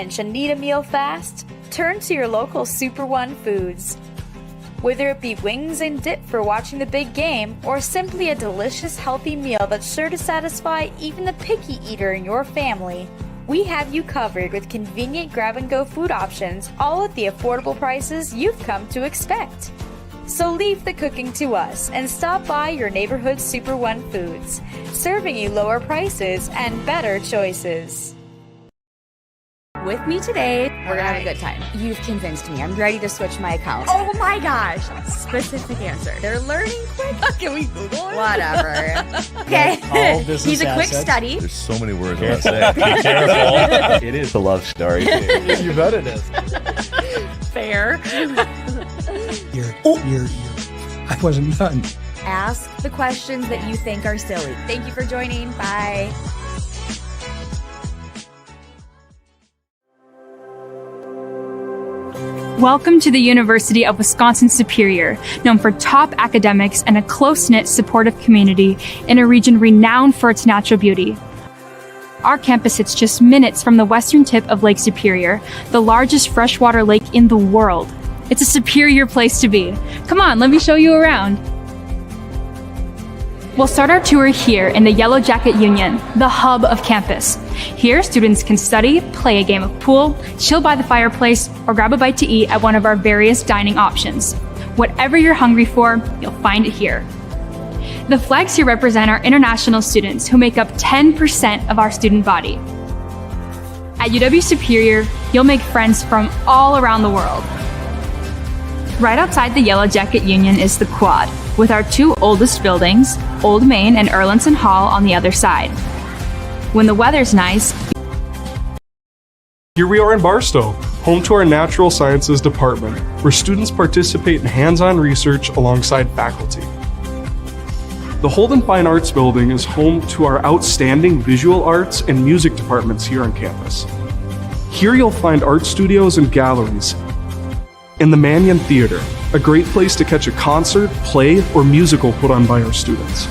pinch and need a meal fast? Turn to your local Super One Foods. Whether it be wings and dip for watching the big game, or simply a delicious, healthy meal that's sure to satisfy even the picky eater in your family, we have you covered with convenient grab-and-go food options, all at the affordable prices you've come to expect. So leave the cooking to us and stop by your neighborhood Super One Foods, serving you lower prices and better choices. With me today, we're gonna have a good time. You've convinced me. I'm ready to switch my account. Oh my gosh! Specific answer. They're learning quick. Can we Google it? Whatever. Okay. He's a quick study. There's so many words I want to say. Be careful. It is a love story. You bet it is. Fair. I wasn't done. Ask the questions that you think are silly. Thank you for joining. Bye. Welcome to the University of Wisconsin-Superior, known for top academics and a close-knit, supportive community in a region renowned for its natural beauty. Our campus sits just minutes from the western tip of Lake Superior, the largest freshwater lake in the world. It's a superior place to be. Come on, let me show you around. We'll start our tour here in the Yellow Jacket Union, the hub of campus. Here, students can study, play a game of pool, chill by the fireplace, or grab a bite to eat at one of our various dining options. Whatever you're hungry for, you'll find it here. The flags here represent our international students who make up 10% of our student body. At UW Superior, you'll make friends from all around the world. Right outside the Yellow Jacket Union is the Quad, with our two oldest buildings, Old Main and Erlandson Hall, on the other side. When the weather's nice, here we are in Barstow, home to our Natural Sciences Department, where students participate in hands-on research alongside faculty. The Holden Fine Arts Building is home to our outstanding visual arts and music departments here on campus. Here you'll find art studios and galleries, and the Mannion Theater, a great place to catch a concert, play, or musical put on by our students.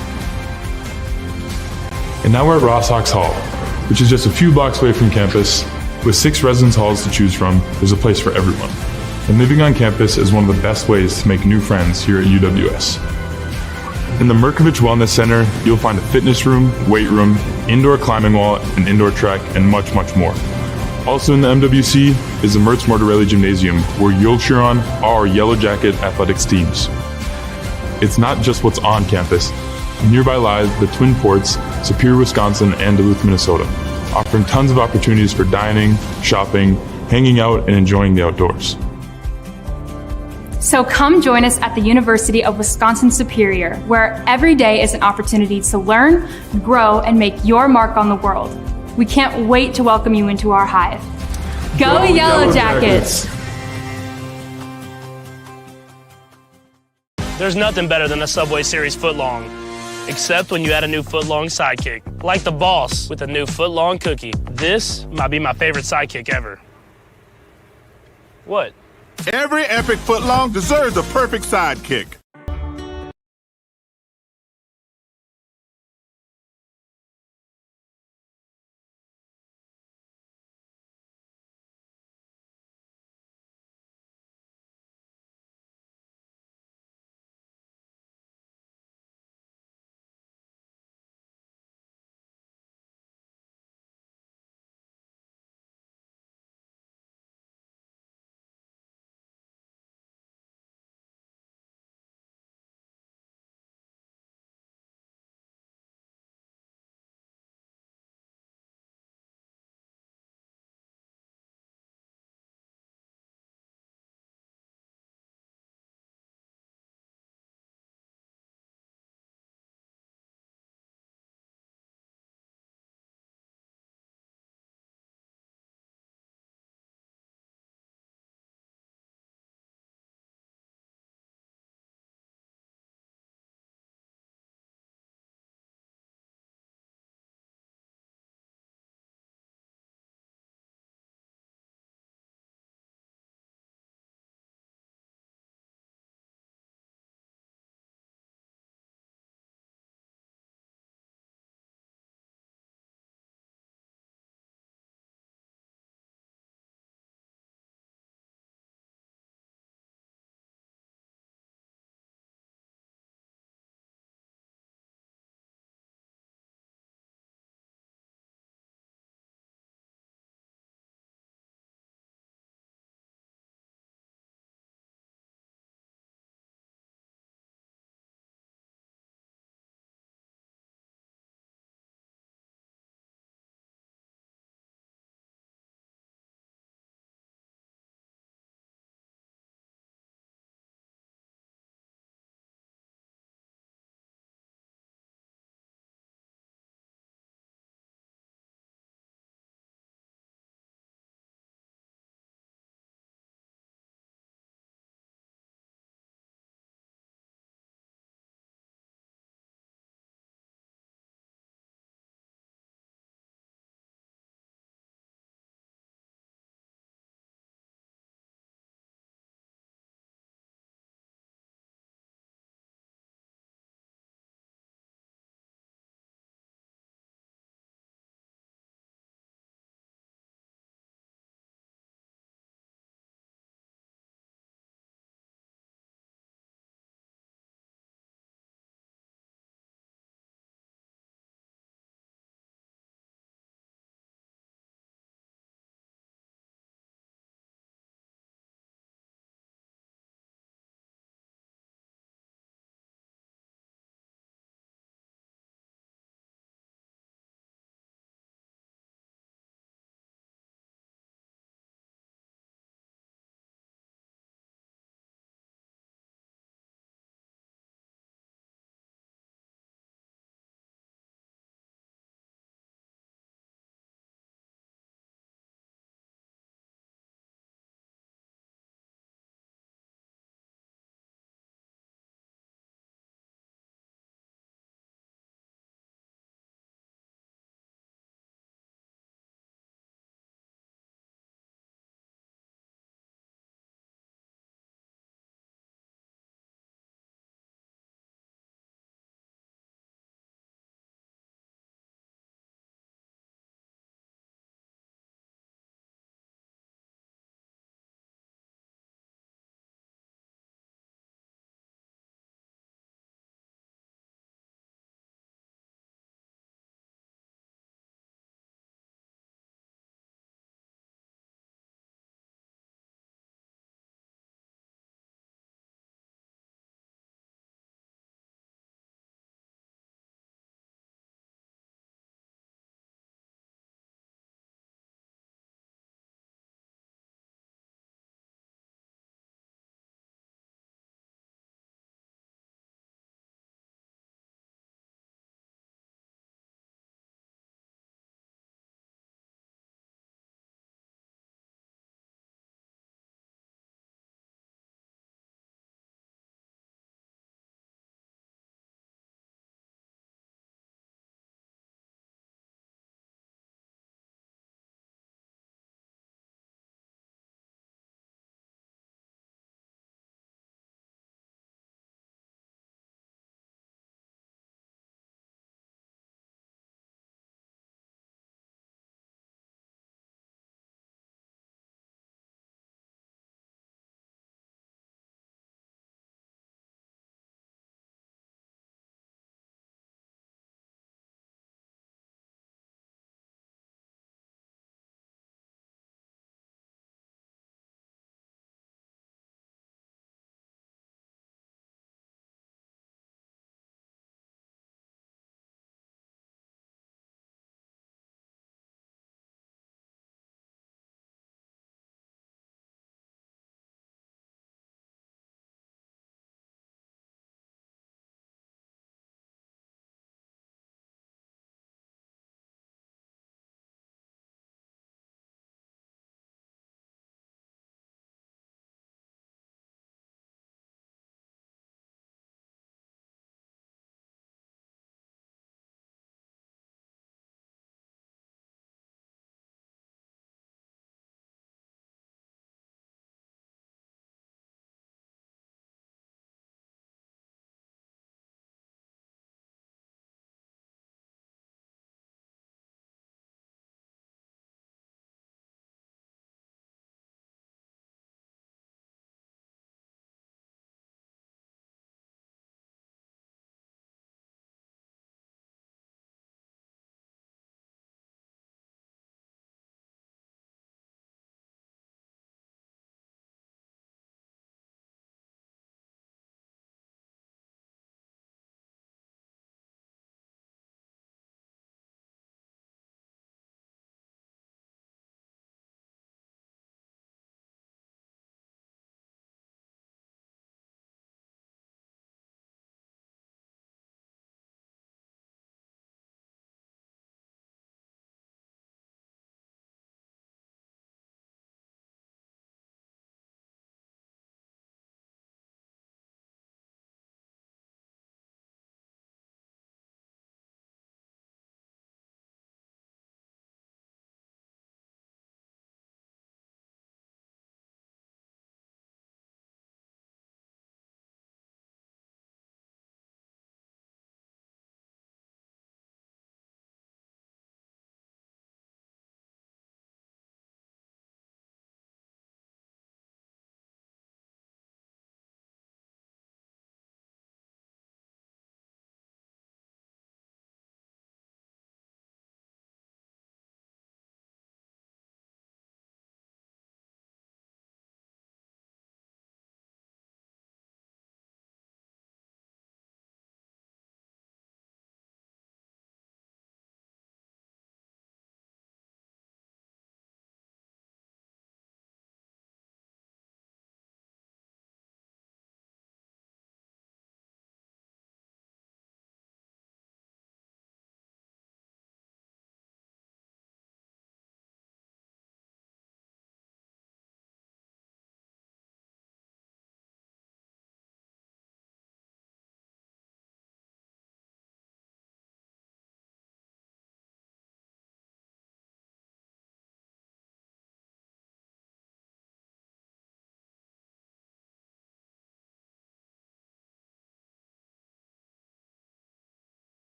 And now we're at Ross Hawks Hall, which is just a few blocks away from campus. With 6 residence halls to choose from, there's a place for everyone. And living on campus is one of the best ways to make new friends here at UWS. In the Merkovich Wellness Center, you'll find a fitness room, weight room, indoor climbing wall, an indoor track, and much, much more. Also in the MWC is the Mertz Mortarelli Gymnasium, where you'll cheer on our Yellow Jacket athletics teams. It's not just what's on campus. Nearby lies the Twin Ports, Superior, Wisconsin, and Duluth, Minnesota, offering tons of opportunities for dining, shopping, hanging out, and enjoying the outdoors. so come join us at the University of Wisconsin-Superior, where every day is an opportunity to learn, grow, and make your mark on the world. We can't wait to welcome you into our hive. Go Yellow Jackets! There's nothing better than a Subway Series footlong, except when you add a new footlong sidekick, like the boss with a new footlong cookie. This might be my favorite sidekick ever. What? Every epic footlong deserves a perfect sidekick.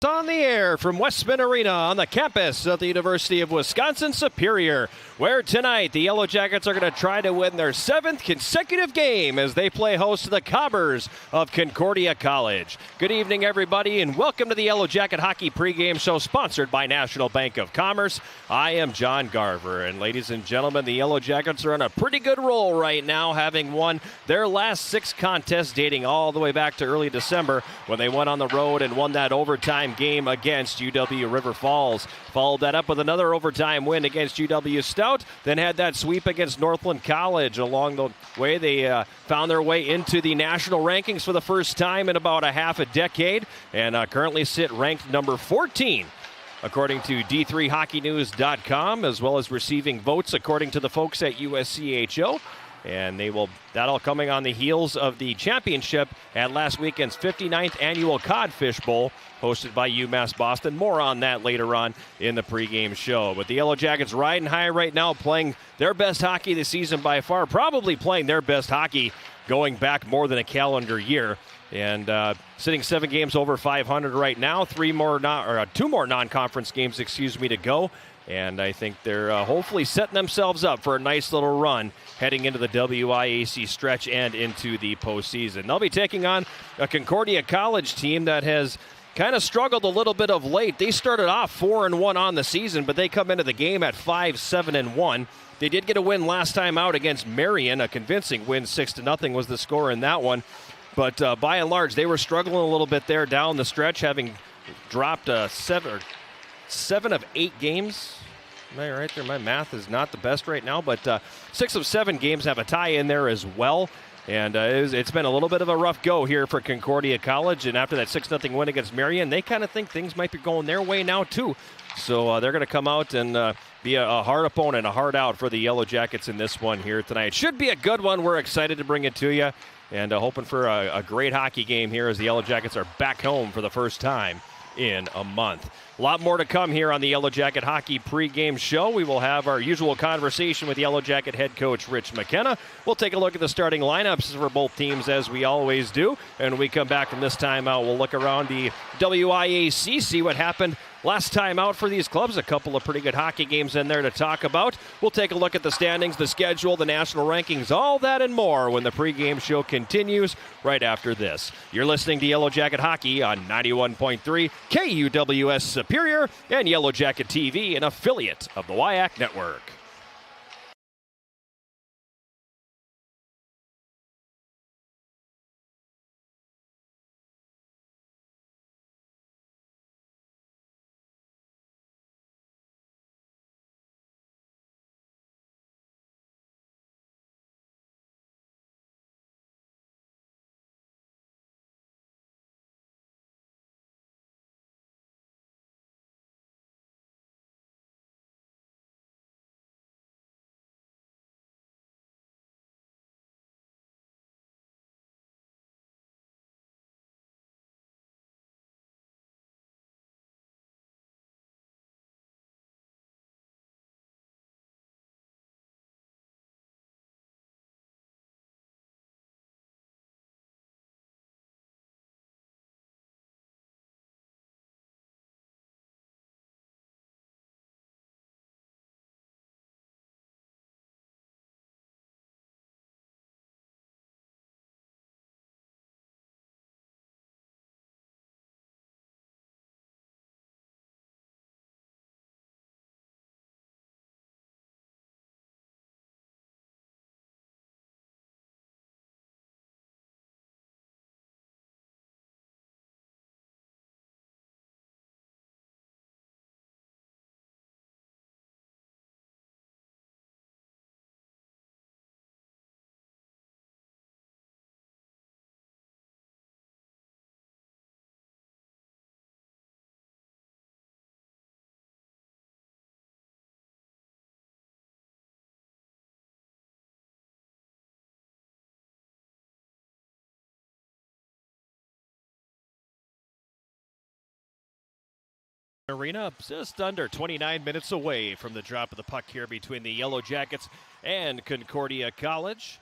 On the air from Westman Arena on the campus of the University of Wisconsin-Superior, where tonight the Yellow Jackets are going to try to win their 7th consecutive game as they play host to the Cobbers of Concordia College. Good evening, everybody, and welcome to the Yellow Jacket Hockey Pregame Show, sponsored by National Bank of Commerce. I am John Garver, and ladies and gentlemen, the Yellow Jackets are on a pretty good roll right now, having won their last 6 contests dating all the way back to early December when they went on the road and won that overtime game against UW River Falls. Followed that up with another overtime win against UW Stout, then had that sweep against Northland College. Along the way, they found their way into the national rankings for the first time in about a half a decade, and currently sit ranked number 14 according to D3HockeyNews.com, as well as receiving votes according to the folks at USCHO. And that all coming on the heels of the championship at last weekend's 59th annual Codfish Bowl, hosted by UMass Boston. More on that later on in the pregame show. But the Yellow Jackets riding high right now, playing their best hockey this season by far, probably playing their best hockey going back more than a calendar year. And sitting 7 games over 500 right now, 2 more non-conference games, to go. And I think they're hopefully setting themselves up for a nice little run heading into the WIAC stretch and into the postseason. They'll be taking on a Concordia College team that has kind of struggled a little bit of late. They started off 4-1 on the season, but they come into the game at 5-7-1. They did get a win last time out against Marion, a convincing win, 6-0 was the score in that one. But by and large, they were struggling a little bit there down the stretch, having dropped 7 of 8 games. Am I right there? My math is not the best right now, but 6 of 7 games have a tie in there as well. And it's been a little bit of a rough go here for Concordia College. And after that 6-0 win against Marion, they kind of think things might be going their way now too. So they're going to come out and be a hard opponent, a hard out for the Yellow Jackets in this one here tonight. It should be a good one. We're excited to bring it to you. And hoping for a great hockey game here as the Yellow Jackets are back home for the first time in a month. A lot more to come here on the Yellow Jacket Hockey pregame show. We will have our usual conversation with Yellow Jacket head coach Rich McKenna. We'll take a look at the starting lineups for both teams as we always do. And when we come back from this time out, we'll look around the WIAC, see what happened last time out for these clubs. A couple of pretty good hockey games in there to talk about. We'll take a look at the standings, the schedule, the national rankings, all that and more when the pregame show continues right after this. You're listening to Yellow Jacket Hockey on 91.3 KUWS Superior and Yellow Jacket TV, an affiliate of the WIAC Network. Arena, just under 29 minutes away from the drop of the puck here between the Yellow Jackets and Concordia College.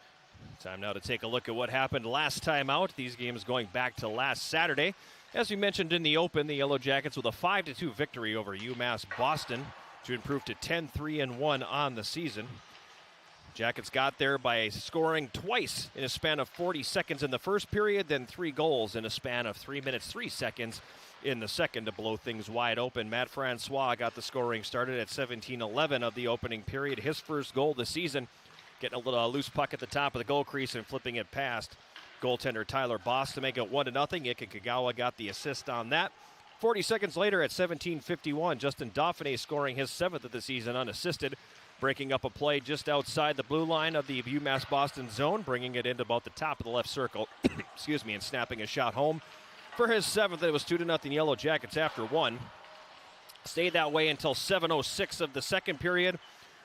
Time now to take a look at what happened last time out. These games going back to last Saturday. As we mentioned in the Open, the Yellow Jackets with a 5-2 victory over UMass Boston to improve to 10-3-1 on the season. Jackets got there by scoring twice in a span of 40 seconds in the first period, then 3 goals in a span of 3 minutes, 3 seconds in the second to blow things wide open. Matt Francois got the scoring started at 17:11 of the opening period. His first goal this season, getting a little loose puck at the top of the goal crease and flipping it past goaltender Tyler Boss to make it 1-0. Ika Kagawa got the assist on that. 40 seconds later at 17:51, Justin Dauphiné scoring his 7th of the season unassisted, breaking up a play just outside the blue line of the UMass Boston zone, bringing it into about the top of the left circle, and snapping a shot home. For his 7th, it was 2-0 Yellow Jackets after 1. Stayed that way until 7:06 of the second period,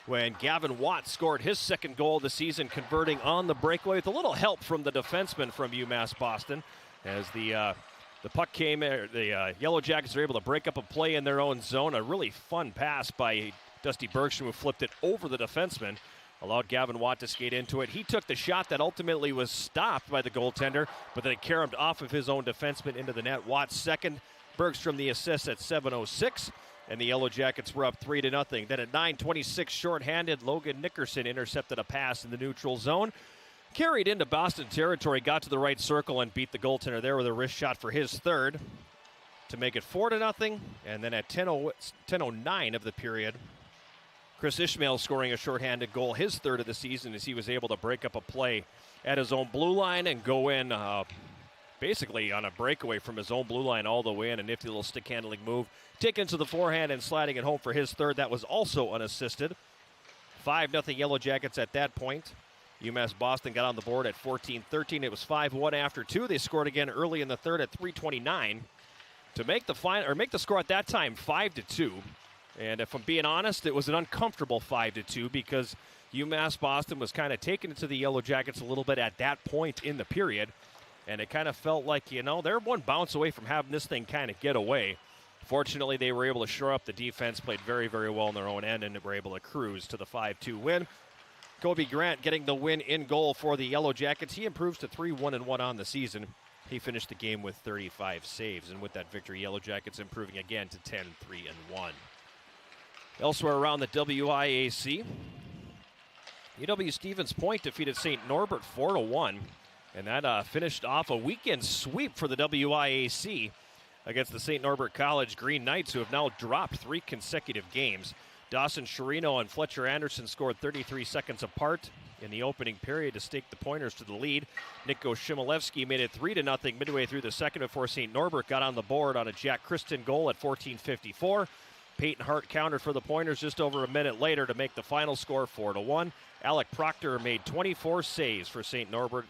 when Gavin Watt scored his 2nd goal of the season, converting on the breakaway with a little help from the defenseman from UMass Boston. As the puck came, the Yellow Jackets were able to break up a play in their own zone. A really fun pass by Dusty Bergstrom, who flipped it over the defenseman, allowed Gavin Watt to skate into it. He took the shot that ultimately was stopped by the goaltender, but then it caromed off of his own defenseman into the net. Watt's 2nd, Bergstrom the assist at 7:06, and the Yellow Jackets were up 3-0. Then at 9:26 shorthanded, Logan Nickerson intercepted a pass in the neutral zone, carried into Boston territory, got to the right circle, and beat the goaltender there with a wrist shot for his 3rd to make it 4-0. And then at 10:09 of the period, Chris Ishmael scoring a shorthanded goal, his 3rd of the season, as he was able to break up a play at his own blue line and go in basically on a breakaway from his own blue line all the way in. A nifty little stick handling move, taken to the forehand and sliding it home for his 3rd. That was also unassisted. 5-0 Yellow Jackets at that point. UMass Boston got on the board at 14-13. It was 5-1 after 2. They scored again early in the 3rd at 3:29 to make the score at that time 5-2. And if I'm being honest, it was an uncomfortable 5-2 because UMass Boston was kind of taking it to the Yellow Jackets a little bit at that point in the period. And it kind of felt like, they're one bounce away from having this thing kind of get away. Fortunately, they were able to shore up the defense, played very, very well on their own end, and were able to cruise to the 5-2 win. Kobe Grant getting the win in goal for the Yellow Jackets. He improves to 3-1-1 on the season. He finished the game with 35 saves. And with that victory, Yellow Jackets improving again to 10-3-1. Elsewhere around the WIAC, UW Stevens Point defeated St. Norbert 4-1, and that finished off a weekend sweep for the WIAC against the St. Norbert College Green Knights, who have now dropped 3 consecutive games. Dawson Chirino and Fletcher Anderson scored 33 seconds apart in the opening period to stake the Pointers to the lead. Nico Shimolevsky made it 3-0 midway through the second before St. Norbert got on the board on a Jack Kristen goal at 14:54. Peyton Hart countered for the Pointers just over a minute later to make the final score 4-1. Alec Proctor made 24 saves for for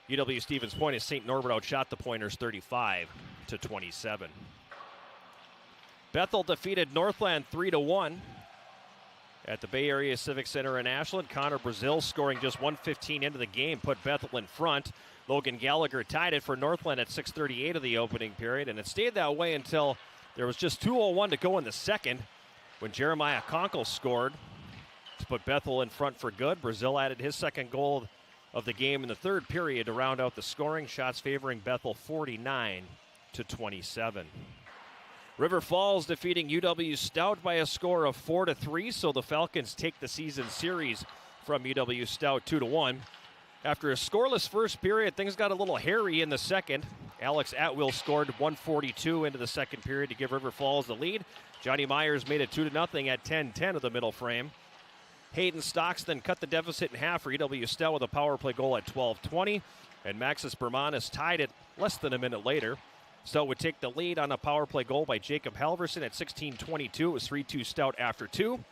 UW Stevens Point as St. Norbert outshot the Pointers 35-27. Bethel defeated Northland 3-1 at the Bay Area Civic Center in Ashland. Connor Brazil scoring just 1:15 into the game put Bethel in front. Logan Gallagher tied it for Northland at 6:38 of the opening period, and it stayed that way until there was just 2:01 to go in the second when Jeremiah Conkle scored to put Bethel in front for good. Brazil added his 2nd goal of the game in the 3rd period to round out the scoring. Shots favoring Bethel 49-27. River Falls defeating UW Stout by a score of 4-3, so the Falcons take the season series from UW Stout 2-1. After a scoreless first period, things got a little hairy in the second. Alex Atwill scored 1:42 into the second period to give River Falls the lead. Johnny Myers made it 2-0 at 10:10 of the middle frame. Hayden Stocks then cut the deficit in half for UW Stout with a power play goal at 12:20, and Maxis Bermanis tied it less than a minute later. Stout would take the lead on a power play goal by Jacob Halverson at 16:22. It was 3-2 Stout after 2.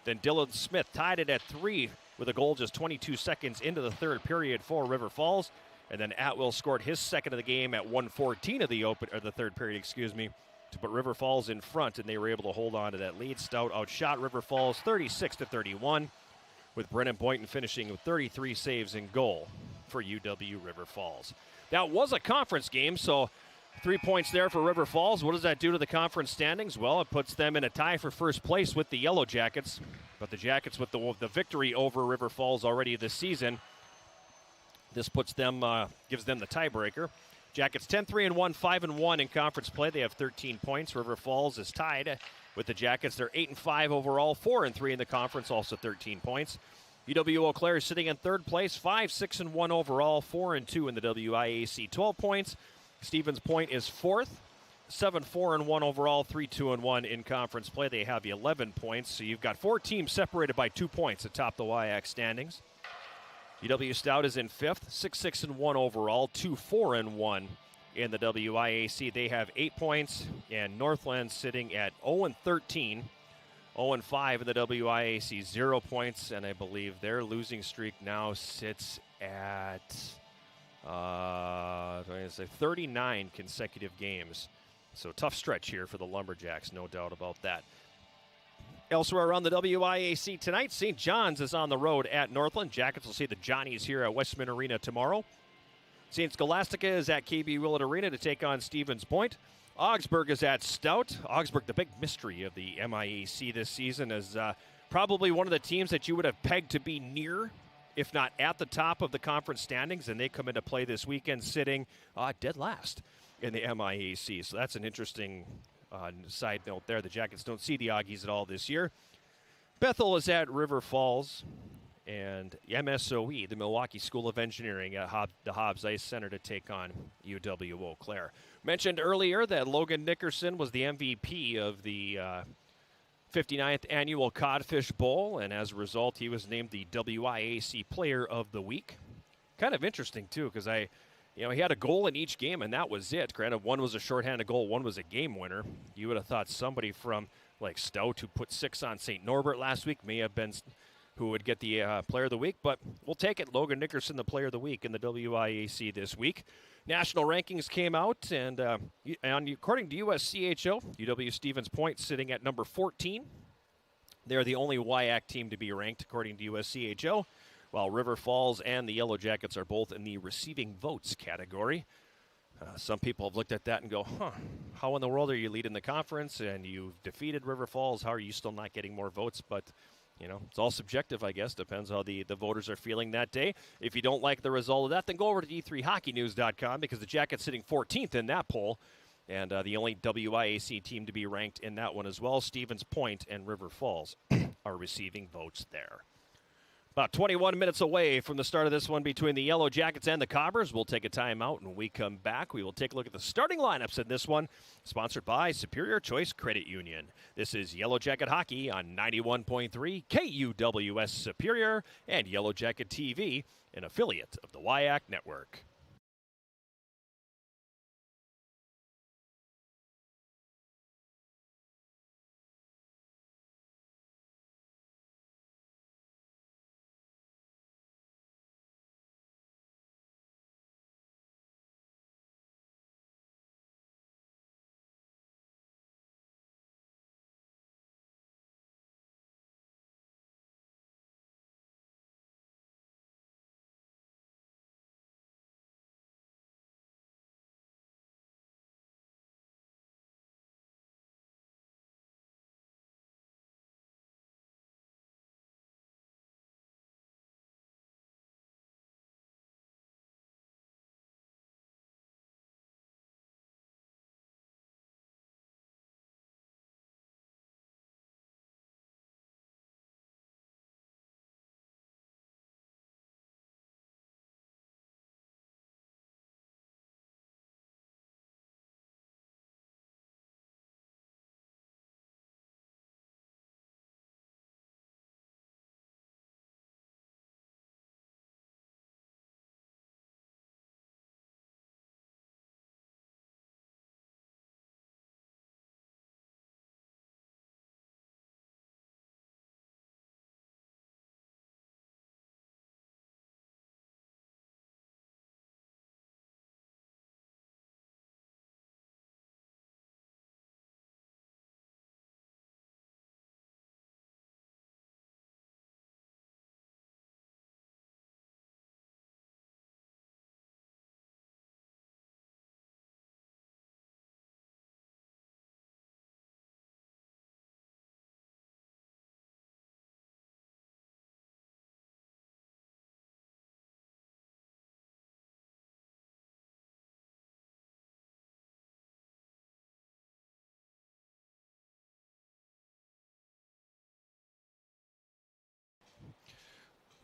Then Dylan Smith tied it at 3 with a goal just 22 seconds into the 3rd period for River Falls. And then Atwill scored his 2nd of the game at 1:14 of the 3rd period, to put River Falls in front, and they were able to hold on to that lead. Stout outshot River Falls 36-31, with Brennan Boynton finishing with 33 saves in goal for UW River Falls. That was a conference game, so 3 points there for River Falls. What does that do to the conference standings? Well, it puts them in a tie for first place with the Yellow Jackets, but the Jackets with the victory over River Falls already this season. This puts them, gives them the tiebreaker. Jackets 10-3-1, 5-1 in conference play. They have 13 points. River Falls is tied with the Jackets. They're 8-5 overall, 4-3 in the conference, also 13 points. UW Eau Claire is sitting in third place, 5-6-1 overall, 4-2 in the WIAC, 12 points. Stevens Point is fourth, 7-4-1 overall, 3-2-1 in conference play. They have 11 points, so you've got 4 teams separated by 2 points atop the WIAC standings. UW Stout is in fifth, 6-6-1 overall, 2-4-1 in the WIAC. They have 8 points, and Northland sitting at 0-13, 0-5 in the WIAC, 0 points, and I believe their losing streak now sits at 39 consecutive games. So tough stretch here for the Lumberjacks, no doubt about that. Elsewhere around the WIAC tonight, St. John's is on the road at Northland. Jackets will see the Johnnies here at West Minn Arena tomorrow. St. Scholastica is at KB Willett Arena to take on Stevens Point. Augsburg is at Stout. Augsburg, the big mystery of the MIAC this season, is probably one of the teams that you would have pegged to be near, if not at the top of the conference standings, and they come into play this weekend sitting dead last in the MIAC. So that's an interesting side note there. The Jackets don't see the Augies at all this year. Bethel is at River Falls, and MSOE, the Milwaukee School of Engineering, at the Hobbs Ice Center to take on UW Eau Claire. Mentioned earlier that Logan Nickerson was the MVP of the 59th Annual Codfish Bowl, and as a result, he was named the WIAC Player of the Week. Kind of interesting, too, because he had a goal in each game, and that was it. Granted, one was a shorthanded goal, one was a game winner. You would have thought somebody from, like, Stout, who put 6 on St. Norbert last week, may have been who would get the Player of the Week, but we'll take it. Logan Nickerson, the Player of the Week in the WIAC this week. National rankings came out, and according to USCHO, UW Stevens Point sitting at number 14. They're the only WIAC team to be ranked, according to USCHO, while River Falls and the Yellow Jackets are both in the receiving votes category. Some people have looked at that and go, how in the world are you leading the conference and you've defeated River Falls? How are you still not getting more votes? But it's all subjective, I guess. Depends how the voters are feeling that day. If you don't like the result of that, then go over to d3hockeynews.com, because the Jackets sitting 14th in that poll, and the only WIAC team to be ranked in that one as well. Stevens Point and River Falls are receiving votes there. About 21 minutes away from the start of this one between the Yellow Jackets and the Cobbers. We'll take a timeout, and when we come back, we will take a look at the starting lineups in this one, sponsored by Superior Choice Credit Union. This is Yellow Jacket Hockey on 91.3 KUWS Superior and Yellow Jacket TV, an affiliate of the WIAC Network.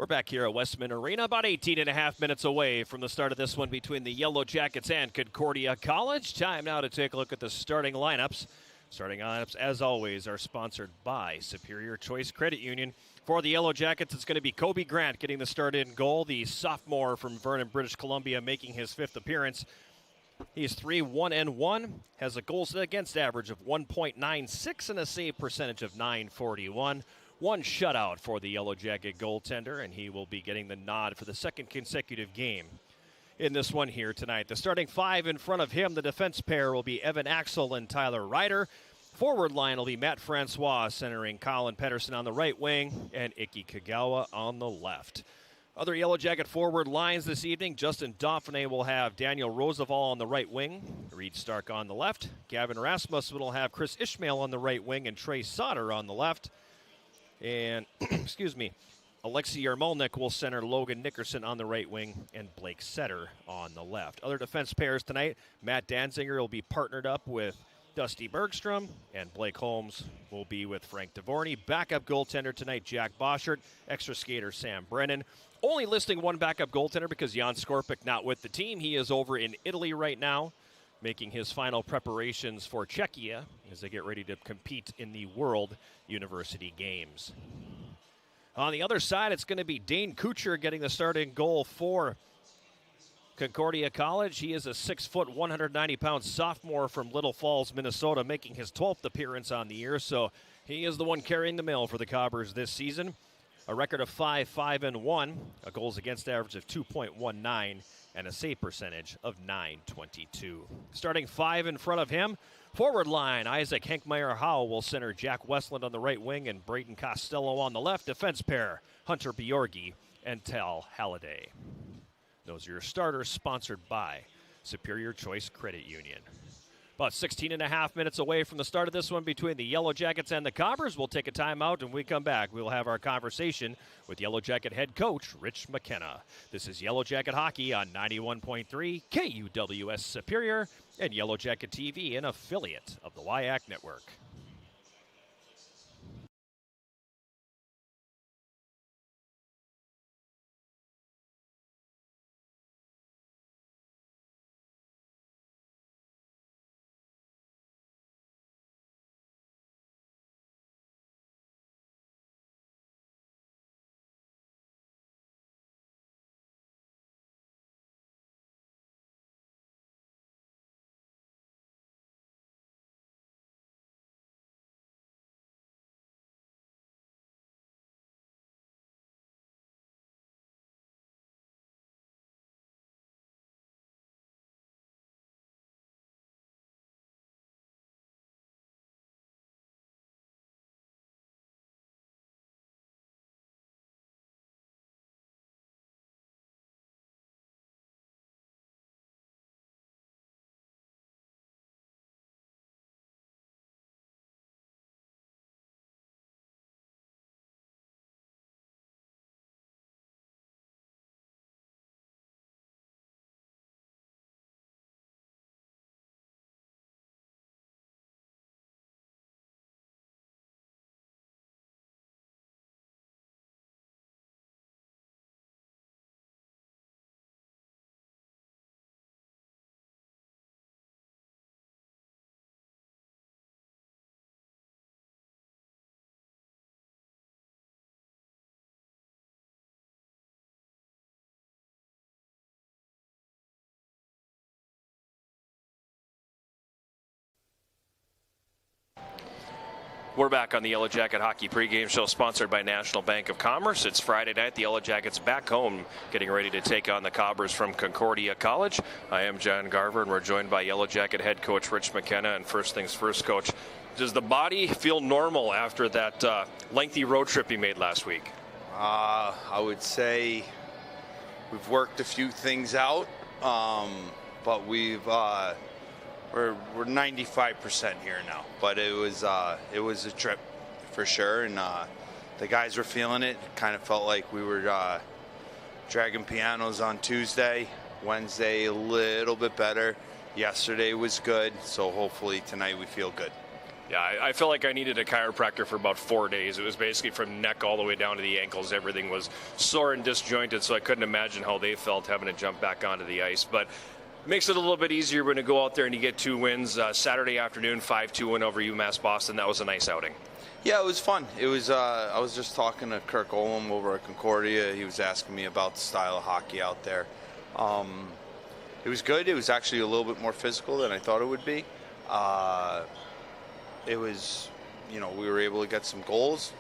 We're back here at Westman Arena, about 18.5 minutes away from the start of this one between the Yellow Jackets and Concordia College. Time now to take a look at the starting lineups. Starting lineups, as always, are sponsored by Superior Choice Credit Union. For the Yellow Jackets, it's going to be Kobe Grant getting the start in goal, the sophomore from Vernon, British Columbia, making his 5th appearance. He's 3-1-1, has a goals against average of 1.96 and a save percentage of .941. One shutout for the Yellow Jacket goaltender, and he will be getting the nod for the 2nd consecutive game in this one here tonight. The starting 5 in front of him, the defense pair will be Evan Axel and Tyler Ryder. Forward line will be Matt Francois centering Colin Pedersen on the right wing and Iki Kagawa on the left. Other Yellow Jacket forward lines this evening, Justin Dauphiné will have Daniel Roosevelt on the right wing, Reed Stark on the left. Gavin Rasmussen will have Chris Ishmael on the right wing and Trey Sauter on the left. And, Alexei Yarmolnik will center Logan Nickerson on the right wing and Blake Setter on the left. Other defense pairs tonight, Matt Danziger will be partnered up with Dusty Bergstrom, and Blake Holmes will be with Frank Devorny. Backup goaltender tonight, Jack Boschert. Extra skater, Sam Brennan. Only listing one backup goaltender because Jan Skorpik not with the team. He is over in Italy right now, making his final preparations for Czechia as they get ready to compete in the World University Games. On the other side, it's going to be Dane Kuchar getting the starting goal for Concordia College. He is a 6-foot, 190-pound sophomore from Little Falls, Minnesota, making his 12th appearance on the year, so he is the one carrying the mail for the Cobbers this season. A record of 5-5-1, a goals against average of 2.19, and a save percentage of .922. Starting 5 in front of him, forward line, Isaac Henkmeyer-Howe will center Jack Westland on the right wing and Brayden Costello on the left. Defense pair, Hunter Bjorgi and Tal Halliday. Those are your starters, sponsored by Superior Choice Credit Union. About 16.5 minutes away from the start of this one between the Yellow Jackets and the Cobbers. We'll take a timeout, and when we come back, we'll have our conversation with Yellow Jacket head coach Rich McKenna. This is Yellow Jacket Hockey on 91.3 KUWS Superior and Yellow Jacket TV, an affiliate of the WIAC Network. We're back on the Yellow Jacket Hockey pregame show, sponsored by National Bank of Commerce. It's Friday night. The Yellow Jackets back home, getting ready to take on the Cobbers from Concordia College. I am John Garver, and we're joined by Yellow Jacket head coach Rich McKenna. And first things first, Coach, does the body feel normal after that lengthy road trip you made last week? I would say we've worked a few things out, but we're 95% here now. But it was a trip for sure, and the guys were feeling it. Kind of felt like we were dragging pianos on Tuesday. Wednesday a little bit better. Yesterday was good, so hopefully tonight we feel good. Yeah, I felt like I needed a chiropractor for about 4 days. It was basically from neck all the way down to the ankles. Everything was sore and disjointed, so I couldn't imagine how they felt having to jump back onto the ice. But makes it a little bit easier when you go out there and you get 2 wins. Saturday afternoon, 5-2 win over UMass Boston. That was a nice outing. Yeah, it was fun. It was. I was just talking to Kirk Olam over at Concordia. He was asking me about the style of hockey out there. It was good. It was actually a little bit more physical than I thought it would be. It was, we were able to get some goals.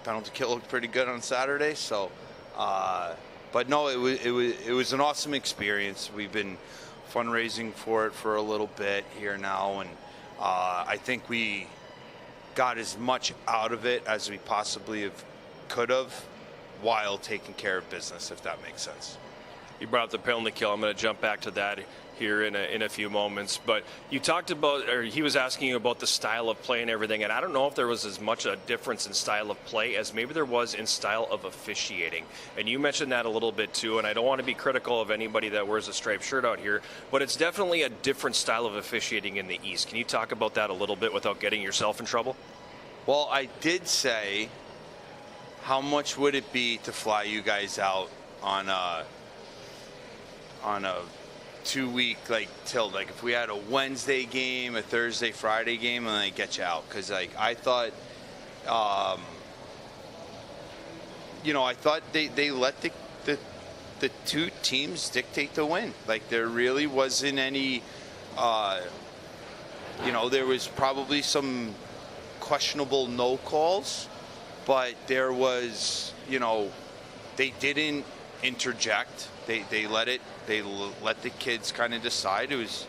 Penalty kill looked pretty good on Saturday. So, but no, it was an awesome experience. We've been fundraising for it for a little bit here now, and I think we got as much out of it as we possibly could have while taking care of business, if that makes sense. You brought up the penalty kill. I'm going to jump back to that here in a few moments. But you talked about, or he was asking you about the style of play and everything, and I don't know if there was as much a difference in style of play as maybe there was in style of officiating. And you mentioned that a little bit too, and I don't want to be critical of anybody that wears a striped shirt out here, but it's definitely a different style of officiating in the East. Can you talk about that a little bit without getting yourself in trouble? Well, I did say, how much would it be to fly you guys out on a 2-week tilt? Like if we had a Wednesday game, a Thursday, Friday game, and then they get you out. Because I thought, I thought they let the two teams dictate the win. Like there really wasn't any, there was probably some questionable no calls, but there was, they didn't interject. They let the kids kind of decide. It was,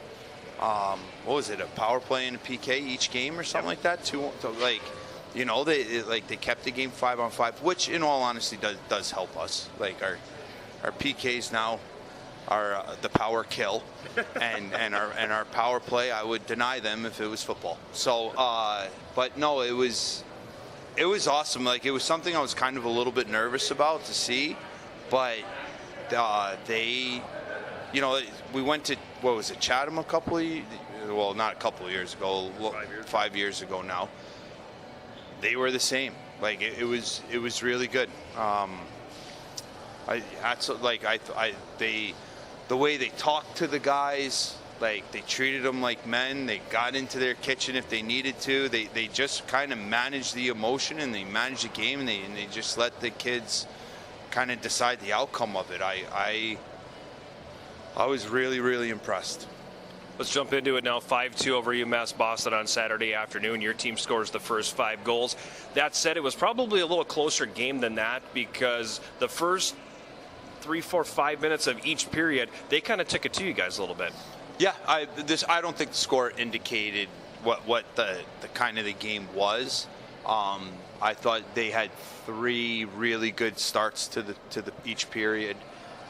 what was it, a power play and a PK each game or something like that? They kept the game 5-on-5, which in all honesty does help us. Like our PKs now are the power kill, and our power play, I would deny them if it was football. So, but no, it was awesome. Like it was something I was kind of a little bit nervous about to see, but we went to, what was it, Chatham not a couple of years ago, 5 years ago now. They were the same. Like it was really good. The way they talked to the guys, like they treated them like men. They got into their kitchen if they needed to. They just kind of managed the emotion and they managed the game, and they just let the kids kind of decide the outcome of it. I was really, really impressed. Let's jump into it now. 5-2 over UMass Boston on Saturday afternoon. Your team scores the first 5 goals. That said, it was probably a little closer game than that, because the first 3, 4, 5 minutes of each period, they kind of took it to you guys a little bit. Yeah, I don't think the score indicated what the kind of the game was. I thought they had 3 really good starts to each period.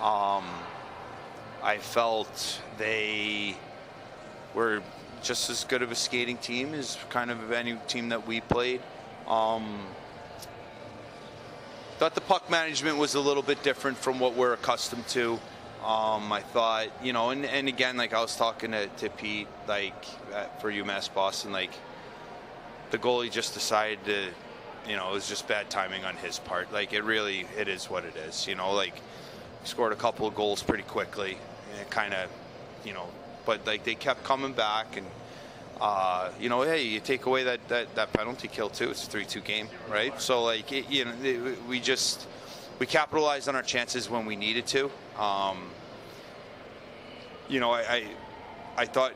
I felt they were just as good of a skating team as kind of any team that we played. Thought the puck management was a little bit different from what we're accustomed to. I thought, and again, like I was talking to Pete, for UMass Boston, the goalie just decided to, it was just bad timing on his part. Like it is what it is. Scored a couple of goals pretty quickly, and it kind of, but they kept coming back, and hey, you take away that penalty kill too. It's a 3-2 game, right? So we capitalized on our chances when we needed to. I thought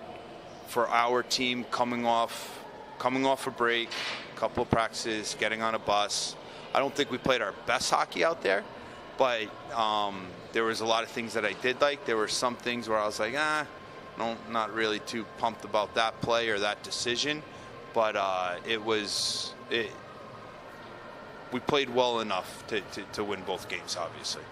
for our team coming off a break, a couple of practices, getting on a bus, I don't think we played our best hockey out there, but there was a lot of things that I did like. There were some things where I was like, no, not really too pumped about that play or that decision, but we played well enough to win both games, obviously.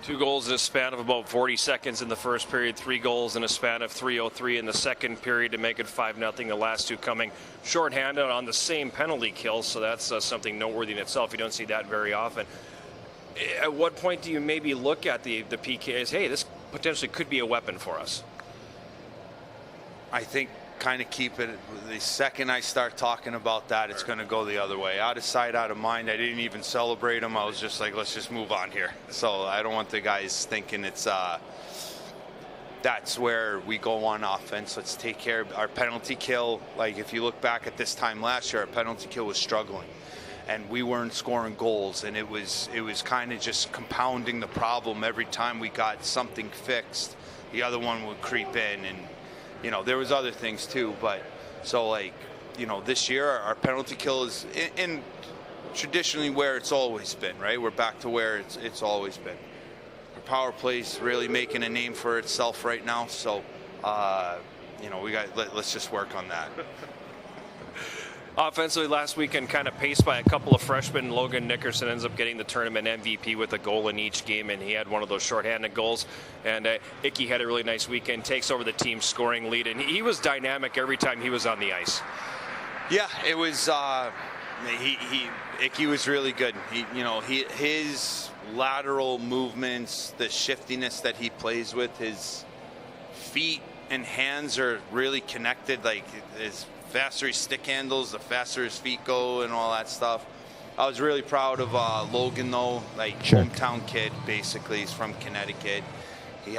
2 goals in a span of about 40 seconds in the first period, 3 goals in a span of 3:03 in the second period to make it 5-0. The last 2 coming shorthanded on the same penalty kill, so that's something noteworthy in itself. You don't see that very often. At what point do you maybe look at the PK as, hey, this potentially could be a weapon for us? I think kind of keep it. The second I start talking about that, it's going to go the other way. Out of sight, out of mind. I didn't even celebrate them. I was just like, let's just move on here. So I don't want the guys thinking it's that's where we go on offense. Let's take care of our penalty kill. Like, if you look back at this time last year, our penalty kill was struggling, and we weren't scoring goals, and it was kind of just compounding the problem. Every time we got something fixed, the other one would creep in, and you know, there was other things too. But so, like, you know, this year our penalty kill is in traditionally where it's always been, right? We're back to where it's always been. Our power play's really making a name for itself right now, so you know, let's just work on that. Offensively, last weekend kind of paced by a couple of freshmen. Logan Nickerson ends up getting the tournament MVP with a goal in each game, and he had one of those shorthanded goals. And Icky had a really nice weekend, takes over the team's scoring lead, and he was dynamic every time he was on the ice. Yeah, it was. Icky was really good. His lateral movements, the shiftiness that he plays with, his feet and hands are really connected. Like, his faster his stick handles, the faster his feet go, and all that stuff. I was really proud of Logan, though. Like, hometown kid, basically. He's from Connecticut. He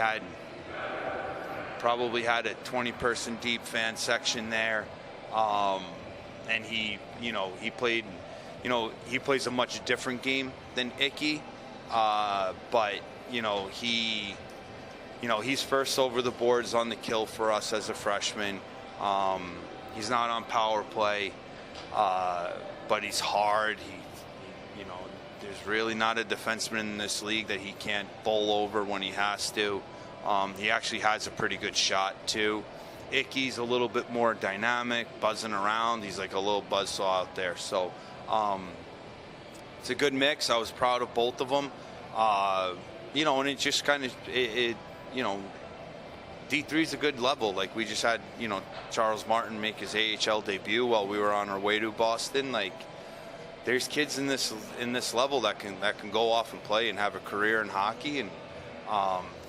probably had a 20-person deep fan section there, and he plays a much different game than Icky, but he's first over the boards on the kill for us as a freshman. He's not on power play, but he's hard. There's really not a defenseman in this league that he can't bowl over when he has to. He actually has a pretty good shot too. Icky's a little bit more dynamic, buzzing around. He's like a little buzzsaw out there. So it's a good mix. I was proud of both of them. And it just kind of, D3 is a good level. Like, we just had, Charles Martin make his AHL debut while we were on our way to Boston. Like, there's kids in this level that can go off and play and have a career in hockey. And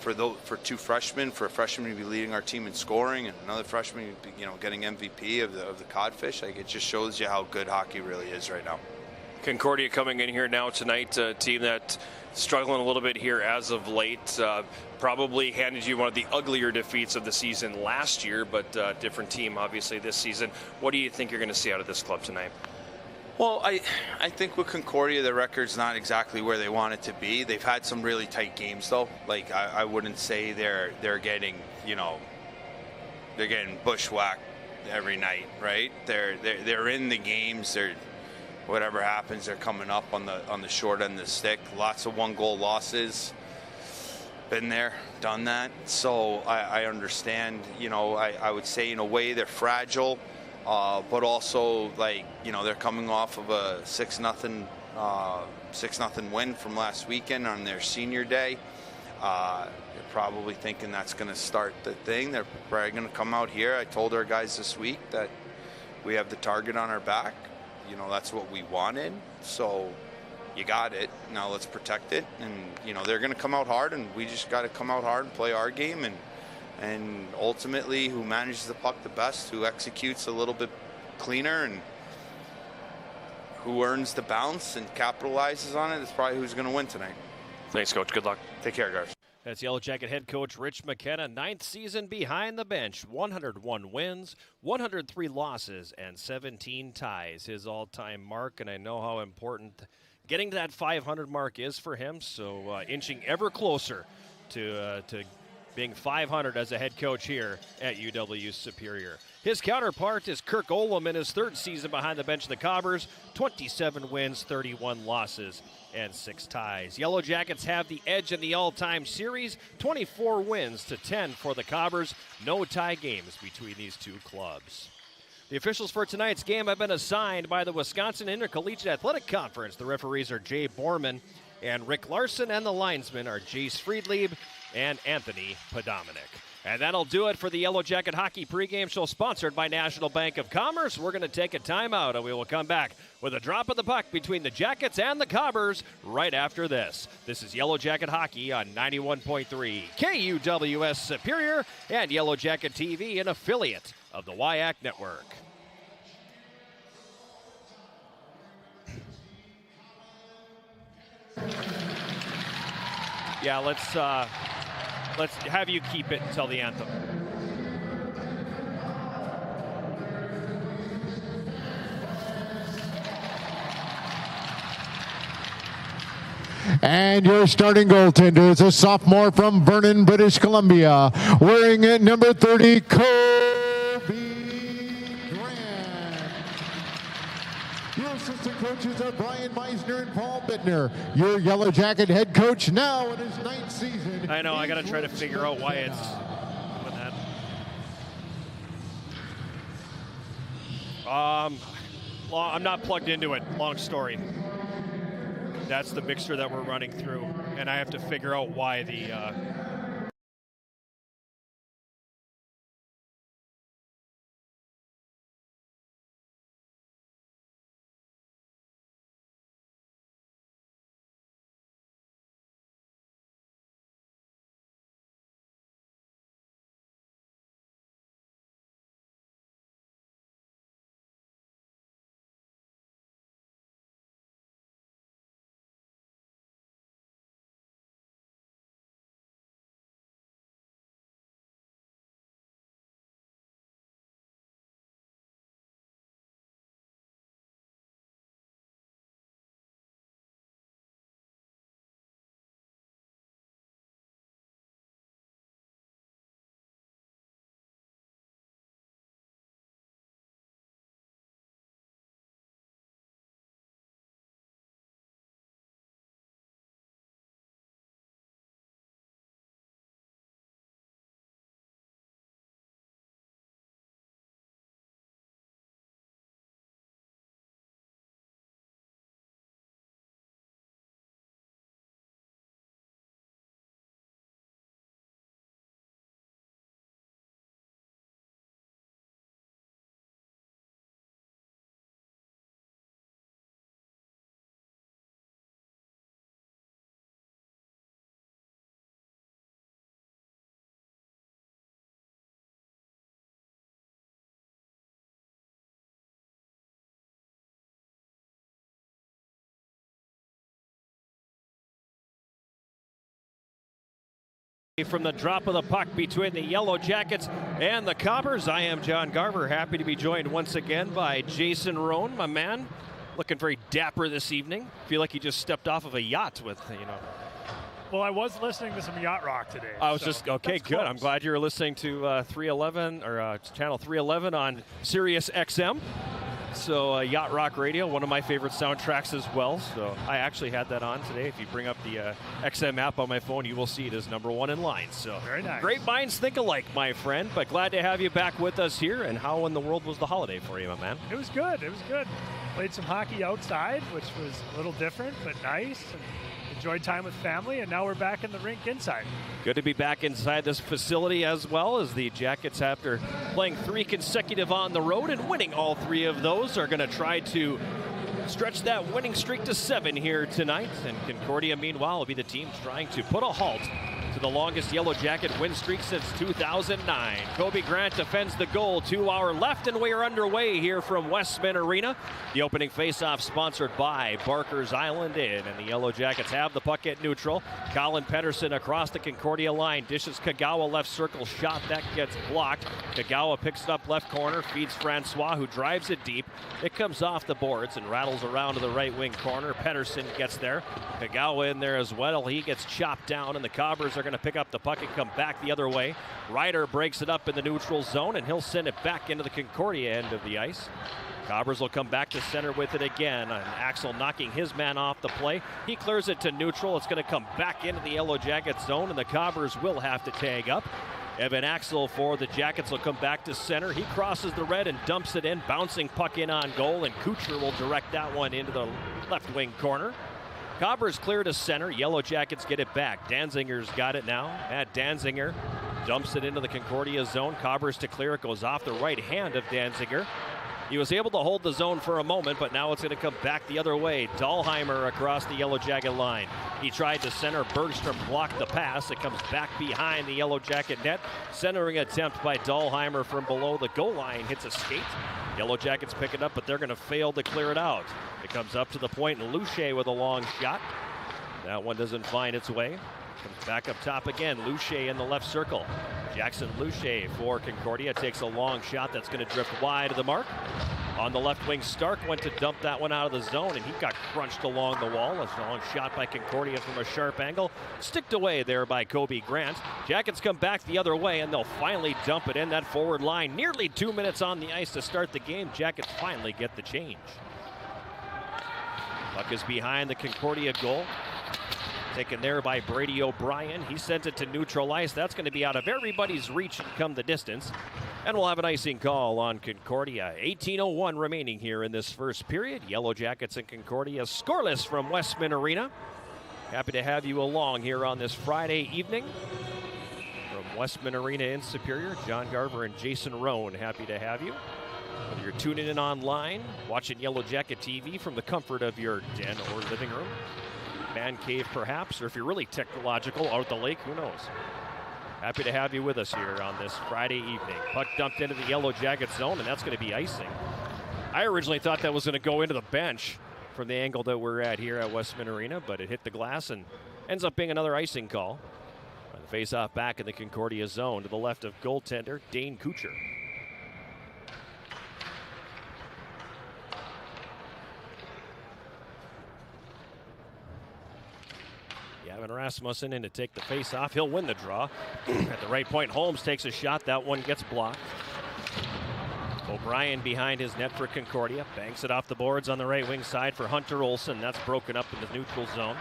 for two freshmen, for a freshman to be leading our team in scoring, and another freshman, getting MVP of the Codfish, like, it just shows you how good hockey really is right now. Concordia coming in here now tonight, a team that's struggling a little bit here as of late. Probably handed you one of the uglier defeats of the season last year, but different team obviously this season. What do you think you're going to see out of this club tonight? Well, I think with Concordia, the record's not exactly where they want it to be. They've had some really tight games, though. Like, I wouldn't say they're getting they're getting bushwhacked every night, right? They're in the games. Whatever happens, they're coming up on the short end of the stick. Lots of one-goal losses. Been there, done that. So I understand. I would say in a way they're fragile. But also, like, they're coming off of a 6-0 win from last weekend on their senior day. They're probably thinking that's going to start the thing. They're probably going to come out here. I told our guys this week that we have the target on our back. That's what we wanted. So you got it. Now let's protect it. And, they're going to come out hard, and we just got to come out hard and play our game. And ultimately, who manages the puck the best, who executes a little bit cleaner, and who earns the bounce and capitalizes on it is probably who's going to win tonight. Thanks, Coach. Good luck. Take care, guys. That's Yellow Jacket head coach Rich McKenna, 9th season behind the bench, 101 wins, 103 losses, and 17 ties. His all-time mark, and I know how important getting to that 500 mark is for him, so inching ever closer to being 500 as a head coach here at UW Superior. His counterpart is Kirk Olam in his 3rd season behind the bench of the Cobbers, 27 wins, 31 losses, and 6 ties. Yellow Jackets have the edge in the all-time series, 24 wins to 10 for the Cobbers. No tie games between these two clubs. The officials for tonight's game have been assigned by the Wisconsin Intercollegiate Athletic Conference. The referees are Jay Borman and Rick Larson, and the linesmen are Jace Friedlieb and Anthony Podominic. And that'll do it for the Yellow Jacket Hockey pregame show, sponsored by National Bank of Commerce. We're going to take a timeout, and we will come back with a drop of the puck between the Jackets and the Cobbers right after this. This is Yellow Jacket Hockey on 91.3 KUWS Superior and Yellow Jacket TV, an affiliate of the WIAC Network. Yeah, let's have you keep it until the anthem. And your starting goaltender is a sophomore from Vernon, British Columbia, wearing number 30, assistant coaches are Brian Meisner and Paul Bittner. Your Yellow Jacket head coach now in his 9th season. I know, I got to try to figure out why it's doing that. I'm not plugged into it, long story. That's the mixture that we're running through, and I have to figure out why the from the drop of the puck between the Yellow Jackets and the Coppers. I am John Garver, happy to be joined once again by Jason Roan, my man. Looking very dapper this evening. Feel like he just stepped off of a yacht with, you know. Well, I was listening to some yacht rock today. I was just, okay, good. Close. I'm glad you were listening to 311 or channel 311 on Sirius XM. So Yacht Rock Radio, one of my favorite soundtracks as well. So I actually had that on today. If you bring up the XM app on my phone, you will see it as #1 in line. So very nice. Great minds think alike, my friend. But glad to have you back with us here. And how in the world was the holiday for you, my man? It was good. It was good. Played some hockey outside, which was a little different, but nice. And enjoyed time with family, and now we're back in the rink inside. Good to be back inside this facility as well, as the Jackets, after playing 3 consecutive on the road and winning all 3 of those, are going to try to stretch that winning streak to 7 here tonight. And Concordia, meanwhile, will be the team trying to put a halt to the longest Yellow Jacket win streak since 2009. Kobe Grant defends the goal. 2 hour left, and we are underway here from West Minn Arena. The opening faceoff sponsored by Barker's Island Inn, and the Yellow Jackets have the puck at neutral. Colin Pedersen across the Concordia line, dishes Kagawa left circle shot, that gets blocked. Kagawa picks it up left corner, feeds Francois, who drives it deep. It comes off the boards and rattles around to the right wing corner. Pedersen gets there. Kagawa in there as well. He gets chopped down, and the Cobbers are going to pick up the puck and come back the other way. Ryder breaks it up in the neutral zone, and he'll send it back into the Concordia end of the ice. Cobbers will come back to center with it again, and Axel knocking his man off the play. He clears it to neutral. It's going to come back into the Yellow Jackets zone, and the Cobbers will have to tag up. Evan Axel for the Jackets will come back to center. He crosses the red and dumps it in, bouncing puck in on goal, and Kucher will direct that one into the left wing corner. Cobbers clear to center. Yellow Jackets get it back. Danzinger's got it now. Matt Danzinger dumps it into the Concordia zone. Cobbers to clear. It goes off the right hand of Danzinger. He was able to hold the zone for a moment, but now it's going to come back the other way. Dahlheimer across the Yellow Jacket line. He tried to center. Bergstrom blocked the pass. It comes back behind the Yellow Jacket net. Centering attempt by Dahlheimer from below the goal line. Hits a skate. Yellow Jackets pick it up, but they're going to fail to clear it out. It comes up to the point, and Luce with a long shot. That one doesn't find its way. Comes back up top again. Luce in the left circle. Jackson Luce for Concordia takes a long shot that's going to drift wide of the mark. On the left wing, Stark went to dump that one out of the zone, and he got crunched along the wall. A long shot by Concordia from a sharp angle. Sticked away there by Kobe Grant. Jackets come back the other way, and they'll finally dump it in that forward line. Nearly 2 minutes on the ice to start the game. Jackets finally get the change. Puck is behind the Concordia goal. Taken there by Brady O'Brien. He sent it to neutral ice. That's going to be out of everybody's reach and come the distance. And we'll have an icing call on Concordia. 18:01 remaining here in this first period. Yellow Jackets and Concordia scoreless from West Minn Arena. Happy to have you along here on this Friday evening. From West Minn Arena in Superior, John Garver and Jason Roan, happy to have you. Whether you're tuning in online, watching Yellow Jacket TV from the comfort of your den or living room, man cave perhaps, or if you're really technological, out at the lake, who knows. Happy to have you with us here on this Friday evening. Puck dumped into the Yellow Jacket zone, and that's going to be icing. I originally thought that was going to go into the bench from the angle that we're at here at West Minn Arena, but it hit the glass and ends up being another icing call. On the face-off back in the Concordia zone to the left of goaltender Dane Kuchar. Gavin Rasmussen in to take the face-off. He'll win the draw. At the right point, Holmes takes a shot. That one gets blocked. O'Brien behind his net for Concordia. Banks it off the boards on the right wing side for Hunter Olsen. That's broken up in the neutral zone.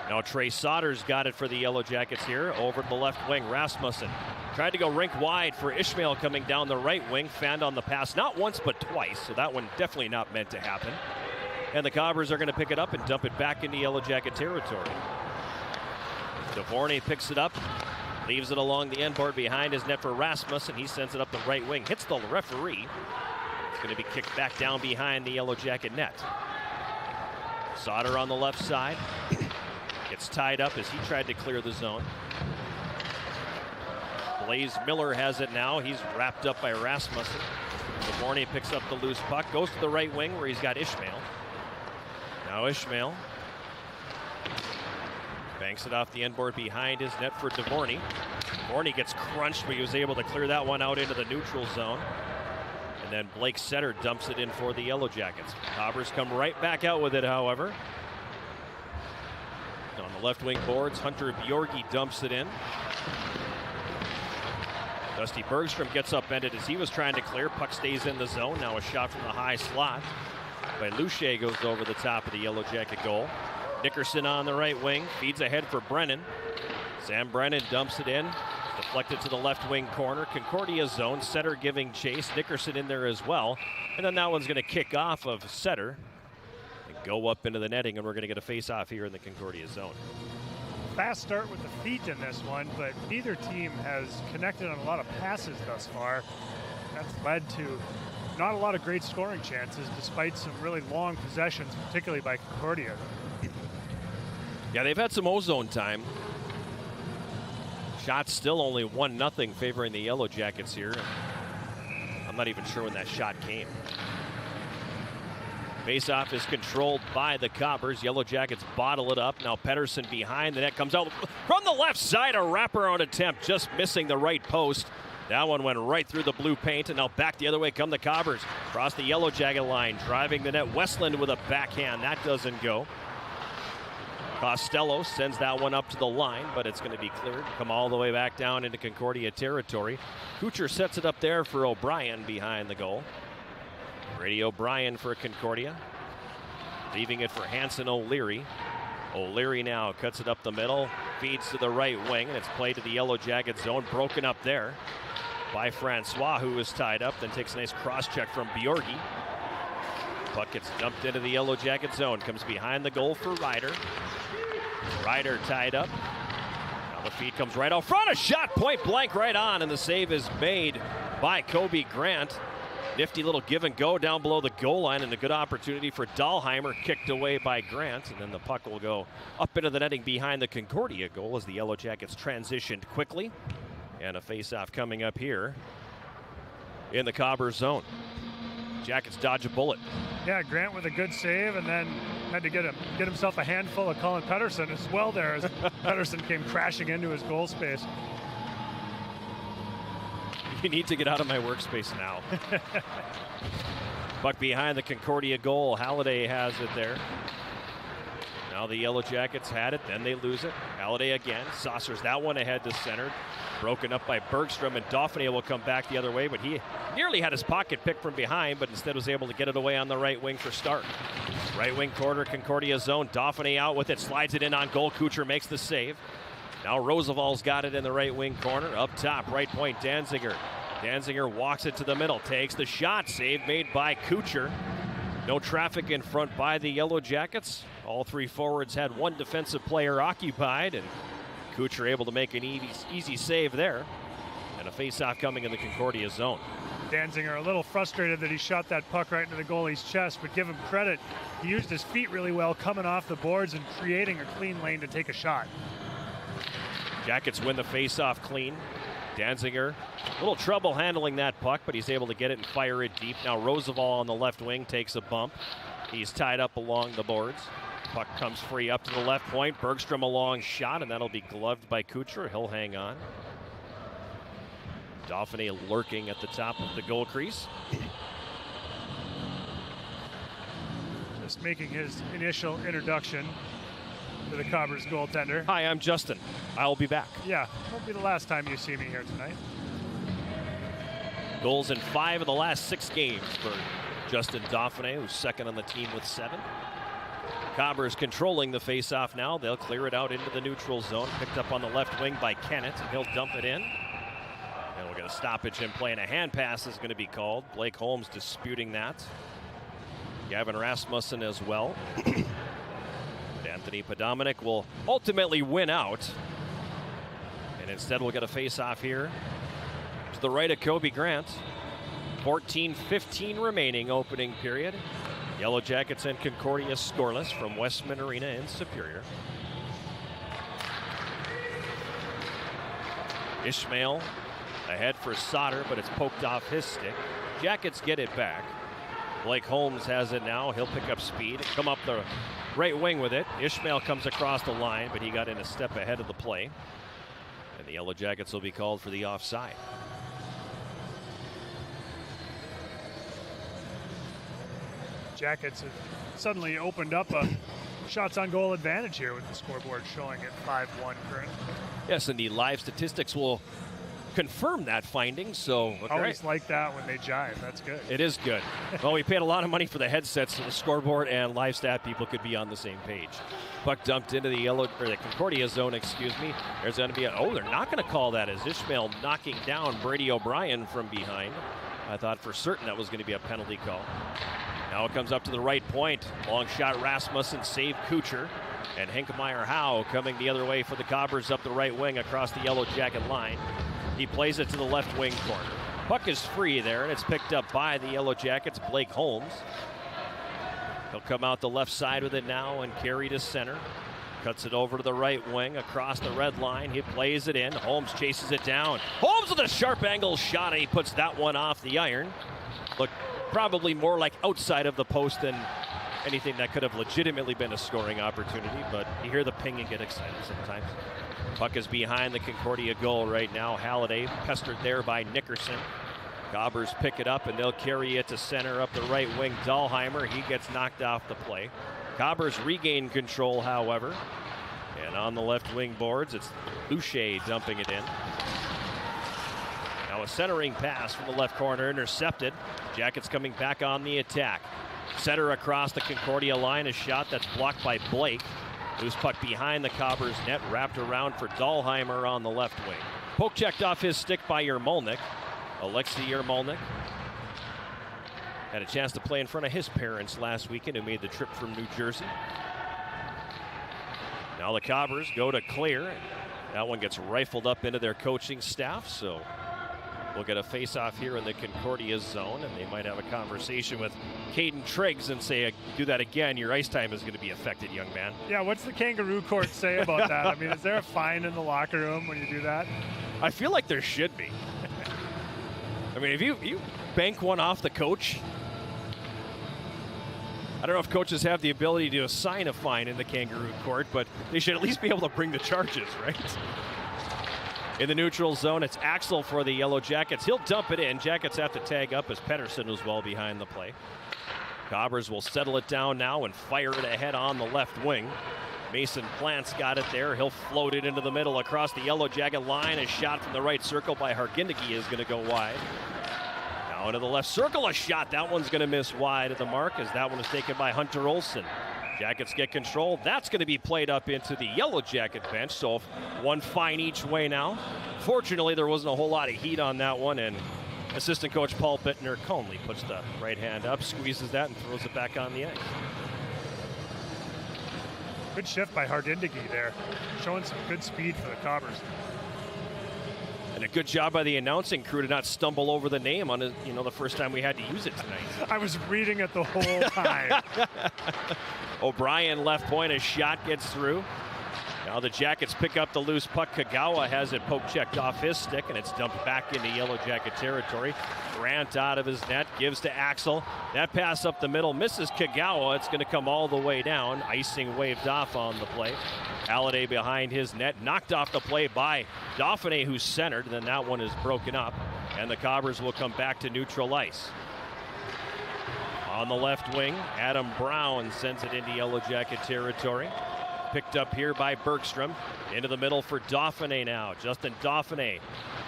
Now Trey Sauter's got it for the Yellow Jackets here. Over to the left wing, Rasmussen. Tried to go rink wide for Ishmael coming down the right wing. Fanned on the pass, not once but twice. So that one definitely not meant to happen. And the Cobbers are going to pick it up and dump it back into Yellow Jacket territory. DeVorney picks it up, leaves it along the end board behind his net for Rasmussen. He sends it up the right wing, hits the referee. It's going to be kicked back down behind the Yellow Jacket net. Sauter on the left side. Gets tied up as he tried to clear the zone. Blaze Miller has it now. He's wrapped up by Rasmussen. DeVorney picks up the loose puck, goes to the right wing where he's got Ishmael. Now Ishmael banks it off the end board behind his net for DeVorney. DeVorney gets crunched, but he was able to clear that one out into the neutral zone. And then Blake Setter dumps it in for the Yellow Jackets. Cobbers come right back out with it, however. On the left wing boards, Hunter Bjorgi dumps it in. Dusty Bergstrom gets upended as he was trying to clear. Puck stays in the zone. Now a shot from the high slot by Luce goes over the top of the Yellow Jacket goal. Nickerson on the right wing, feeds ahead for Brennan. Sam Brennan dumps it in, deflected to the left wing corner. Concordia zone, Setter giving chase, Nickerson in there as well. And then that one's going to kick off of Setter and go up into the netting, and we're going to get a face-off here in the Concordia zone. Fast start with the feet in this one, but neither team has connected on a lot of passes thus far. That's led to not a lot of great scoring chances, despite some really long possessions, particularly by Concordia. Yeah, they've had some ozone time. Shots still only 1-0 favoring the Yellow Jackets here. I'm not even sure when that shot came. Faceoff is controlled by the Cobbers. Yellow Jackets bottle it up. Now Pedersen behind the net comes out from the left side. A wraparound attempt, just missing the right post. That one went right through the blue paint, and now back the other way come the Cobbers. Across the Yellow Jacket line, driving the net. Westland with a backhand. That doesn't go. Costello sends that one up to the line, but it's going to be cleared. Come all the way back down into Concordia territory. Kuchar sets it up there for O'Brien behind the goal. Brady O'Brien for Concordia. Leaving it for Hanson O'Leary. O'Leary now cuts it up the middle, feeds to the right wing, and it's played to the Yellow Jacket zone. Broken up there by Francois, who is tied up, then takes a nice cross check from Bjorgi. Puck gets dumped into the Yellow Jacket zone. Comes behind the goal for Ryder. Ryder tied up. Now the feed comes right out front. A shot point blank right on, and the save is made by Kobe Grant. Nifty little give and go down below the goal line, and a good opportunity for Dahlheimer, kicked away by Grant, and then the puck will go up into the netting behind the Concordia goal as the Yellow Jackets transitioned quickly. And a face-off coming up here in the Cobber zone. Jackets dodge a bullet. Yeah, Grant with a good save, and then had to get himself a handful of Colin Pettersson as well there as Pettersson came crashing into his goal space. You need to get out of my workspace now. Puck behind the Concordia goal. Halliday has it there. Now the Yellow Jackets had it, then they lose it. Halliday again, saucers that one ahead to center. Broken up by Bergstrom, and Dauphiné will come back the other way, but he nearly had his pocket picked from behind, but instead was able to get it away on the right wing for Stark. Right wing corner, Concordia zone. Dauphiné out with it, slides it in on goal. Kucher makes the save. Now Roosevelt's got it in the right wing corner. Up top, right point, Danziger. Danziger walks it to the middle, takes the shot. Save made by Kucher. No traffic in front by the Yellow Jackets. All three forwards had one defensive player occupied, and Kucher able to make an easy save there. And a face-off coming in the Concordia zone. Danziger a little frustrated that he shot that puck right into the goalie's chest, but give him credit. He used his feet really well coming off the boards and creating a clean lane to take a shot. Jackets win the face-off clean. Danziger, a little trouble handling that puck, but he's able to get it and fire it deep. Now Roosevelt on the left wing takes a bump. He's tied up along the boards. Puck comes free up to the left point. Bergstrom a long shot, and that'll be gloved by Kucher. He'll hang on. Dauphiné lurking at the top of the goal crease. Just making his initial introduction to the Cobbers goaltender. Hi, I'm Justin. I'll be back. Yeah, won't be the last time you see me here tonight. Goals in 5 of the last 6 games for Justin Dauphiné, who's second on the team with 7. Cobbers controlling the face-off now. They'll clear it out into the neutral zone. Picked up on the left wing by Kennett. He'll dump it in. And we'll get a stoppage in play, and a hand pass is going to be called. Blake Holmes disputing that. Gavin Rasmussen as well. Anthony Podominic will ultimately win out. And instead we'll get a face-off here to the right of Kobe Grant. 14:15 remaining opening period. Yellow Jackets and Concordia scoreless from Westman Arena in Superior. Ishmael ahead for Sauter, but it's poked off his stick. Jackets get it back. Blake Holmes has it now. He'll pick up speed, come up the right wing with it. Ishmael comes across the line, but he got in a step ahead of the play. And the Yellow Jackets will be called for the offside. Jackets have suddenly opened up a shots on goal advantage here with the scoreboard showing it 5-1 currently. Yes, and the live statistics will confirm that finding, so always like that when they jive. That's good. It is good. Well, we paid a lot of money for the headsets, so the scoreboard and live stat people could be on the same page. Puck dumped into the the Concordia zone, excuse me. There's going to be they're not going to call that as Ishmael knocking down Brady O'Brien from behind. I thought for certain that was going to be a penalty call. Now it comes up to the right point. Long shot, Rasmussen, save Kucher. And Hinkmeyer Howe coming the other way for the Cobbers up the right wing across the Yellow Jacket line. He plays it to the left wing corner. Puck is free there, and it's picked up by the Yellow Jackets, Blake Holmes. He'll come out the left side with it now and carry to center. Cuts it over to the right wing across the red line. He plays it in. Holmes chases it down. Holmes with a sharp angle shot, and he puts that one off the iron. Look, probably more like outside of the post than anything that could have legitimately been a scoring opportunity, but you hear the ping and get excited sometimes. Puck is behind the Concordia goal right now. Halliday pestered there by Nickerson. Cobbers pick it up and they'll carry it to center up the right wing. Dahlheimer, he gets knocked off the play. Cobbers regain control, however. And on the left wing boards, it's Boucher dumping it in. Now a centering pass from the left corner, intercepted. Jackets coming back on the attack. Center across the Concordia line, a shot that's blocked by Blake. Loose puck behind the Cobbers net, wrapped around for Dahlheimer on the left wing. Poke checked off his stick by Yermolnik. Alexei Yermolnik had a chance to play in front of his parents last weekend who made the trip from New Jersey. Now the Cobbers go to clear. That one gets rifled up into their coaching staff, so We'll get a face-off here in the Concordia zone, and they might have a conversation with Caden Triggs and say, do that again, your ice time is going to be affected, young man. Yeah, what's the kangaroo court say about that? I mean, is there a fine in the locker room when you do that? I feel like there should be. I mean, if you bank one off the coach, I don't know if coaches have the ability to assign a fine in the kangaroo court, but they should at least be able to bring the charges, right? In the neutral zone, it's Axel for the Yellow Jackets. He'll dump it in. Jackets have to tag up as Pettersson was well behind the play. Cobbers will settle it down now and fire it ahead on the left wing. Mason Plant's got it there. He'll float it into the middle across the Yellow Jacket line. A shot from the right circle by Hargindegi is going to go wide. Now into the left circle, a shot. That one's going to miss wide at the mark as that one is taken by Hunter Olsen. Jackets get control. That's going to be played up into the Yellow Jacket bench, so one fine each way now. Fortunately, there wasn't a whole lot of heat on that one, and assistant coach Paul Bittner calmly puts the right hand up, squeezes that, and throws it back on the ice. Good shift by Hargindegi there, showing some good speed for the Cobbers. And a good job by the announcing crew to not stumble over the name on the first time we had to use it tonight. I was reading it the whole time. O'Brien left point, a shot gets through. Now the Jackets pick up the loose puck. Kagawa has it poke checked off his stick, and it's dumped back into Yellow Jacket territory. Grant out of his net, gives to Axel. That pass up the middle misses Kagawa. It's going to come all the way down. Icing waved off on the play. Halliday behind his net, knocked off the play by Dauphiné, who's centered, and then that one is broken up. And the Cobbers will come back to neutral ice. On the left wing, Adam Brown sends it into Yellow Jacket territory. Picked up here by Bergstrom. Into the middle for Dauphiné now. Justin Dauphiné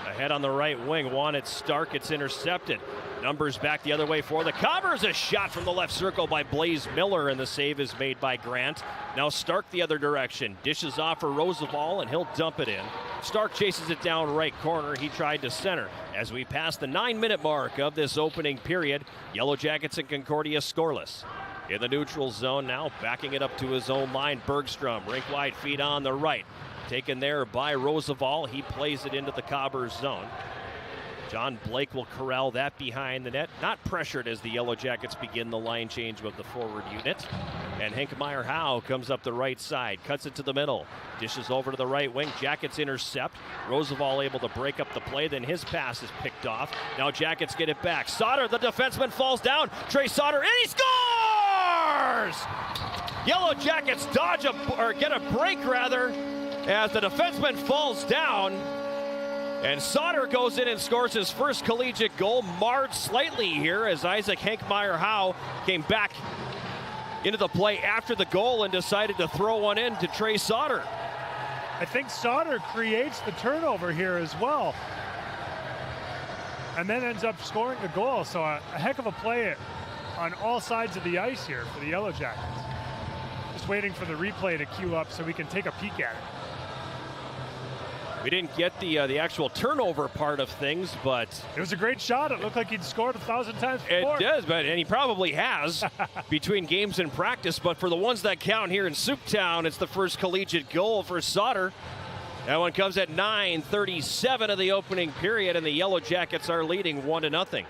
ahead on the right wing. Wanted Stark. It's intercepted. Numbers back the other way for the Cobbers. A shot from the left circle by Blaze Miller, and the save is made by Grant. Now Stark the other direction. Dishes off for Roosevelt, and he'll dump it in. Stark chases it down right corner. He tried to center. As we pass the 9-minute mark of this opening period, Yellow Jackets and Concordia scoreless. In the neutral zone now, backing it up to his own line, Bergstrom, rink-wide feet on the right. Taken there by Roosevelt. He plays it into the Cobbers zone. John Blake will corral that behind the net. Not pressured as the Yellow Jackets begin the line change with the forward unit. And Hinkmeyer Howe comes up the right side, cuts it to the middle, dishes over to the right wing. Jackets intercept. Roosevelt able to break up the play, then his pass is picked off. Now Jackets get it back. Sauter, the defenseman, falls down. Trey Sauter, and he scores! Yellow Jackets get a break rather, as the defenseman falls down. And Sauter goes in and scores his first collegiate goal, marred slightly here as Isaac Hinkmeyer Howe came back into the play after the goal and decided to throw one in to Trey Sauter. I think Sauter creates the turnover here as well, and then ends up scoring the goal. So a heck of a play on all sides of the ice here for the Yellow Jackets. Just waiting for the replay to queue up so we can take a peek at it. We didn't get the actual turnover part of things, but it was a great shot. It looked like he'd scored 1,000 times before. It does, and he probably has between games and practice. But for the ones that count here in Souptown, it's the first collegiate goal for Sauter. That one comes at 9:37 of the opening period, and the Yellow Jackets are leading 1-0.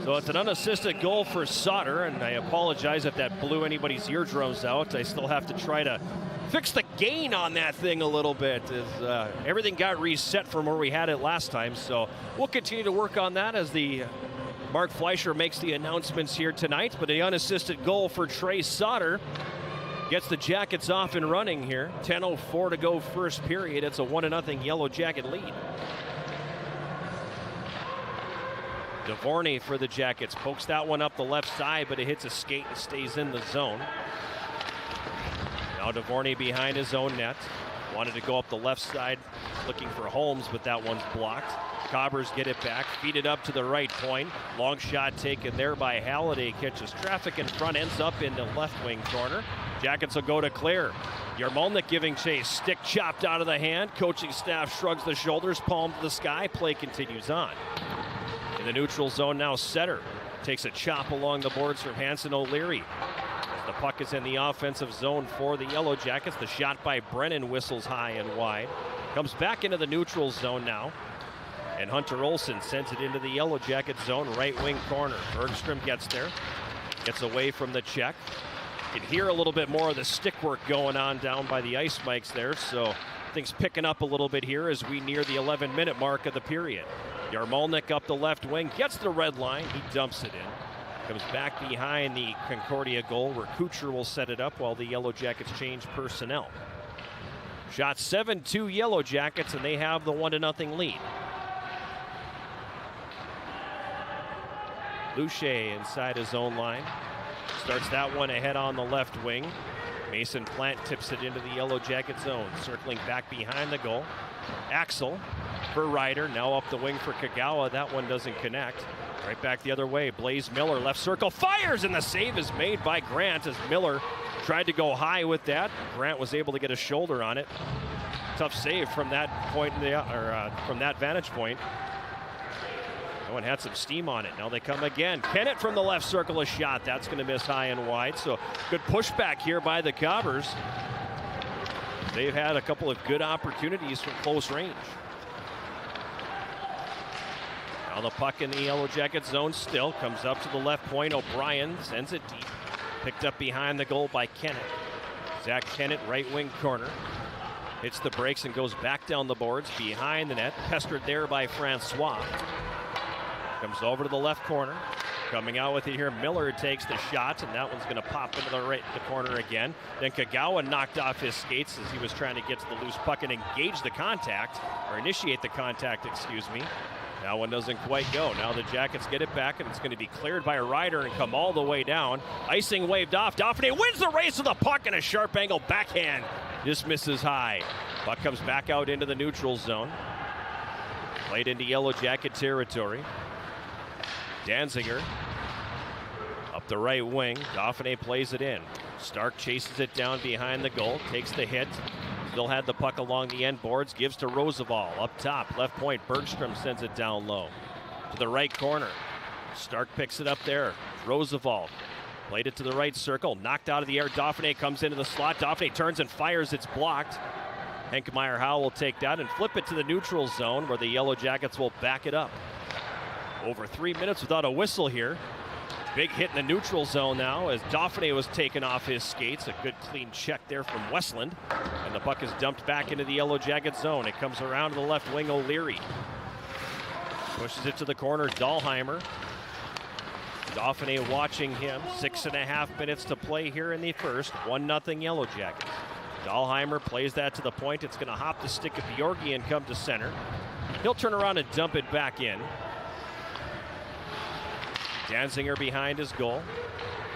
So it's an unassisted goal for Sauter, and I apologize if that blew anybody's eardrums out. I still have to try to fix the gain on that thing a little bit, as everything got reset from where we had it last time. So we'll continue to work on that as the Mark Fleischer makes the announcements here tonight. But an unassisted goal for Trey Sauter gets the Jackets off and running here. 10:04 to go first period. It's a 1-0 Yellow Jacket lead. Dvorny for the Jackets pokes that one up the left side, but it hits a skate and stays in the zone. Now Dvorny behind his own net. Wanted to go up the left side looking for Holmes, but that one's blocked. Cobbers get it back, feed it up to the right point. Long shot taken there by Halliday. Catches traffic in front, ends up in the left wing corner. Jackets will go to clear. Yarmolnik giving chase. Stick chopped out of the hand. Coaching staff shrugs the shoulders, palm to the sky. Play continues on. In the neutral zone now, Setter takes a chop along the boards from Hanson O'Leary. The puck is in the offensive zone for the Yellow Jackets. The shot by Brennan whistles high and wide. Comes back into the neutral zone now. And Hunter Olsen sends it into the Yellow Jacket zone, right wing corner. Bergstrom gets there. Gets away from the check. You can hear a little bit more of the stick work going on down by the ice mics there. So things picking up a little bit here as we near the 11-minute mark of the period. Yarmolnik up the left wing, gets the red line. He dumps it in. Comes back behind the Concordia goal where Kucher will set it up while the Yellow Jackets change personnel. Shot 7-2 Yellow Jackets, and they have the 1-0 lead. Luche inside his own line. Starts that one ahead on the left wing. Mason Plant tips it into the Yellow Jacket zone. Circling back behind the goal. Axel for Ryder. Now up the wing for Kagawa. That one doesn't connect. Right back the other way. Blaze Miller, left circle, fires, and the save is made by Grant as Miller tried to go high with that. Grant was able to get a shoulder on it. Tough save from that point from that vantage point. That one had some steam on it. Now they come again. Kennett from the left circle, a shot. That's going to miss high and wide. So good pushback here by the Cobbers. They've had a couple of good opportunities from close range. Now the puck in the Yellow Jacket zone still comes up to the left point. O'Brien sends it deep. Picked up behind the goal by Kennett. Zach Kennett, right wing corner. Hits the brakes and goes back down the boards behind the net. Pestered there by Francois. Comes over to the left corner. Coming out with it here, Miller takes the shot, and that one's going to pop into the corner again. Then Kagawa knocked off his skates as he was trying to get to the loose puck and engage the contact, or initiate the contact, excuse me. That one doesn't quite go. Now the Jackets get it back, and it's going to be cleared by Ryder and come all the way down. Icing waved off. Dauphiné wins the race with the puck, and a sharp angle backhand just misses high. Puck comes back out into the neutral zone. Played into Yellow Jacket territory. Danziger up the right wing. Dauphiné plays it in. Stark chases it down behind the goal, takes the hit. Still had the puck along the end boards, gives to Roosevelt. Up top, left point, Bergstrom sends it down low. To the right corner. Stark picks it up there. Roosevelt played it to the right circle, knocked out of the air. Dauphiné comes into the slot. Dauphiné turns and fires, it's blocked. Henkemeyer-Howell will take that and flip it to the neutral zone where the Yellow Jackets will back it up. Over 3 minutes without a whistle here. Big hit in the neutral zone now as Dauphiné was taken off his skates. A good clean check there from Westland. And the puck is dumped back into the Yellow Jacket zone. It comes around to the left wing, O'Leary. Pushes it to the corner, Dahlheimer. Dauphiné watching him. 6.5 minutes to play here in the first. 1-0 Yellow Jackets. Dahlheimer plays that to the point. It's going to hop the stick of Bjorgi and come to center. He'll turn around and dump it back in. Danziger behind his goal.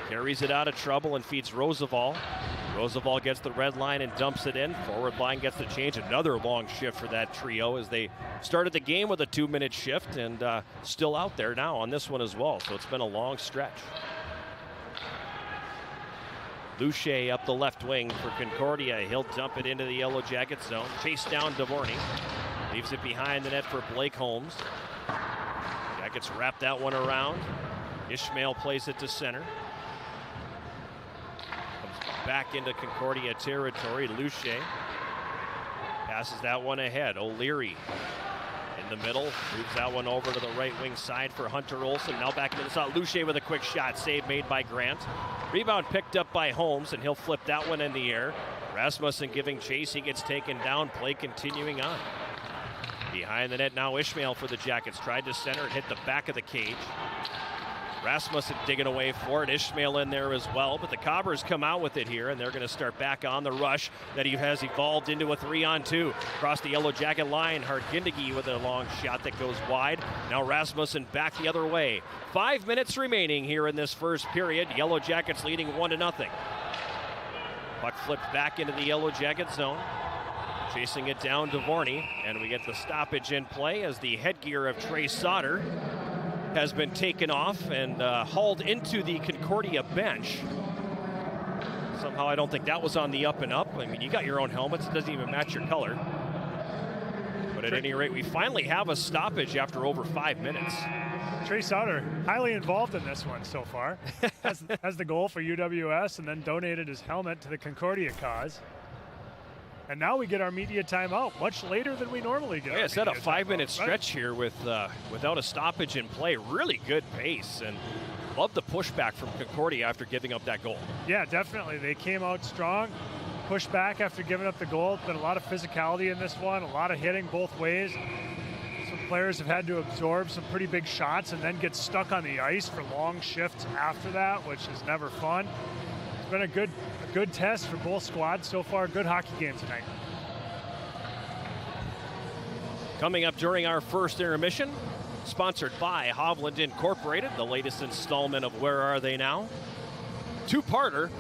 Carries it out of trouble and feeds Roosevelt. Roosevelt gets the red line and dumps it in. Forward line gets the change. Another long shift for that trio as they started the game with a 2-minute shift and still out there now on this one as well. So it's been a long stretch. Luche up the left wing for Concordia. He'll dump it into the Yellow Jacket zone. Chase down Dvorny. Leaves it behind the net for Blake Holmes. Jackets wrap that one around. Ishmael plays it to center. Comes back into Concordia territory. Luche passes that one ahead. O'Leary in the middle. Moves that one over to the right wing side for Hunter Olsen. Now back into the slot. Luche with a quick shot. Save made by Grant. Rebound picked up by Holmes, and he'll flip that one in the air. Rasmussen giving chase. He gets taken down. Play continuing on. Behind the net now, Ishmael for the Jackets. Tried to center. It hit the back of the cage. Rasmussen digging away for it. Ishmael in there as well. But the Cobbers come out with it here, and they're going to start back on the rush that he has evolved into a 3-on-2. Across the Yellow Jacket line, Hardgindegi with a long shot that goes wide. Now Rasmussen back the other way. 5 minutes remaining here in this first period. Yellow Jackets leading 1-0. Puck flipped back into the Yellow Jacket zone. Chasing it down to Dvorny, and we get the stoppage in play as the headgear of Trey Sauter has been taken off and hauled into the Concordia bench. Somehow I don't think that was on the up and up. I mean, you got your own helmets. It doesn't even match your color. But at any rate, we finally have a stoppage after over 5 minutes. Trey Sauter, highly involved in this one so far. has the goal for UWS and then donated his helmet to the Concordia cause. And now we get our media timeout, much later than we normally get. Yeah, it's at a 5-minute stretch here with without a stoppage in play. Really good pace, and love the pushback from Concordia after giving up that goal. Yeah, definitely. They came out strong, pushed back after giving up the goal. Been a lot of physicality in this one, a lot of hitting both ways. Some players have had to absorb some pretty big shots and then get stuck on the ice for long shifts after that, which is never fun. It's been a good test for both squads so far. Good hockey game tonight. Coming up during our first intermission, sponsored by Hovland Incorporated, the latest installment of Where Are They Now? Two-parter.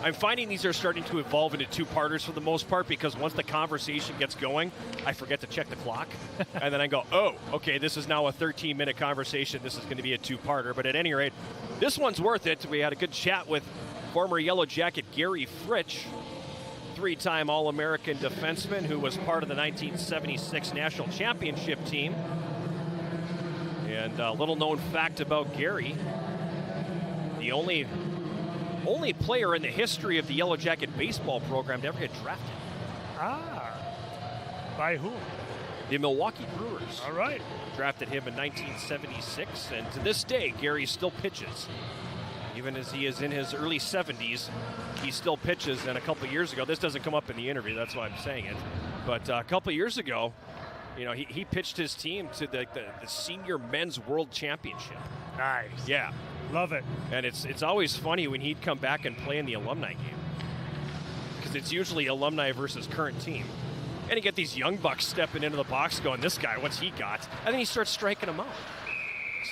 I'm finding these are starting to evolve into two-parters for the most part, because once the conversation gets going, I forget to check the clock. And then I go, oh, okay, this is now a 13-minute conversation. This is going to be a two-parter. But at any rate, this one's worth it. We had a good chat with former Yellow Jacket Gary Fritsch, three-time All-American defenseman who was part of the 1976 National Championship team. And a little-known fact about Gary, the only player in the history of the Yellow Jacket baseball program to ever get drafted. Ah, by whom? The Milwaukee Brewers. All right. Drafted him in 1976, and to this day, Gary still pitches. Even as he is in his early 70s, he still pitches. And a couple of years ago, this doesn't come up in the interview, that's why I'm saying it, but a couple of years ago, you know, he pitched his team to the Senior Men's World Championship. Nice. Yeah. Love it. And it's always funny when he'd come back and play in the alumni game, because it's usually alumni versus current team. And you get these young bucks stepping into the box going, this guy, what's he got? And then he starts striking them out.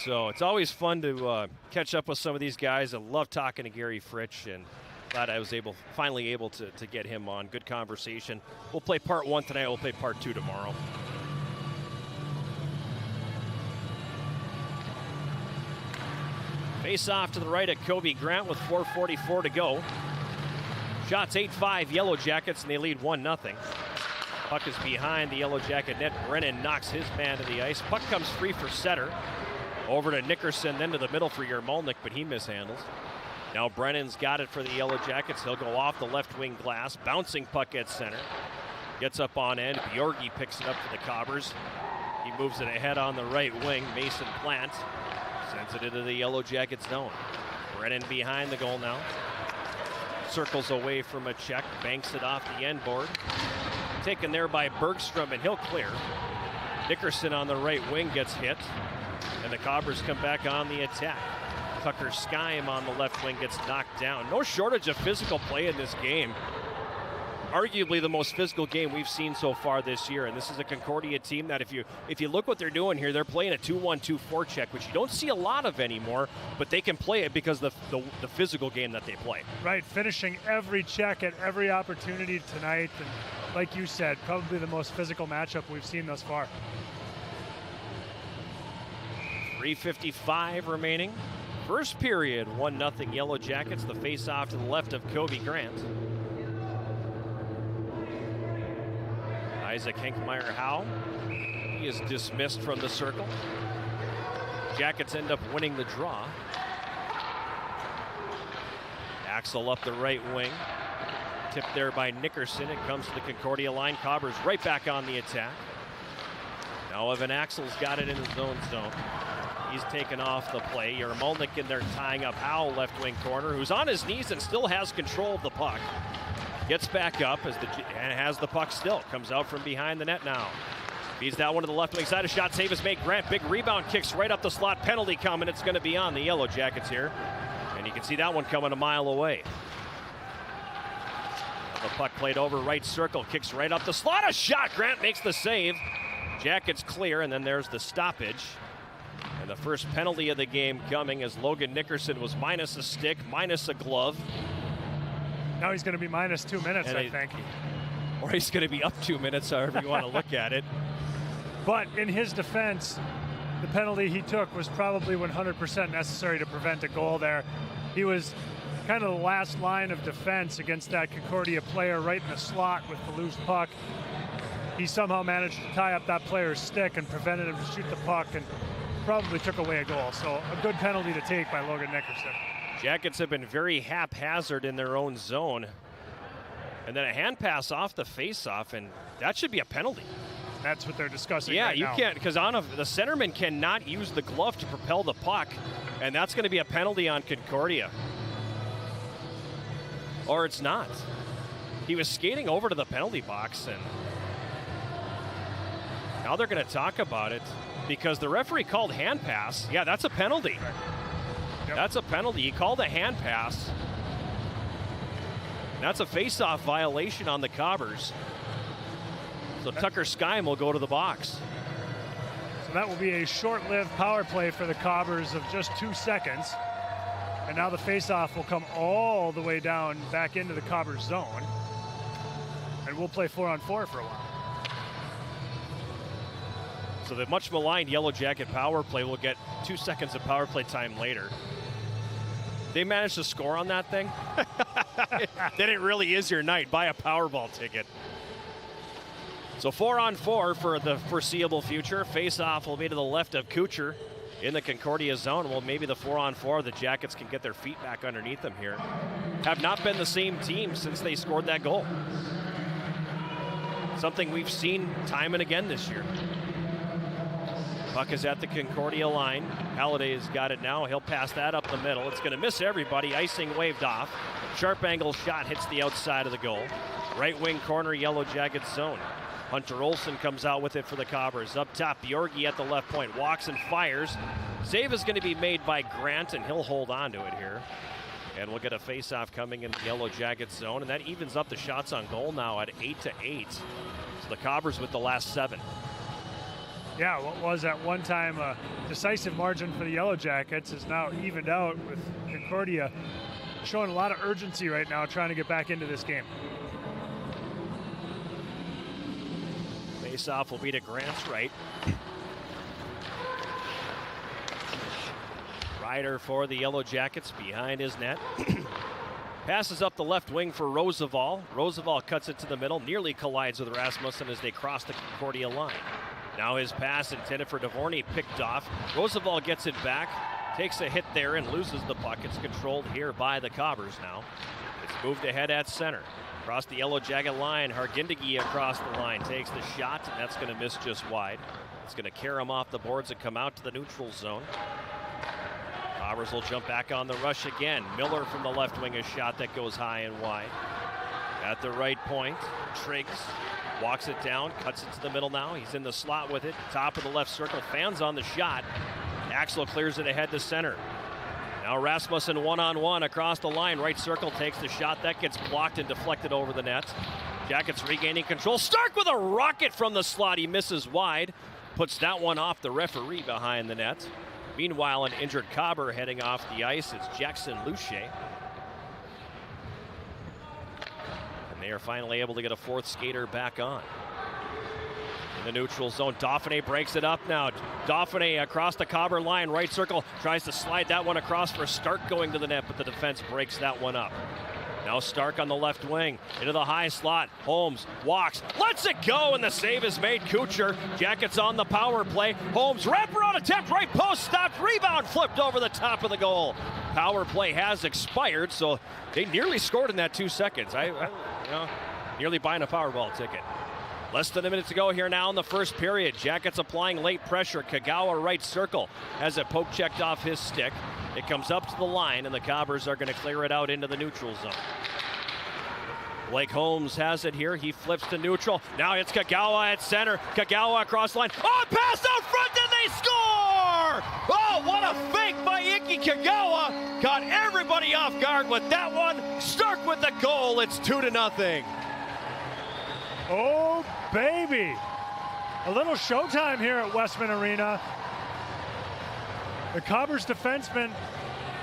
So it's always fun to catch up with some of these guys. I love talking to Gary Fritsch, and glad I was finally able to get him on. Good conversation. We'll play part 1 tonight. We'll play part 2 tomorrow. Face off to the right at Kobe Grant with 4:44 to go. Shots 8-5 Yellow Jackets, and they lead 1-0. Puck is behind the Yellow Jacket net. Brennan knocks his man to the ice. Puck comes free for Setter. Over to Nickerson, then to the middle for Yermolnik, but he mishandles. Now Brennan's got it for the Yellow Jackets. He'll go off the left wing glass. Bouncing puck at center. Gets up on end. Bjorgi picks it up for the Cobbers. He moves it ahead on the right wing. Mason Plant sends it into the Yellow Jacket zone. Brennan behind the goal now. Circles away from a check. Banks it off the end board. Taken there by Bergstrom, and he'll clear. Nickerson on the right wing gets hit. And the Cobbers come back on the attack. Tucker Skyme on the left wing gets knocked down. No shortage of physical play in this game. Arguably the most physical game we've seen so far this year. And this is a Concordia team that if you look what they're doing here, they're playing a 2-1-2 forecheck, which you don't see a lot of anymore, but they can play it because of the physical game that they play. Right, finishing every check at every opportunity tonight. And like you said, probably the most physical matchup we've seen thus far. 3:55 remaining. First period, 1-0 Yellow Jackets. The face-off to the left of Kobe Grant. Isaac Hinkmeyer-Howe. He is dismissed from the circle. Jackets end up winning the draw. Axel up the right wing. Tipped there by Nickerson. It comes to the Concordia line. Cobbers right back on the attack. Now Evan Axel's got it in his own zone. He's taken off the play. Yermolnik in there tying up Howell, left wing corner, who's on his knees and still has control of the puck. Gets back up and has the puck still. Comes out from behind the net now. Feeds that one to the left wing side. A shot save is made. Grant, big rebound, kicks right up the slot. Penalty coming. It's going to be on the Yellow Jackets here. And you can see that one coming a mile away. The puck played over right circle. Kicks right up the slot. A shot. Grant makes the save. Jackets clear, and then there's the stoppage. And the first penalty of the game coming as Logan Nickerson was minus a stick, minus a glove. Now he's going to be minus 2 minutes, I think. Or he's going to be up 2 minutes, however you want to look at it. But in his defense, the penalty he took was probably 100% necessary to prevent a goal there. He was kind of the last line of defense against that Concordia player right in the slot with the loose puck. He somehow managed to tie up that player's stick and prevented him to shoot the puck. And probably took away a goal. So a good penalty to take by Logan Nickerson. Jackets have been very haphazard in their own zone. And then a hand pass off the face-off, and that should be a penalty. That's what they're discussing Yeah, right you now. can't, because the centerman cannot use the glove to propel the puck, and that's going to be a penalty on Concordia. Or it's not. He was skating over to the penalty box, and now they're going to talk about it because the referee called hand pass. Yeah, that's a penalty. Yep. That's a penalty. He called a hand pass. That's a face-off violation on the Cobbers. So Tucker Skyme will go to the box. So that will be a short-lived power play for the Cobbers of just 2 seconds. And now the face-off will come all the way down back into the Cobbers zone. And we'll play 4-on-4 for a while. So the much maligned Yellow Jacket power play will get 2 seconds of power play time later. They managed to score on that thing. Then it really is your night. Buy a Powerball ticket. So 4-on-4 for the foreseeable future. Face-off will be to the left of Kuchar in the Concordia zone. Well, maybe the 4-on-4, the Jackets can get their feet back underneath them here. Have not been the same team since they scored that goal. Something we've seen time and again this year. Puck is at the Concordia line. Halliday's got it now. He'll pass that up the middle. It's going to miss everybody. Icing waved off. Sharp angle shot hits the outside of the goal. Right wing corner, Yellow Jackets zone. Hunter Olsen comes out with it for the Cobbers. Up top, Bjorgi at the left point. Walks and fires. Save is going to be made by Grant, and he'll hold on to it here. And we'll get a face-off coming in the Yellow Jackets zone, and that evens up the shots on goal now at 8-8. So the Cobbers with the last 7. Yeah, what was at one time a decisive margin for the Yellow Jackets is now evened out with Concordia showing a lot of urgency right now trying to get back into this game. Face-off will be to Grant's right. Ryder for the Yellow Jackets behind his net. Passes up the left wing for Roosevelt. Roosevelt cuts it to the middle, nearly collides with Rasmussen as they cross the Concordia line. Now his pass intended for Dvorny picked off. Roosevelt gets it back, takes a hit there and loses the puck. It's controlled here by the Cobbers now. It's moved ahead at center. Across the Yellow Jacket line, Hargindegi across the line takes the shot, and that's going to miss just wide. It's going to carry him off the boards and come out to the neutral zone. Cobbers will jump back on the rush again. Miller from the left wing, a shot that goes high and wide. At the right point, Triggs walks it down, cuts it to the middle now. He's in the slot with it, top of the left circle, fans on the shot. Axel clears it ahead to center. Now Rasmussen one-on-one across the line. Right circle takes the shot. That gets blocked and deflected over the net. Jackets regaining control. Stark with a rocket from the slot. He misses wide. Puts that one off the referee behind the net. Meanwhile, an injured Cobber heading off the ice. It's Jackson Luche. And they are finally able to get a fourth skater back on. In the neutral zone, Dauphiné breaks it up now. Dauphiné across the Cobber line, right circle, tries to slide that one across for Stark going to the net, but the defense breaks that one up. Now Stark on the left wing, into the high slot. Holmes walks, lets it go, and the save is made. Kuchar, Jackets on the power play. Holmes, wraparound attempt, right post, stopped, rebound, flipped over the top of the goal. Power play has expired, so they nearly scored in that 2 seconds. Nearly buying a Powerball ticket. Less than a minute to go here now in the first period. Jackets applying late pressure. Kagawa right circle has it poke checked off his stick. It comes up to the line, and the Cobbers are going to clear it out into the neutral zone. Blake Holmes has it here. He flips to neutral. Now it's Kagawa at center. Kagawa across the line. Oh, pass out front, and they score! Oh, what a fake by Iki Kagawa. Got everybody off guard with that one. Stark with the goal. It's 2-0. Oh, baby. A little showtime here at Westman Arena. The Cobbers defenseman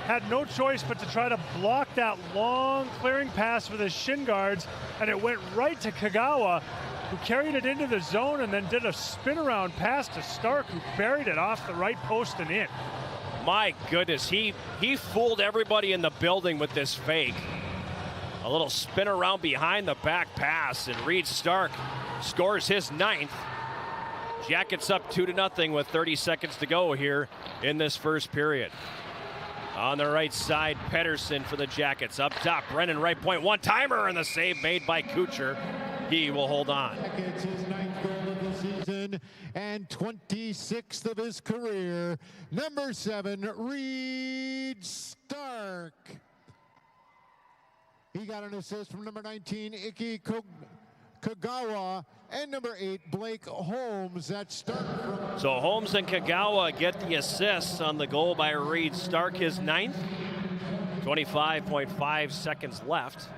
had no choice but to try to block that long clearing pass with his shin guards, and it went right to Kagawa, who carried it into the zone and then did a spin around pass to Stark, who buried it off the right post and in. My goodness, he fooled everybody in the building with this fake. A little spin around behind the back pass, and Reed Stark scores his 9th. Jackets up 2-0 with 30 seconds to go here in this first period. On the right side, Pedersen for the Jackets. Up top, Brennan right point, one-timer, and the save made by Kucher. He will hold on. It's his 9th goal of the season and 26th of his career. Number 7, Reed Stark. He got an assist from number 19, Iki Kagawa, and number 8, Blake Holmes. That's Stark. So Holmes and Kagawa get the assists on the goal by Reed Stark, his 9th. 25.5 seconds left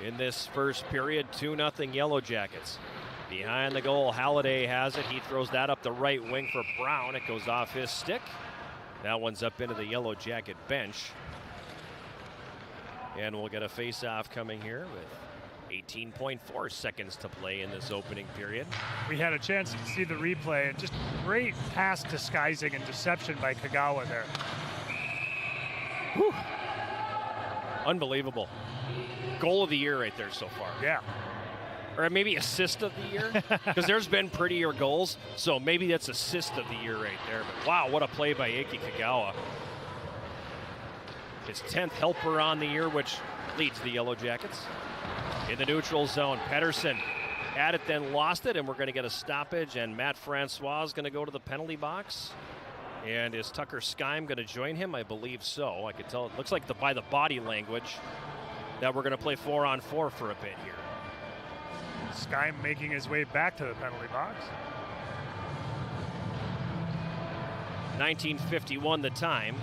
in this first period. 2-0 Yellow Jackets. Behind the goal, Halliday has it. He throws that up the right wing for Brown. It goes off his stick. That one's up into the Yellow Jacket bench. And we'll get a face-off coming here with 18.4 seconds to play in this opening period. We had a chance to see the replay, and just great pass disguising and deception by Kagawa there. Whew. Unbelievable. Goal of the year right there so far. Yeah. Or maybe assist of the year, because there's been prettier goals, so maybe that's assist of the year right there. But wow, what a play by Iki Kagawa. His 10th helper on the year, which leads the Yellow Jackets. In the neutral zone, Pedersen had it, then lost it, and we're going to get a stoppage, and Matt Francois is going to go to the penalty box. And is Tucker Skyme going to join him? I believe so. I could tell, it looks like by the body language that we're going to play 4-on-4 for a bit here. Sky making his way back to the penalty box. 19:51 the time.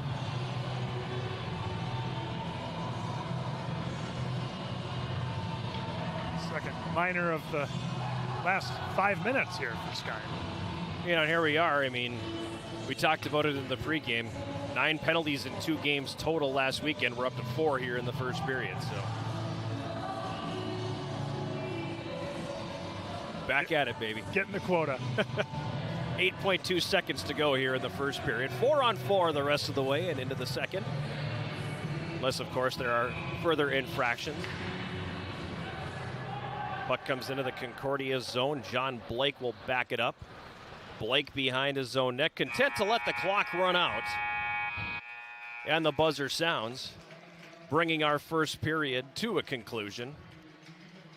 Second minor of the last 5 minutes here for Sky. You know, here we are. I mean, we talked about it in the pregame. 9 penalties in 2 games total last weekend. We're up to 4 here in the first period. So back at it, baby. Getting the quota. 8.2 seconds to go here in the first period. 4-on-4 the rest of the way and into the second. Unless, of course, there are further infractions. Puck comes into the Concordia zone. John Blake will back it up. Blake behind his own net, content to let the clock run out. And the buzzer sounds, bringing our first period to a conclusion.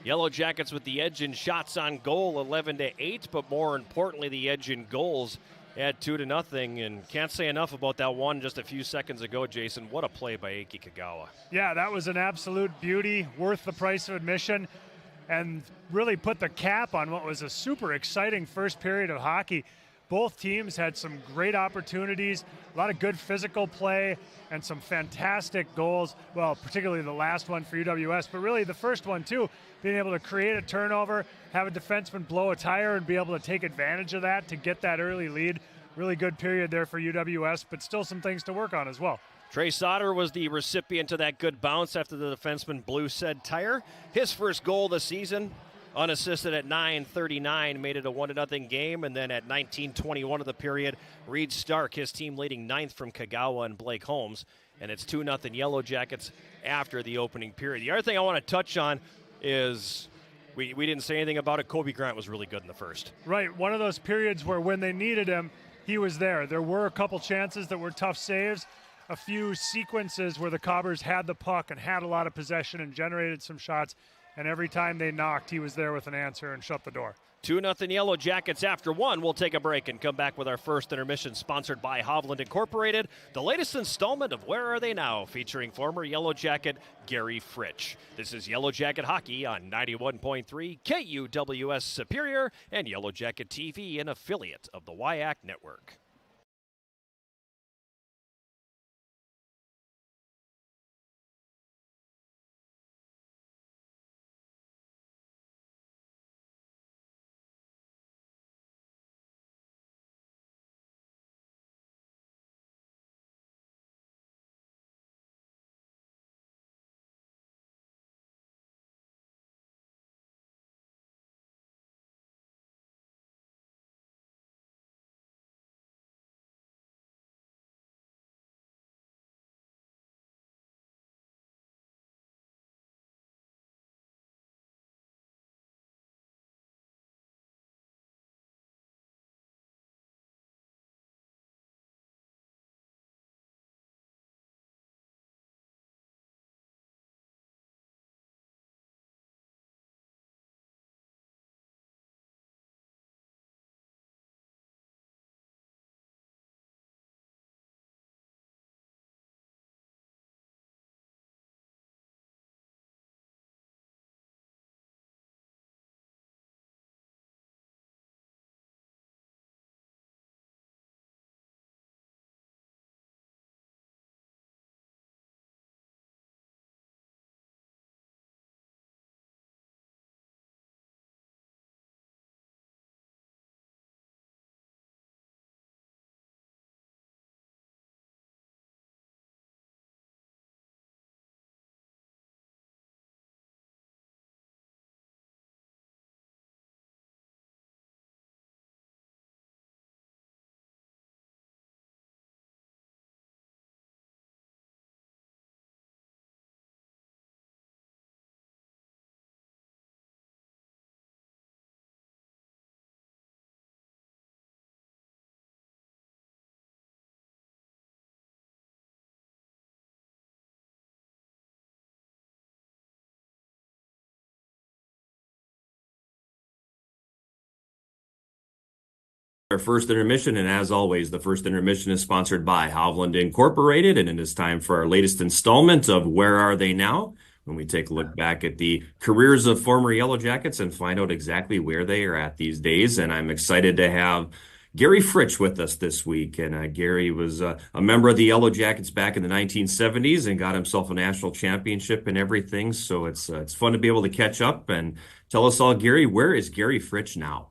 Yellow Jackets with the edge in shots on goal, 11-8, but more importantly, the edge in goals at 2-0. And can't say enough about that one just a few seconds ago, Jason. What a play by Iki Kagawa. Yeah, that was an absolute beauty, worth the price of admission, and really put the cap on what was a super exciting first period of hockey. Both teams had some great opportunities, a lot of good physical play, and some fantastic goals. Well, particularly the last one for UWS, but really the first one too, being able to create a turnover, have a defenseman blow a tire and be able to take advantage of that to get that early lead. Really good period there for UWS, but still some things to work on as well. Trey Sauter was the recipient of that good bounce after the defenseman blew said tire. His first goal of the season, unassisted at 9:39, made it a 1-0 game. And then at 19:21 of the period, Reed Stark, his team leading 9th from Kagawa and Blake Holmes. And it's 2-0 Yellow Jackets after the opening period. The other thing I want to touch on is we didn't say anything about it. Kobe Grant was really good in the first. Right, one of those periods where when they needed him, he was there. There were a couple chances that were tough saves, a few sequences where the Cobbers had the puck and had a lot of possession and generated some shots, and every time they knocked, he was there with an answer and shut the door. 2-0 Yellow Jackets after 1. We'll take a break and come back with our first intermission, sponsored by Hovland Incorporated, the latest installment of Where Are They Now, featuring former Yellow Jacket Gary Fritsch. This is Yellow Jacket Hockey on 91.3 KUWS Superior and Yellow Jacket TV, an affiliate of the WIAC Network. Our first intermission, and as always, the first intermission is sponsored by Hovland Incorporated, and it is time for our latest installment of Where Are They Now? When we take a look back at the careers of former Yellow Jackets and find out exactly where they are at these days. And I'm excited to have Gary Fritsch with us this week. And Gary was a member of the Yellow Jackets back in the 1970s and got himself a national championship and everything. So it's fun to be able to catch up and tell us all, Gary, where is Gary Fritsch now?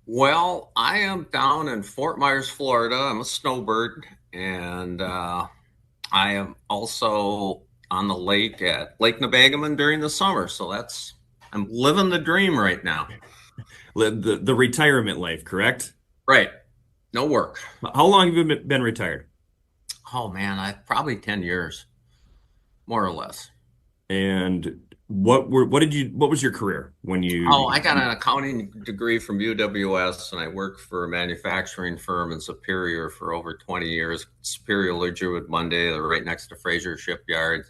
Well, I am down in Fort Myers, Florida. I'm a snowbird, and I am also on the lake at Lake Nebagamon during the summer. So I'm living the dream right now. The retirement life, correct? Right. No work. How long have you been retired? Oh, man, probably 10 years, more or less. And what was your career when you? Oh, I got an accounting degree from UWS, and I worked for a manufacturing firm in Superior for over 20 years. Superior Ledgerwood Monday, they're right next to Fraser Shipyard.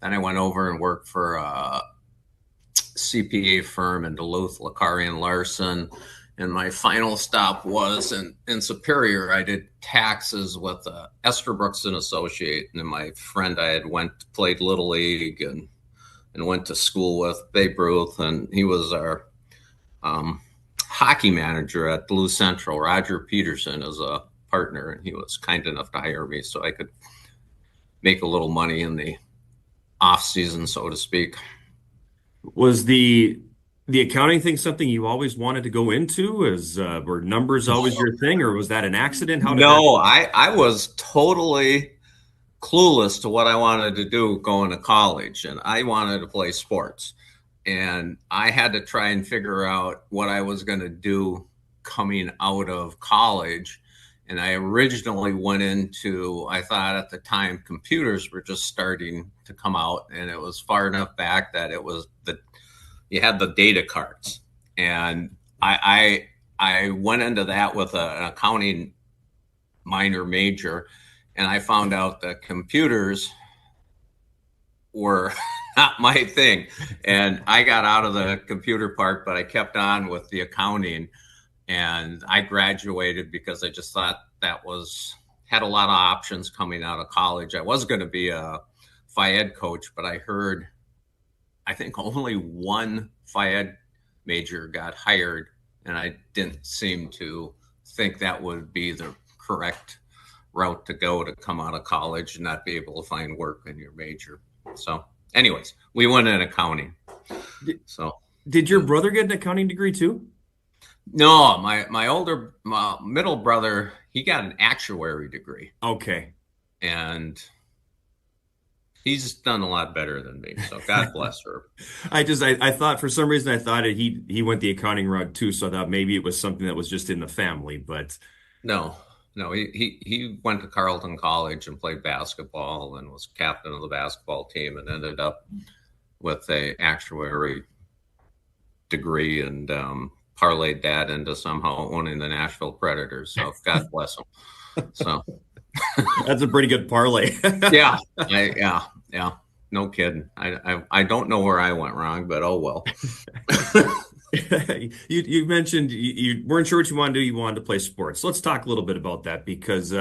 Then I went over and worked for a CPA firm in Duluth, Lacari and Larson. And my final stop was in Superior. I did taxes with Esther Brooks and Associate, and then my friend I had played Little League and went to school with, Babe Ruth, and he was our hockey manager at Duluth Central. Roger Peterson is a partner, and he was kind enough to hire me so I could make a little money in the off season, so to speak. Was the accounting thing something you always wanted to go into? Were numbers always your thing, or was that an accident? I was totally clueless to what I wanted to do going to college, and I wanted to play sports, and I had to try and figure out what I was going to do coming out of college. And I originally went into, I thought at the time computers were just starting to come out, and it was far enough back that it was you had the data cards, and I went into that with an accounting minor major. And I found out that computers were not my thing. And I got out of the computer part, but I kept on with the accounting. And I graduated because I just thought that had a lot of options coming out of college. I was going to be a Phi Ed coach, but I heard, I think only one Phi Ed major got hired. And I didn't seem to think that would be the correct route to go to come out of college and not be able to find work in your major. So anyways, we went in accounting. So did your brother get an accounting degree too? No, my middle brother, he got an actuary degree. Okay. And he's done a lot better than me. So God bless her. I thought for some reason, I thought he went the accounting route too. So I thought maybe it was something that was just in the family, but no, he went to Carleton College and played basketball and was captain of the basketball team and ended up with a actuary degree and parlayed that into somehow owning the Nashville Predators. So God bless him. So that's a pretty good parlay. Yeah. No kidding. I don't know where I went wrong, but oh well. You mentioned you weren't sure what you wanted to do. You wanted to play sports. So let's talk a little bit about that, because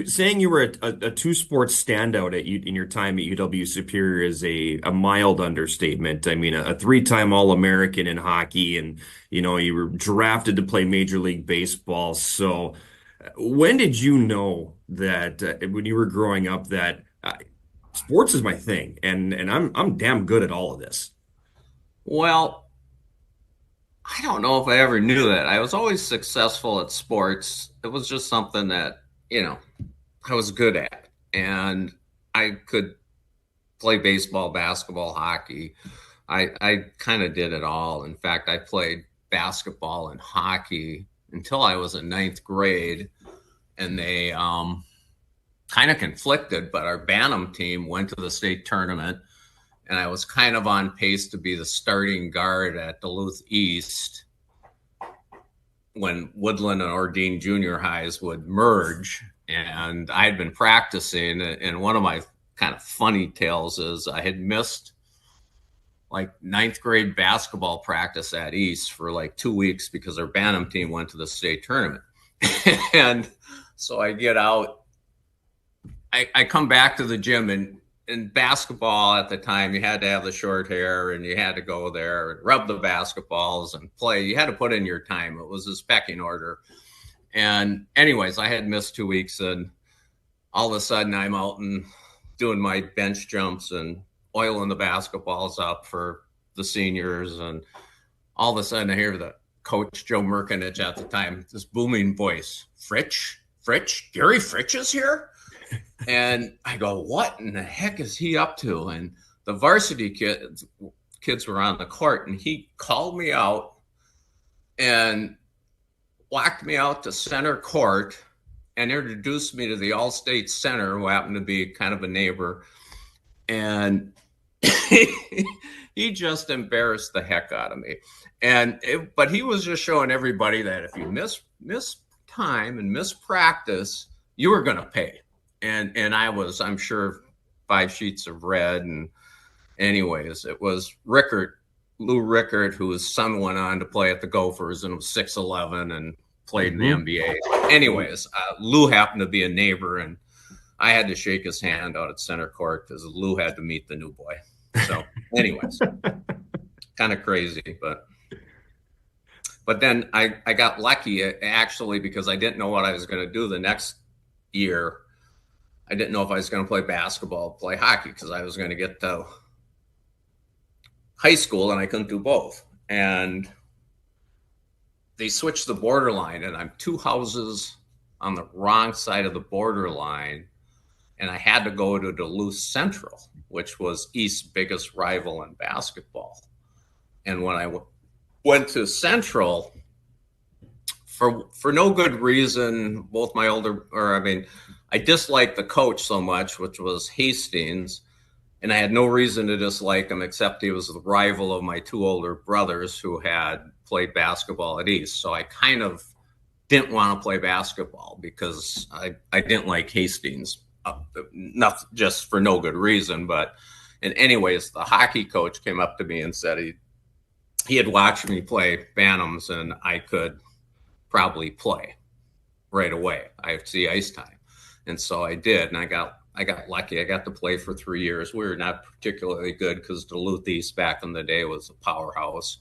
saying you were a two-sport standout in your time at UW Superior is a mild understatement. I mean, a three-time All-American in hockey, and you were drafted to play Major League Baseball. So when did you know that when you were growing up that sports is my thing, and I'm damn good at all of this? Well, I don't know if I ever knew that. I was always successful at sports. It was just something that, I was good at. And I could play baseball, basketball, hockey. I kind of did it all. In fact, I played basketball and hockey until I was in 9th grade. And they kind of conflicted, but our Bantam team went to the state tournament. And I was kind of on pace to be the starting guard at Duluth East when Woodland and Ordine Junior Highs would merge. And I had been practicing, and one of my kind of funny tales is I had missed like 9th grade basketball practice at East for like 2 weeks because our Bantam team went to the state tournament. And so I get out, I come back to the gym, and in basketball at the time, you had to have the short hair and you had to go there and rub the basketballs and play. You had to put in your time. It was this pecking order. And anyways, I had missed 2 weeks, and all of a sudden I'm out and doing my bench jumps and oiling the basketballs up for the seniors. And all of a sudden I hear the coach, Joe Merkinich at the time, this booming voice, Fritsch, Gary Fritsch is here? And I go, what in the heck is he up to? And the varsity kids were on the court, and he called me out and walked me out to center court and introduced me to the All-State center, who happened to be kind of a neighbor. And he just embarrassed the heck out of me. But he was just showing everybody that if you miss time and miss practice, you were going to pay. And I'm sure 5 sheets of red. And anyways, it was Lou Rickert, whose son went on to play at the Gophers and was 6'11" and played in the NBA. Anyways, Lou happened to be a neighbor, and I had to shake his hand out at center court because Lou had to meet the new boy. So anyways, kind of crazy, but then I got lucky actually, because I didn't know what I was going to do the next year. I didn't know if I was going to play basketball, play hockey, because I was going to get to high school and I couldn't do both. And they switched the borderline, and I'm 2 houses on the wrong side of the borderline. And I had to go to Duluth Central, which was East's biggest rival in basketball. And when I went to Central, for no good reason, I disliked the coach so much, which was Hastings, and I had no reason to dislike him except he was the rival of my 2 older brothers who had played basketball at East. So I kind of didn't want to play basketball because I didn't like Hastings, not just for no good reason. But anyways, the hockey coach came up to me and said he had watched me play Bantams and I could probably play right away. I have to see ice time. And so I did, and I got lucky. I got to play for 3 years. We were not particularly good because Duluth East back in the day was a powerhouse,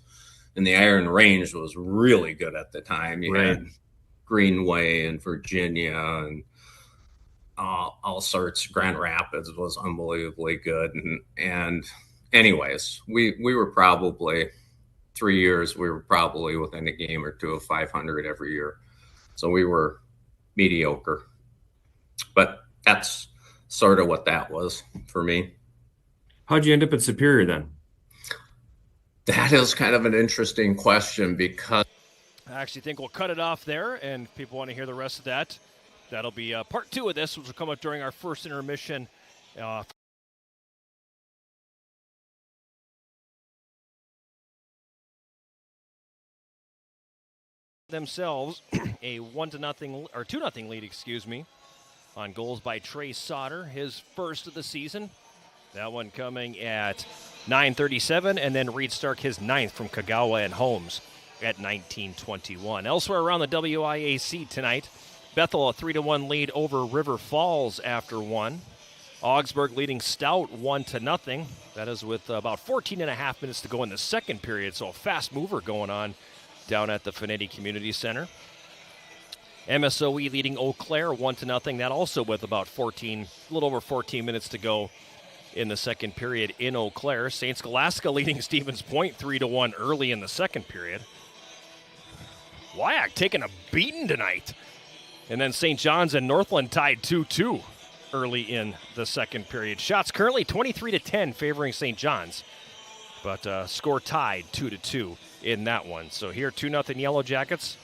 and the Iron Range was really good at the time. You had Greenway and Virginia and all sorts. Grand Rapids was unbelievably good. And anyways, we were probably 3 years. We were probably within a game or two of 500 every year. So we were mediocre. But that's sort of what that was for me. How'd you end up at Superior then? That is kind of an interesting question, because I actually think we'll cut it off there, and if people want to hear the rest of that, that'll be part 2 of this, which will come up during our first intermission. Themselves a 1-0 or 2-0 lead, on goals by Trey Sauter, his first of the season. That one coming at 9:37, and then Reed Stark his 9th from Kagawa and Holmes at 19:21. Elsewhere around the WIAC tonight, Bethel a 3-1 lead over River Falls after 1. Augsburg leading Stout 1-0. That is with about 14.5 minutes to go in the second period, so a fast mover going on down at the Finetti Community Center. MSOE leading Eau Claire 1-0. That also with about a little over 14 minutes to go in the second period in Eau Claire. St. Scholastica leading Stevens Point 3-1 early in the second period. Wyack taking a beating tonight. And then St. John's and Northland tied 2-2 early in the second period. Shots currently 23-10 favoring St. John's, but score tied 2-2 in that one. So here 2-0 Yellow Jackets.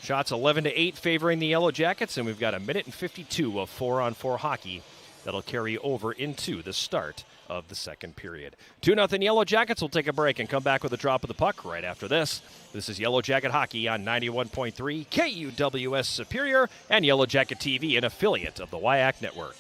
Shots 11-8 favoring the Yellow Jackets, and we've got 1:52 of 4-on-4 hockey that'll carry over into the start of the second period. 2-0 Yellow Jackets. We'll take a break and come back with a drop of the puck right after this. This is Yellow Jacket Hockey on 91.3 KUWS Superior and Yellow Jacket TV, an affiliate of the WIAC Network.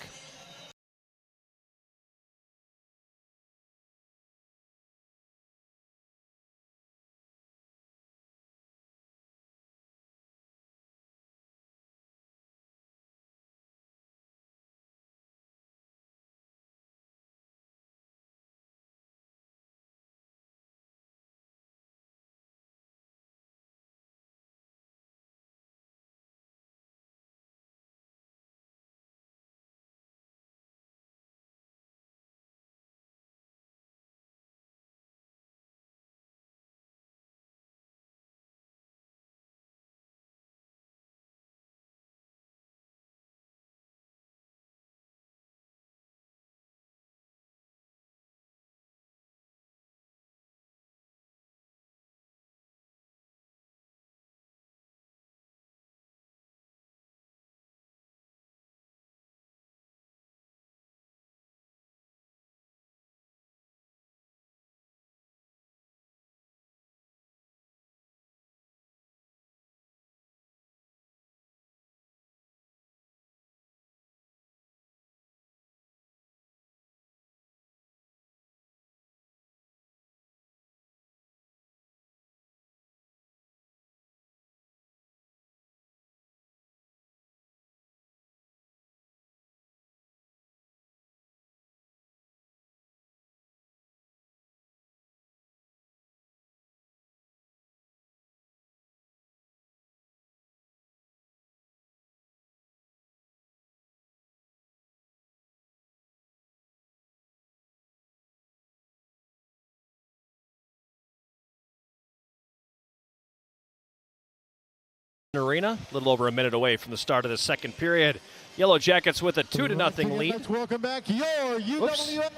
Arena, a little over a minute away from the start of the second period. Yellow Jackets with a 2-0 lead. Let's welcome back your UWS.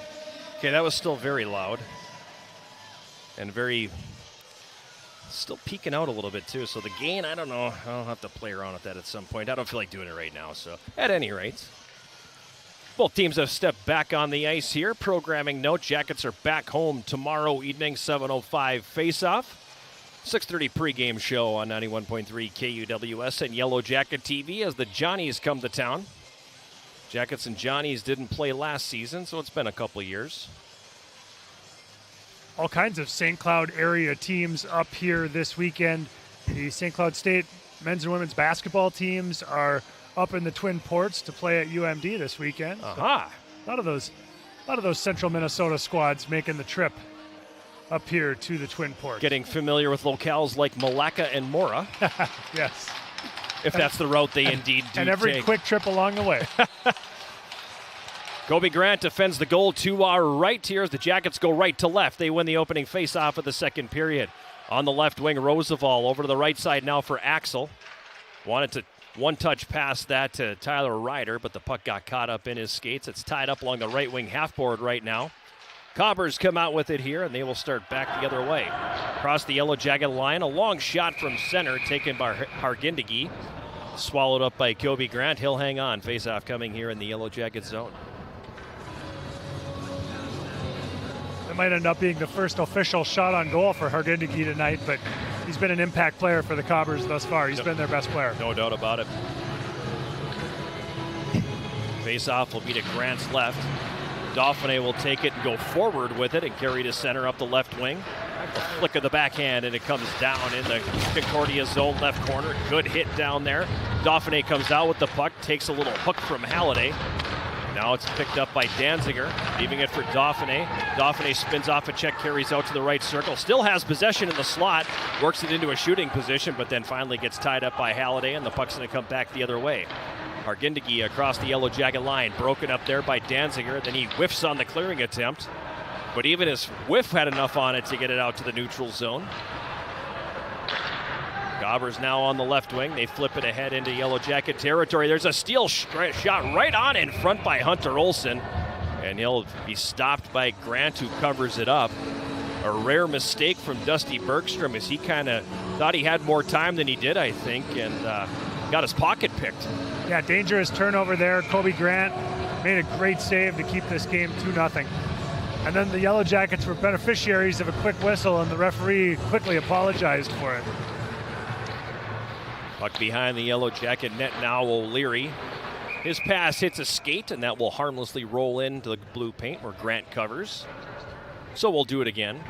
Okay, that was still very loud and very still peeking out a little bit too. So the gain, I don't know. I'll have to play around with that at some point. I don't feel like doing it right now. So at any rate, both teams have stepped back on the ice here. Programming note: Jackets are back home tomorrow evening, 7:05 face-off. 6:30 pregame show on 91.3 KUWS and Yellow Jacket TV as the Johnnies come to town. Jackets and Johnnies didn't play last season, so it's been a couple of years. All kinds of St. Cloud area teams up here this weekend. The St. Cloud State men's and women's basketball teams are up in the Twin Ports to play at UMD this weekend. Aha! So a lot of those central Minnesota squads making the trip up here to the Twin Ports. Getting familiar with locales like Malacca and Mora. Yes. If that's the route they indeed do and every take. quick trip along the way. Kobe Grant defends the goal to our right here as the Jackets go right to left. They win the opening face-off of the second period. On the left wing, Roosevelt over to the right side now for Axel. Wanted to one-touch pass that to Tyler Ryder, but the puck got caught up in his skates. It's tied up along the right wing half-board right now. Cobbers come out with it here, and they will start back the other way. Across the Yellow Jacket line, a long shot from center taken by Hargindegi. Swallowed up by Kobe Grant. He'll hang on. Face-off coming here in the Yellow Jacket zone. It might end up being the first official shot on goal for Hargindegi tonight, but he's been an impact player for the Cobbers thus far. He's been their best player. No doubt about it. Face-off will be to Grant's left. Dauphiné will take it and go forward with it and carry to center up the left wing. A flick of the backhand, and it comes down in the Concordia zone left corner. Good hit down there. Dauphiné comes out with the puck, takes a little hook from Halliday. Now it's picked up by Danziger, leaving it for Dauphiné. Dauphiné spins off a check, carries out to the right circle. Still has possession in the slot, works it into a shooting position, but then finally gets tied up by Halliday, and the puck's going to come back the other way. Hargindegi across the Yellow Jacket line, broken up there by Danziger. Then he whiffs on the clearing attempt. But even his whiff had enough on it to get it out to the neutral zone. Gobbers now on the left wing. They flip it ahead into Yellow Jacket territory. There's a steal shot right on in front by Hunter Olsen. And he'll be stopped by Grant, who covers it up. A rare mistake from Dusty Bergstrom as he kind of thought he had more time than he did, I think, and got his pocket picked. Yeah, dangerous turnover there. Kobe Grant made a great save to keep this game 2-0. And then the Yellow Jackets were beneficiaries of a quick whistle, and the referee quickly apologized for it. Puck behind the Yellow Jacket net now, O'Leary. His pass hits a skate, and that will harmlessly roll into the blue paint where Grant covers. So we'll do it again.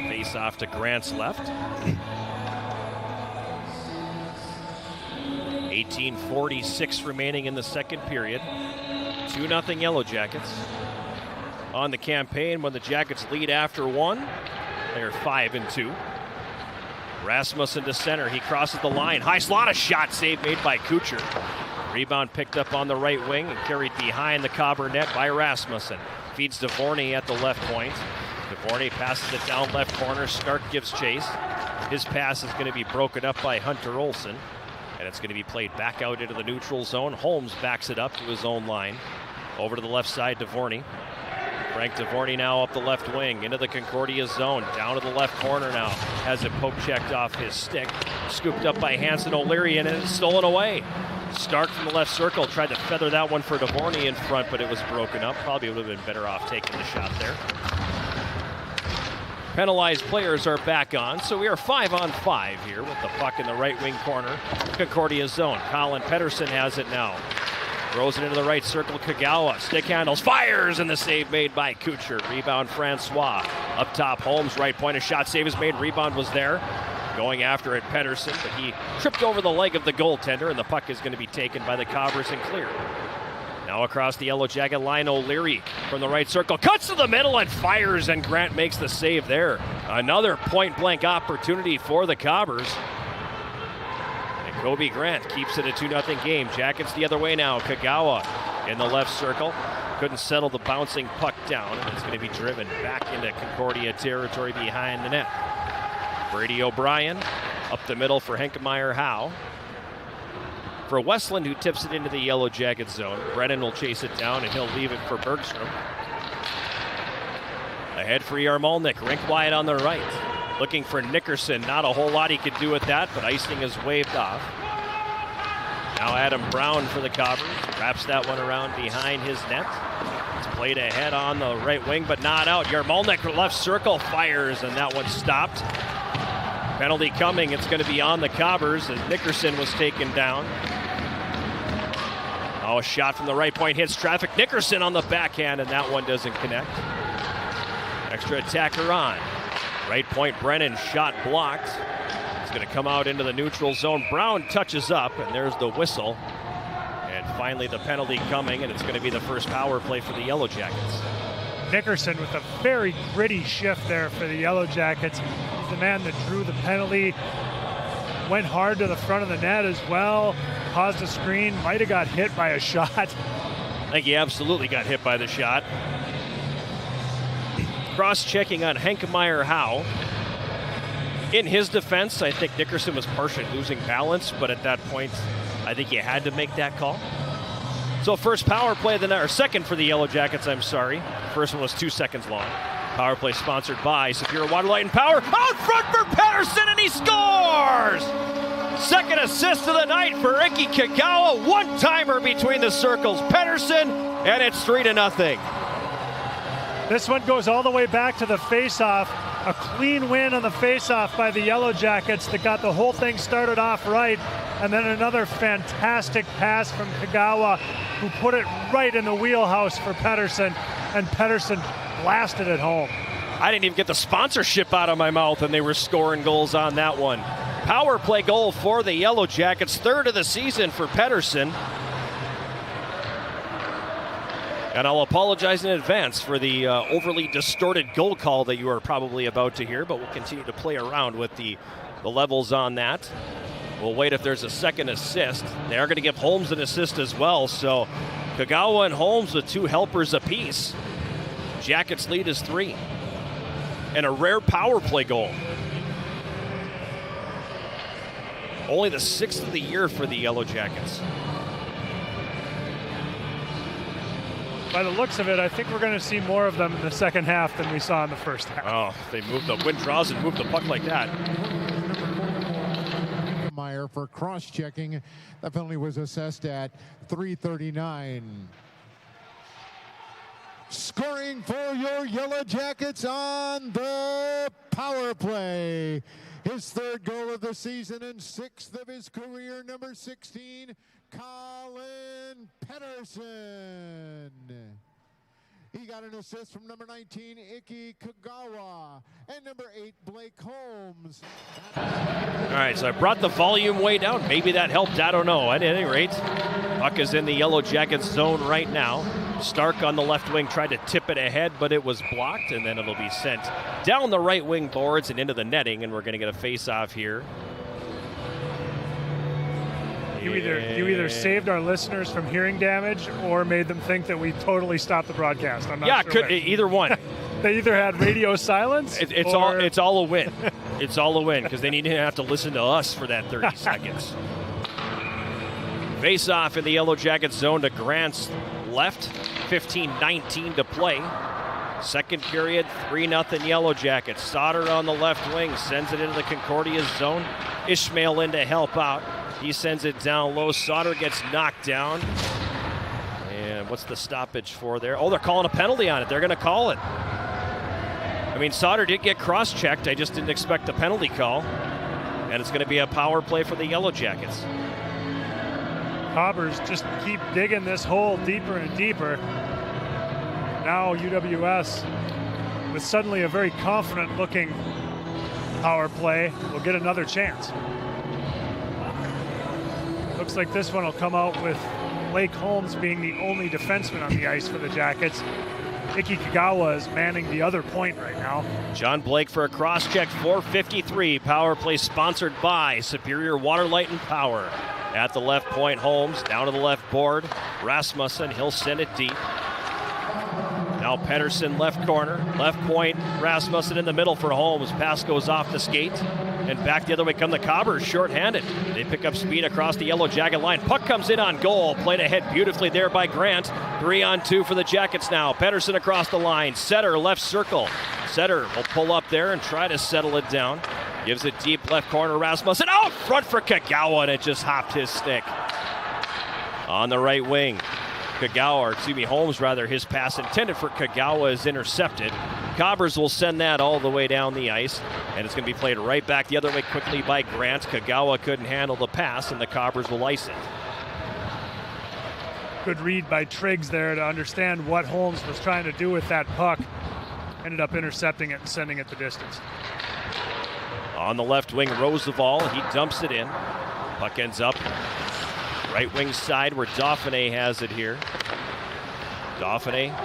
Face off to Grant's left. 18:46 remaining in the second period. 2-0 Yellow Jackets. On the campaign, when the Jackets lead after one, they're 5-2. Rasmussen to center. He crosses the line. High slot, a shot save made by Kucher. Rebound picked up on the right wing and carried behind the Cobber net by Rasmussen. Feeds Dvorny at the left point. Dvorny passes it down left corner. Stark gives chase. His pass is going to be broken up by Hunter Olsen. And it's going to be played back out into the neutral zone. Holmes backs it up to his own line. Over to the left side, Dvorny. Frank Dvorny now up the left wing into the Concordia zone. Down to the left corner now. Has it poke checked off his stick. Scooped up by Hanson O'Leary, and it is stolen away. Stark from the left circle tried to feather that one for Dvorny in front, but it was broken up. Probably would have been better off taking the shot there. Penalized players are back on, so we are 5-on-5 here with the puck in the right wing corner. Concordia zone. Colin Pedersen has it now. Throws it into the right circle. Kagawa stick handles, fires, and the save made by Kucher. Rebound Francois. Up top, Holmes, right point. A shot save is made. Rebound was there. Going after it, Pedersen, but he tripped over the leg of the goaltender, and the puck is going to be taken by the Cobbers and cleared. Now across the Yellow Jacket line, O'Leary from the right circle. Cuts to the middle and fires, and Grant makes the save there. Another point-blank opportunity for the Cobbers. And Kobe Grant keeps it a 2-0 game. Jackets the other way now. Kagawa in the left circle. Couldn't settle the bouncing puck down, and it's going to be driven back into Concordia territory behind the net. Brady O'Brien up the middle for Henkemeyer Howe. For Westland, who tips it into the Yellow Jacket zone. Brennan will chase it down, and he'll leave it for Bergstrom. Ahead for Yarmolnik, rink wide on the right. Looking for Nickerson. Not a whole lot he could do with that, but icing is waved off. Now Adam Brown for the Cobbers. Wraps that one around behind his net. It's played ahead on the right wing, but not out. Yarmolnik left circle fires, and that one stopped. Penalty coming. It's going to be on the Cobbers as Nickerson was taken down. Oh, a shot from the right point hits traffic. Nickerson on the backhand, and that one doesn't connect. Extra attacker on. Right point, Brennan, shot blocked. It's going to come out into the neutral zone. Brown touches up, and there's the whistle. And finally the penalty coming, and it's going to be the first power play for the Yellow Jackets. Nickerson with a very gritty shift there for the Yellow Jackets. He's the man that drew the penalty. Went hard to the front of the net as well. Caused a screen, might have got hit by a shot. I think he absolutely got hit by the shot. Cross-checking on Henkemeyer Howe. In his defense, I think Nickerson was partially losing balance, but at that point, I think you had to make that call. So first power play of the night, or second for the Yellow Jackets, I'm sorry. First one was 2 seconds long. Power play sponsored by Superior Waterlight and Power. Out front for Pettersson, and he scores! Second assist of the night for Ricky Kagawa. One-timer between the circles. Pettersson, and it's 3-0. This one goes all the way back to the face-off. A clean win on the face-off by the Yellow Jackets that got the whole thing started off right. And then another fantastic pass from Kagawa, who put it right in the wheelhouse for Pettersson, and Pettersson blasted it home. I didn't even get the sponsorship out of my mouth, and they were scoring goals on that one. Power play goal for the Yellow Jackets, third of the season for Pettersson. And I'll apologize in advance for the overly distorted goal call that you are probably about to hear, but we'll continue to play around with the levels on that. We'll wait if there's a second assist. They are going to give Holmes an assist as well, so Kagawa and Holmes with 2 helpers apiece. Jackets lead is 3. And a rare power play goal. Only the 6th of the year for the Yellow Jackets. By the looks of it, I think we're going to see more of them in the second half than we saw in the first half. Oh, they moved the wind draws and moved the puck like that. Meyer for cross-checking. That penalty was assessed at 3:39. Scoring for your Yellow Jackets on the power play. His 3rd goal of the season and 6th of his career, number 16, Colin Pettersson. He got an assist from number 19, Iki Kagawa, and number 8, Blake Holmes. All right, so I brought the volume way down. Maybe that helped. I don't know. At any rate, puck is in the Yellow Jackets zone right now. Stark on the left wing tried to tip it ahead, but it was blocked, and then it'll be sent down the right wing boards and into the netting, and we're going to get a face-off here. You either saved our listeners from hearing damage or made them think that we totally stopped the broadcast. I'm not sure. Either one. They either had radio silence. It's all a win. It's all a win because they need to have to listen to us for that 30 seconds. Face off in the Yellow Jackets zone to Grant's left. 15-19 to play. Second period, 3-0 Yellow Jackets. Sauter on the left wing sends it into the Concordia zone. Ishmael in to help out. He sends it down low. Sauter gets knocked down. And what's the stoppage for there? Oh, they're calling a penalty on it. They're going to call it. I mean, Sauter did get cross-checked. I just didn't expect the penalty call. And it's going to be a power play for the Yellow Jackets. Cobbers just keep digging this hole deeper and deeper. Now UWS, with suddenly a very confident-looking power play, will get another chance. Looks like this one will come out with Blake Holmes being the only defenseman on the ice for the Jackets. Iki Kagawa is manning the other point right now. John Blake for a cross-check, 4:53. Power play sponsored by Superior Waterlight and Power. At the left point, Holmes down to the left board. Rasmussen, he'll send it deep. Now Now Pedersen left corner, left point, Rasmussen in the middle for Holmes. Pass goes off the skate, and back the other way come the Cobbers, short-handed. They pick up speed across the Yellow Jacket line. Puck comes in on goal, played ahead beautifully there by Grant. 3-on-2 for the Jackets now. Pedersen across the line, Setter left circle. Setter will pull up there and try to settle it down. Gives it deep left corner, Rasmussen out front for Kagawa, and it just hopped his stick. On the right wing, Holmes rather, his pass intended for Kagawa is intercepted. Cobbers will send that all the way down the ice, and it's going to be played right back the other way quickly by Grant. Kagawa couldn't handle the pass, and the Cobbers will ice it. Good read by Triggs there to understand what Holmes was trying to do with that puck. Ended up intercepting it and sending it the distance. On the left wing, Roosevelt, he dumps it in. Puck ends up right wing side where Dauphiné has it here. Dauphiné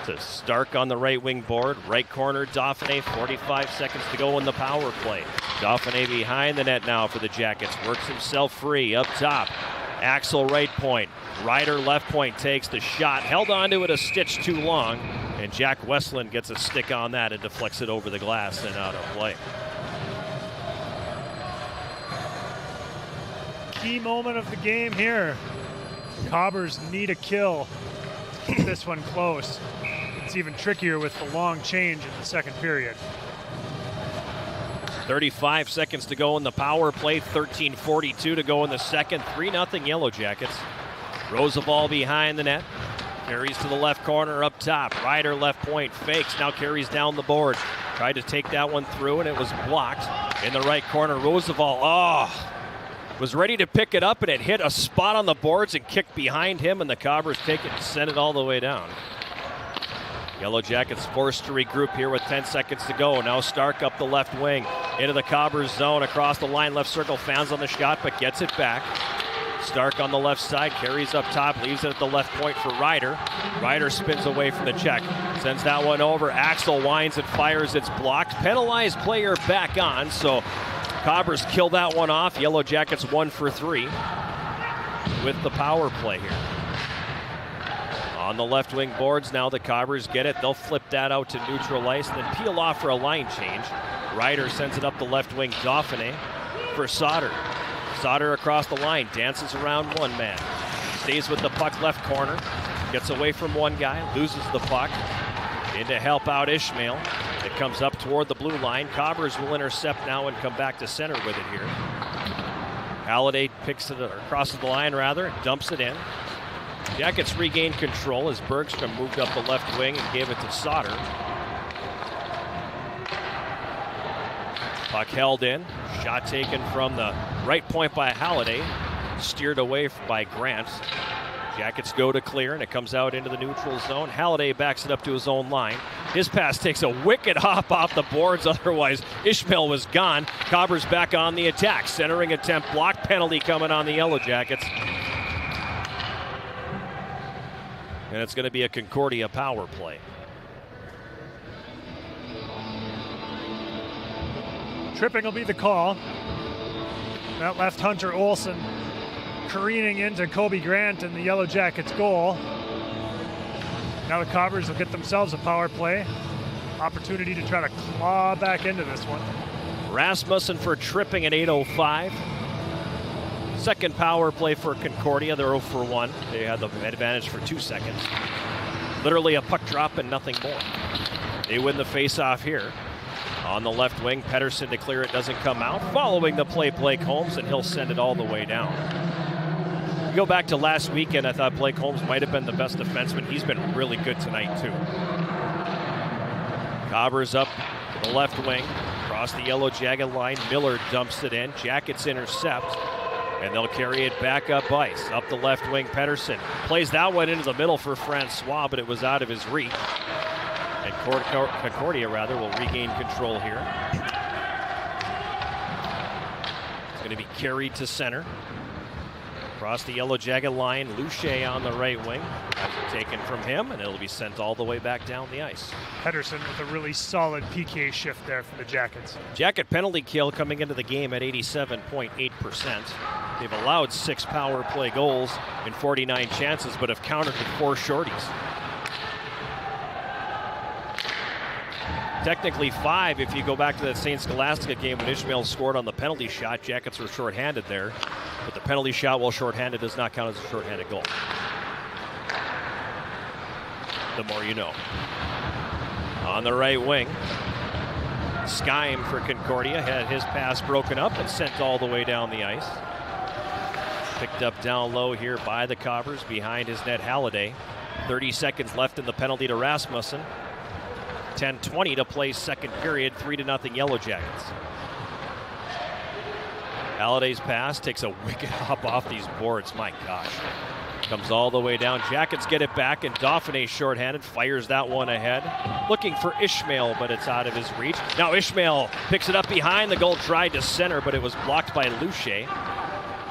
to Stark on the right wing board. Right corner, Dauphiné, 45 seconds to go in the power play. Dauphiné behind the net now for the Jackets. Works himself free up top. Axel right point. Ryder left point takes the shot. Held onto it a stitch too long. And Jack Westland gets a stick on that and deflects it over the glass and out of play. Key moment of the game here. Cobbers need a kill to keep this one close. It's even trickier with the long change in the second period. 35 seconds to go in the power play. 13:42 to go in the second. 3-0 Yellow Jackets. Roosevelt behind the net. Carries to the left corner up top. Ryder left point fakes. Now carries down the board. Tried to take that one through and it was blocked. In the right corner, Roosevelt. Was ready to pick it up, and it hit a spot on the boards and kicked behind him, and the Cobbers take it and send it all the way down. Yellow Jackets forced to regroup here with 10 seconds to go. Now Stark up the left wing into the Cobbers zone, across the line, left circle, fans on the shot, but gets it back. Stark on the left side, carries up top, leaves it at the left point for Ryder. Ryder spins away from the check, sends that one over. Axel winds and fires, it's blocked. Penalized player back on, so Cobbers kill that one off. Yellow Jackets 1 for 3 with the power play here. On the left wing boards, now the Cobbers get it. They'll flip that out to neutral ice, then peel off for a line change. Ryder sends it up the left wing, Dauphiné for Sauter. Sauter across the line, dances around one man. Stays with the puck left corner, gets away from one guy, loses the puck. In to help out Ishmael. It comes up toward the blue line. Cobbers will intercept now and come back to center with it here. Halliday picks it, or crosses the line rather, dumps it in. Jackets regain control as Bergstrom moved up the left wing and gave it to Sauter. Puck held in. Shot taken from the right point by Halliday. Steered away by Grant. Jackets go to clear, and it comes out into the neutral zone. Halliday backs it up to his own line. His pass takes a wicked hop off the boards. Otherwise, Ishmael was gone. Cobbers back on the attack. Centering attempt, block penalty coming on the Yellow Jackets. And it's going to be a Concordia power play. Tripping will be the call. That left Hunter Olsen careening into Kobe Grant and the Yellow Jackets goal. Now the Cobbers will get themselves a power play. Opportunity to try to claw back into this one. Rasmussen for tripping at 8:05. Second power play for Concordia. They're 0 for 1. They had the advantage for 2 seconds. Literally a puck drop and nothing more. They win the face-off here. On the left wing, Pedersen to clear it, doesn't come out. Following the play, Blake Holmes, and he'll send it all the way down. Go back to last weekend, I thought Blake Holmes might have been the best defenseman. He's been really good tonight, too. Cobbers up to the left wing, across the Yellow Jacket line. Miller dumps it in. Jackets intercept, and they'll carry it back up ice. Up the left wing, Pedersen plays that one into the middle for Francois, but it was out of his reach. And Concordia, will regain control here. It's going to be carried to center. Across the Yellow Jacket line, Luche on the right wing. Taken from him, and it'll be sent all the way back down the ice. Pedersen with a really solid PK shift there for the Jackets. Jacket penalty kill coming into the game at 87.8%. They've allowed 6 power play goals in 49 chances, but have countered with 4 shorties. Technically 5 if you go back to that St. Scholastica game when Ishmael scored on the penalty shot. Jackets were shorthanded there. But the penalty shot while shorthanded does not count as a shorthanded goal. The more you know. On the right wing, Skyme for Concordia had his pass broken up and sent all the way down the ice. Picked up down low here by the Cobbers behind his net Halliday. 30 seconds left in the penalty to Rasmussen. 10:20 to play second period, 3-0 Yellow Jackets. Halliday's pass takes a wicked hop off these boards, my gosh. Comes all the way down. Jackets get it back, and Dauphiné shorthanded, fires that one ahead. Looking for Ishmael, but it's out of his reach. Now Ishmael picks it up behind the goal, tried to center, but it was blocked by Luce.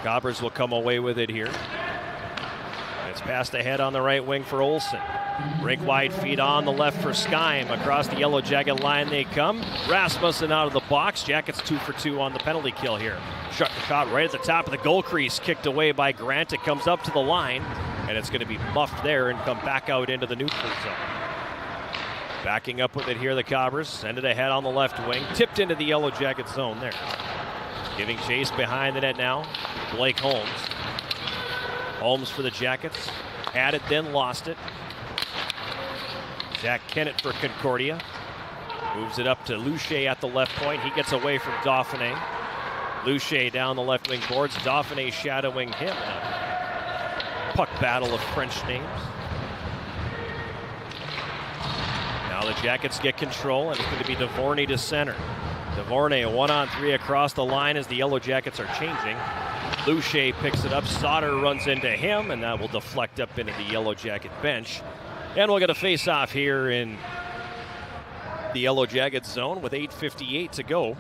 Cobbers will come away with it here. It's passed ahead on the right wing for Olsen. Rink wide feed on the left for Skyme. Across the Yellow Jacket line they come. Rasmussen out of the box. Jackets 2 for 2 on the penalty kill here. Shot right at the top of the goal crease. Kicked away by Grant. It comes up to the line, and it's going to be muffed there and come back out into the neutral zone. Backing up with it here, the Cobbers. Send it ahead on the left wing. Tipped into the Yellow Jacket zone there. Giving chase behind the net now. Blake Holmes. Holmes for the Jackets. Had it, then lost it. Zach Kennett for Concordia. Moves it up to Luce at the left point. He gets away from Dauphiné. Luce down the left wing boards. Dauphiné shadowing him. Puck battle of French names. Now the Jackets get control, and it's going to be Devorny to center. Devorny, a 1-on-3 across the line as the Yellow Jackets are changing. Luce picks it up. Sauter runs into him, and that will deflect up into the Yellow Jacket bench. And we'll get a face-off here in the Yellow Jacket zone with 8:58 to go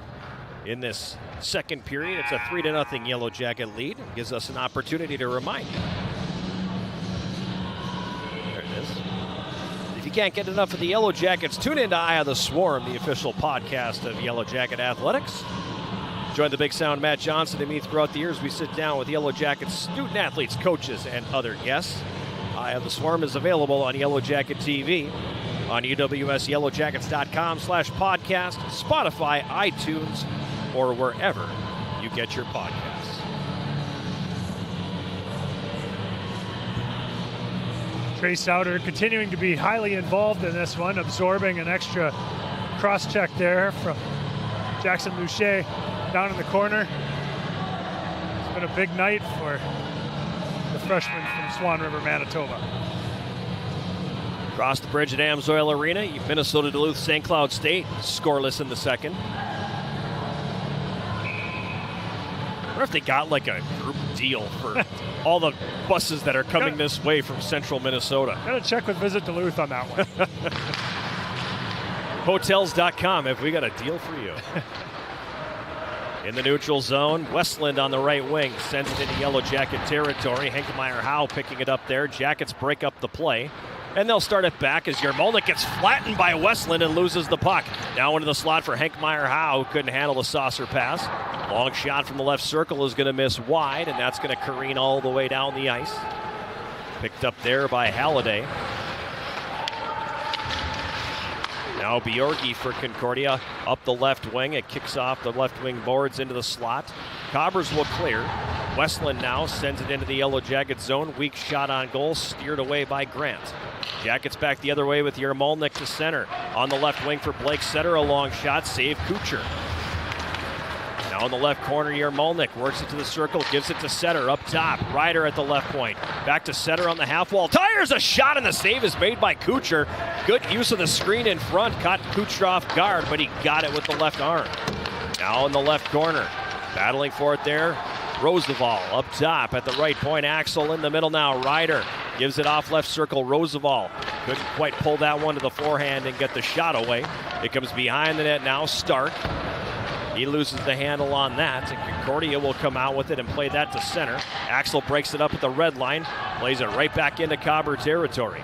in this second period. It's a 3-0 Yellow Jacket lead. It gives us an opportunity to remind you. There it is. If you can't get enough of the Yellow Jackets, tune in to Eye of the Swarm, the official podcast of Yellow Jacket Athletics. Join the Big Sound Matt Johnson and me throughout the years. We sit down with Yellow Jackets student athletes, coaches, and other guests. Eye of the Swarm is available on Yellow Jacket TV, on UWSYellowJackets.com/podcast, Spotify, iTunes, or wherever you get your podcasts. Trey Sauter continuing to be highly involved in this one, absorbing an extra cross-check there from Jackson Luce down in the corner. It's been a big night for the freshman from Swan River, Manitoba. Across the bridge at Amsoil Arena, Minnesota Duluth St. Cloud State scoreless in the second. I wonder if they got like a group deal for all the buses that are coming this way from central Minnesota. Gotta check with Visit Duluth on that one. Hotels.com, have we got a deal for you? In the neutral zone, Westland on the right wing sends it into Yellow Jacket territory. Henkmeyer-Howe picking it up there. Jackets break up the play, and they'll start it back as Yarmolnik gets flattened by Westland and loses the puck. Now into the slot for Henkmeyer-Howe, who couldn't handle the saucer pass. Long shot from the left circle is going to miss wide, and that's going to careen all the way down the ice. Picked up there by Halliday. Now Bjorgi for Concordia up the left wing. It kicks off the left wing boards into the slot. Cobbers will clear. Westland now sends it into the Yellow Jacket zone. Weak shot on goal, steered away by Grant. Jackets back the other way with Yarmolnik to center. On the left wing for Blake Setter, a long shot, save Kucher. Now in the left corner, Yarmolnik works it to the circle, gives it to Setter up top. Ryder at the left point. Back to Setter on the half wall. Tires a shot, and the save is made by Kucher. Good use of the screen in front. Caught Kucher off guard, but he got it with the left arm. Now in the left corner. Battling for it there. Roosevelt up top at the right point. Axel in the middle now. Ryder gives it off left circle. Roosevelt couldn't quite pull that one to the forehand and get the shot away. It comes behind the net now. Stark. He loses the handle on that, and Concordia will come out with it and play that to center. Axel breaks it up at the red line, plays it right back into Cobber territory.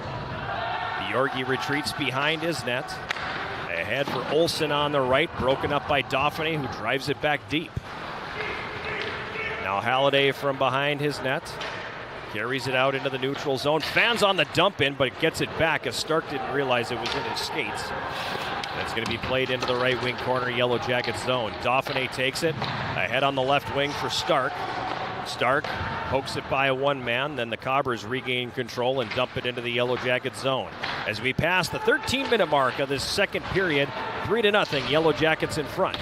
Bjorgi retreats behind his net. Ahead for Olsen on the right, broken up by Dauphiné, who drives it back deep. Now Halliday from behind his net. Carries it out into the neutral zone. Fans on the dump in, but it gets it back as Stark didn't realize it was in his skates. And It's going to be played into the right wing corner, Yellow Jacket zone. Dauphiné takes it. Ahead on the left wing for Stark. Stark pokes it by a one-man. Then the Cobbers regain control and dump it into the Yellow Jacket zone. As we pass the 13-minute mark of this second period, 3-0, Yellow Jackets in front.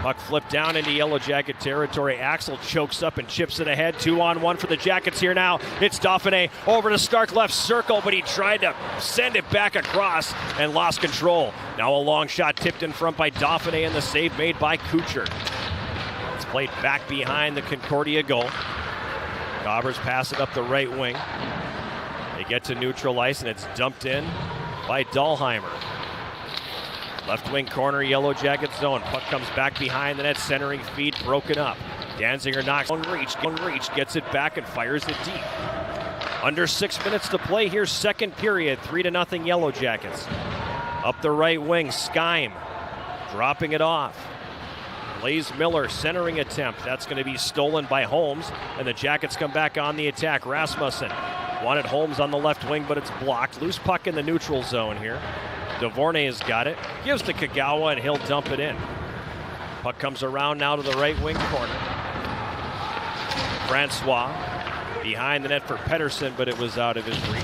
Puck flipped down into Yellow Jacket territory. Axel chokes up and chips it ahead. 2-on-1 for the Jackets here now. It's Dauphiné over to Stark left circle, but he tried to send it back across and lost control. Now a long shot tipped in front by Dauphiné and the save made by Kucher. It's played back behind the Concordia goal. Cobbers pass it up the right wing. They get to neutral ice and it's dumped in by Dahlheimer. Left wing corner, Yellow Jacket zone. Puck comes back behind the net, centering feed broken up. Danziger knocks on reach, gets it back and fires it deep. Under 6 minutes to play here, second period, 3-0 Yellow Jackets. Up the right wing, Skyme dropping it off. Blaze Miller centering attempt. That's going to be stolen by Holmes, and the Jackets come back on the attack. Rasmussen wanted Holmes on the left wing, but it's blocked. Loose puck in the neutral zone here. Devornay has got it, gives to Kagawa, and he'll dump it in. Puck comes around now to the right wing corner. Francois behind the net for Pettersson, but it was out of his reach.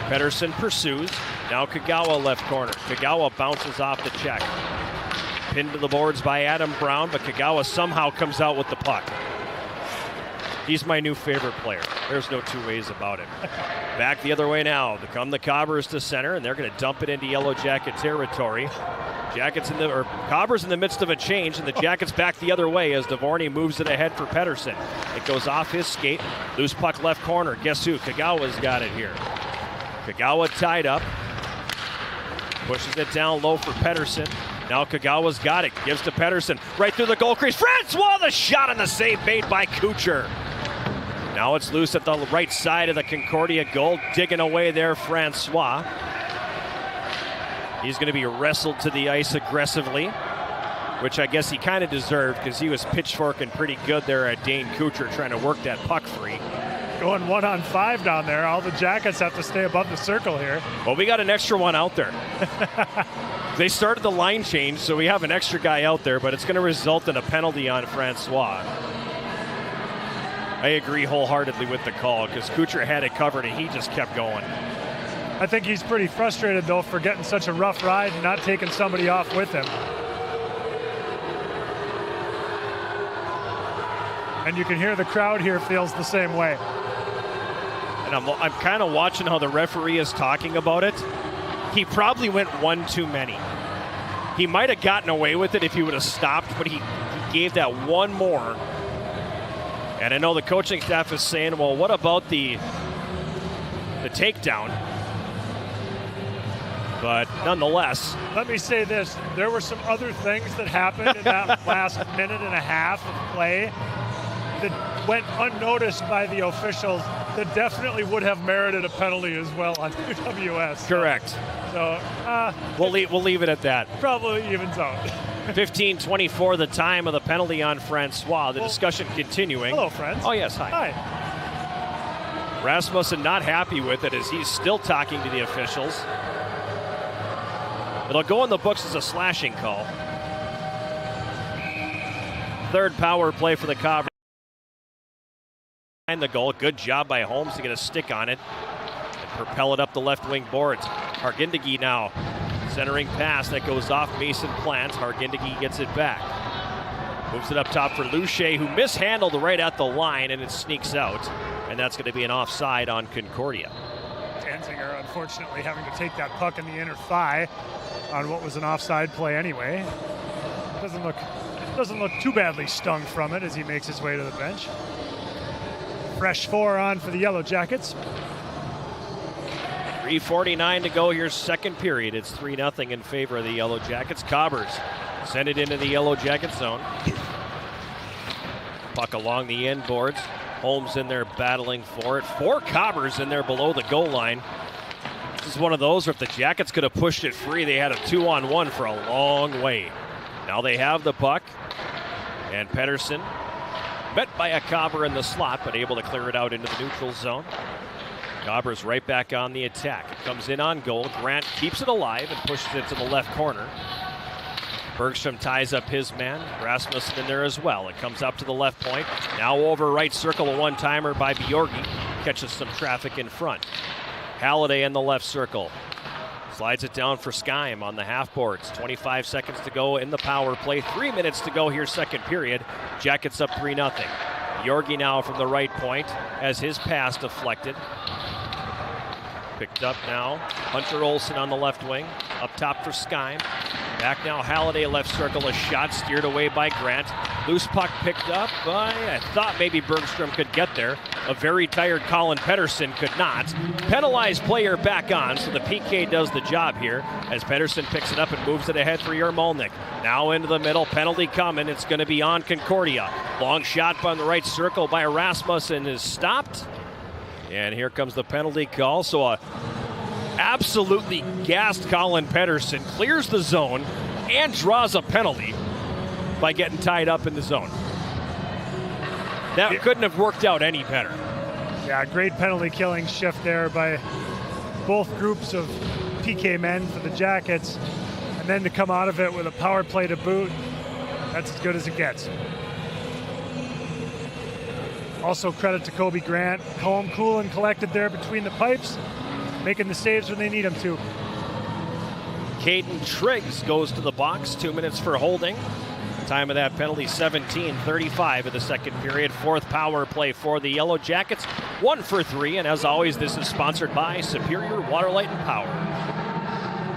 Pettersson pursues. Now Kagawa left corner. Kagawa bounces off the check. Pinned to the boards by Adam Brown, but Kagawa somehow comes out with the puck. He's my new favorite player. There's no two ways about it. Back the other way now. Come the Cobbers to center, and they're going to dump it into Yellow Jacket territory. Cobbers in the midst of a change, and the Jackets back the other way as Devornay moves it ahead for Pettersson. It goes off his skate. Loose puck left corner. Guess who? Kagawa's got it here. Kagawa tied up. Pushes it down low for Pettersson. Now Kagawa's got it. Gives to Pettersson. Right through the goal crease. Francois, the shot and the save made by Kucher. Now it's loose at the right side of the Concordia goal. Digging away there, Francois. He's going to be wrestled to the ice aggressively, which I guess he kind of deserved because he was pitchforking pretty good there at Dane Kucher trying to work that puck free. Going 1-on-5 down there. All the Jackets have to stay above the circle here. Well, we got an extra one out there. They started the line change, so we have an extra guy out there, but it's going to result in a penalty on Francois. I agree wholeheartedly with the call because Kucher had it covered and he just kept going. I think he's pretty frustrated, though, for getting such a rough ride and not taking somebody off with him. And you can hear the crowd here feels the same way. And I'm kind of watching how the referee is talking about it. He probably went one too many. He might have gotten away with it if he would have stopped, but he gave that one more. And I know the coaching staff is saying, well, what about the takedown? But nonetheless. Let me say this. There were some other things that happened in that last minute and a half of play that went unnoticed by the officials that definitely would have merited a penalty as well on UWS. Correct. So we'll leave it at that. Probably evens out. 15:24 the time of the penalty on Francois. The discussion continuing. Hello, friends. Oh, yes. Hi. Hi. Rasmussen not happy with it as he's still talking to the officials. It'll go in the books as a slashing call. Third power play for the Cobbers. Behind the goal. Good job by Holmes to get a stick on it and propel it up the left wing boards. Hargindegi now centering pass that goes off Mason Plant. Hargindegi gets it back. Moves it up top for Luce, who mishandled right at the line, and it sneaks out. And that's going to be an offside on Concordia. Danziger, unfortunately, having to take that puck in the inner thigh on what was an offside play anyway. Doesn't look too badly stung from it as he makes his way to the bench. Fresh 4 on for the Yellow Jackets. 3:49 to go here, second period. It's 3-0 in favor of the Yellow Jackets. Cobbers send it into the Yellow Jacket zone. Puck along the end boards. Holmes in there battling for it. 4 Cobbers in there below the goal line. This is one of those where if the Jackets could have pushed it free, they had a 2-on-1 for a long way. Now they have the puck. And Pettersson met by a Cobber in the slot, but able to clear it out into the neutral zone. Cobbers right back on the attack. It comes in on goal. Grant keeps it alive and pushes it to the left corner. Bergstrom ties up his man. Rasmussen in there as well. It comes up to the left point. Now over right circle, a one-timer by Bjorgi. Catches some traffic in front. Halliday in the left circle. Slides it down for Skyme on the half boards. 25 seconds to go in the power play. 3 minutes to go here, second period. Jackets up 3-0. Bjorgi now from the right point as his pass deflected. Picked up now. Hunter Olsen on the left wing. Up top for Skyme. Back now, Halliday left circle. A shot steered away by Grant. Loose puck picked up by, I thought maybe Bergstrom could get there. A very tired Colin Pettersson could not. Penalized player back on, so the PK does the job here as Pettersson picks it up and moves it ahead for Yermolnik. Now into the middle, penalty coming. It's going to be on Concordia. Long shot on the right circle by Rasmussen is stopped. And here comes the penalty call. So a absolutely gassed Colin Pettersson clears the zone and draws a penalty by getting tied up in the zone. That couldn't have worked out any better. Yeah, great penalty killing shift there by both groups of PK men for the Jackets. And then to come out of it with a power play to boot, that's as good as it gets. Also credit to Kobe Grant. Calm, cool, and collected there between the pipes, making the saves when they need him to. Caden Triggs goes to the box. 2 minutes for holding. Time of that penalty, 17:35 of the second period. Fourth power play for the Yellow Jackets. 1 for 3, and as always, this is sponsored by Superior Water, Light, and Power.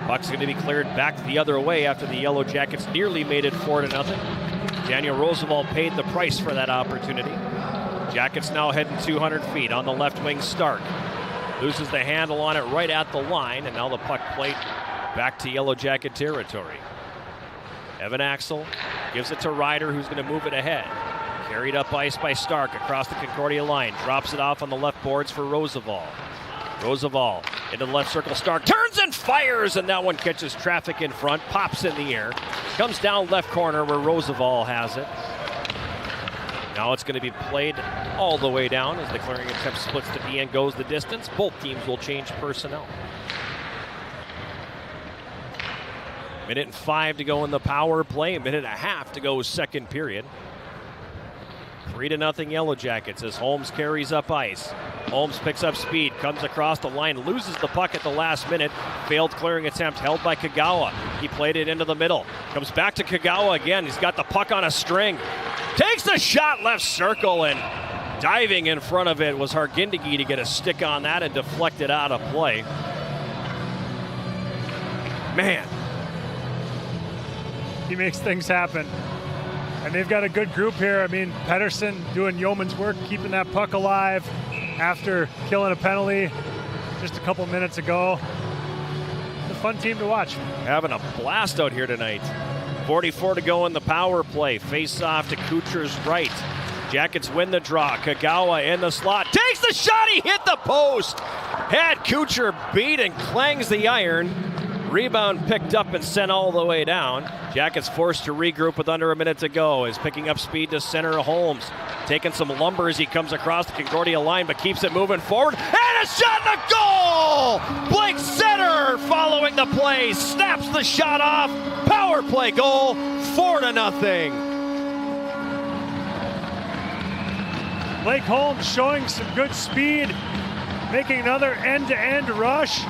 Puck's going to be cleared back the other way after the Yellow Jackets nearly made it 4-0. Daniel Roosevelt paid the price for that opportunity. Jackets now heading 200 feet on the left wing. Stark loses the handle on it right at the line, and now the puck played back to Yellow Jacket territory. Evan Axel gives it to Ryder, who's going to move it ahead. Carried up ice by Stark across the Concordia line. Drops it off on the left boards for Roosevelt. Roosevelt into the left circle. Stark turns and fires, and that one catches traffic in front. Pops in the air. Comes down left corner where Roosevelt has it. Now it's going to be played all the way down as the clearing attempt splits to the end, goes the distance. Both teams will change personnel. 1:05 to go in the power play. 1.5 to go second period. 3-0 Yellow Jackets as Holmes carries up ice. Holmes picks up speed, comes across the line, loses the puck at the last minute. Failed clearing attempt held by Kagawa. He played it into the middle. Comes back to Kagawa again. He's got the puck on a string. Takes the shot left circle, and diving in front of it was Hargindegi to get a stick on that and deflect it out of play. Man. He makes things happen. And they've got a good group here. I mean, Pettersson doing yeoman's work, keeping that puck alive after killing a penalty just a couple minutes ago. It's a fun team to watch. Having a blast out here tonight. 44 to go in the power play. Face off to Kucher's right. Jackets win the draw. Kagawa in the slot. Takes the shot. He hit the post. Had Kucher beat and clangs the iron. Rebound picked up and sent all the way down. Jackets forced to regroup with under a minute to go. Is picking up speed to center. Holmes taking some lumber as he comes across the Concordia line, but keeps it moving forward. And a shot and a goal! Blake Center following the play. Snaps the shot off. Power play goal. 4-0. Blake Holmes showing some good speed. Making another end-to-end rush.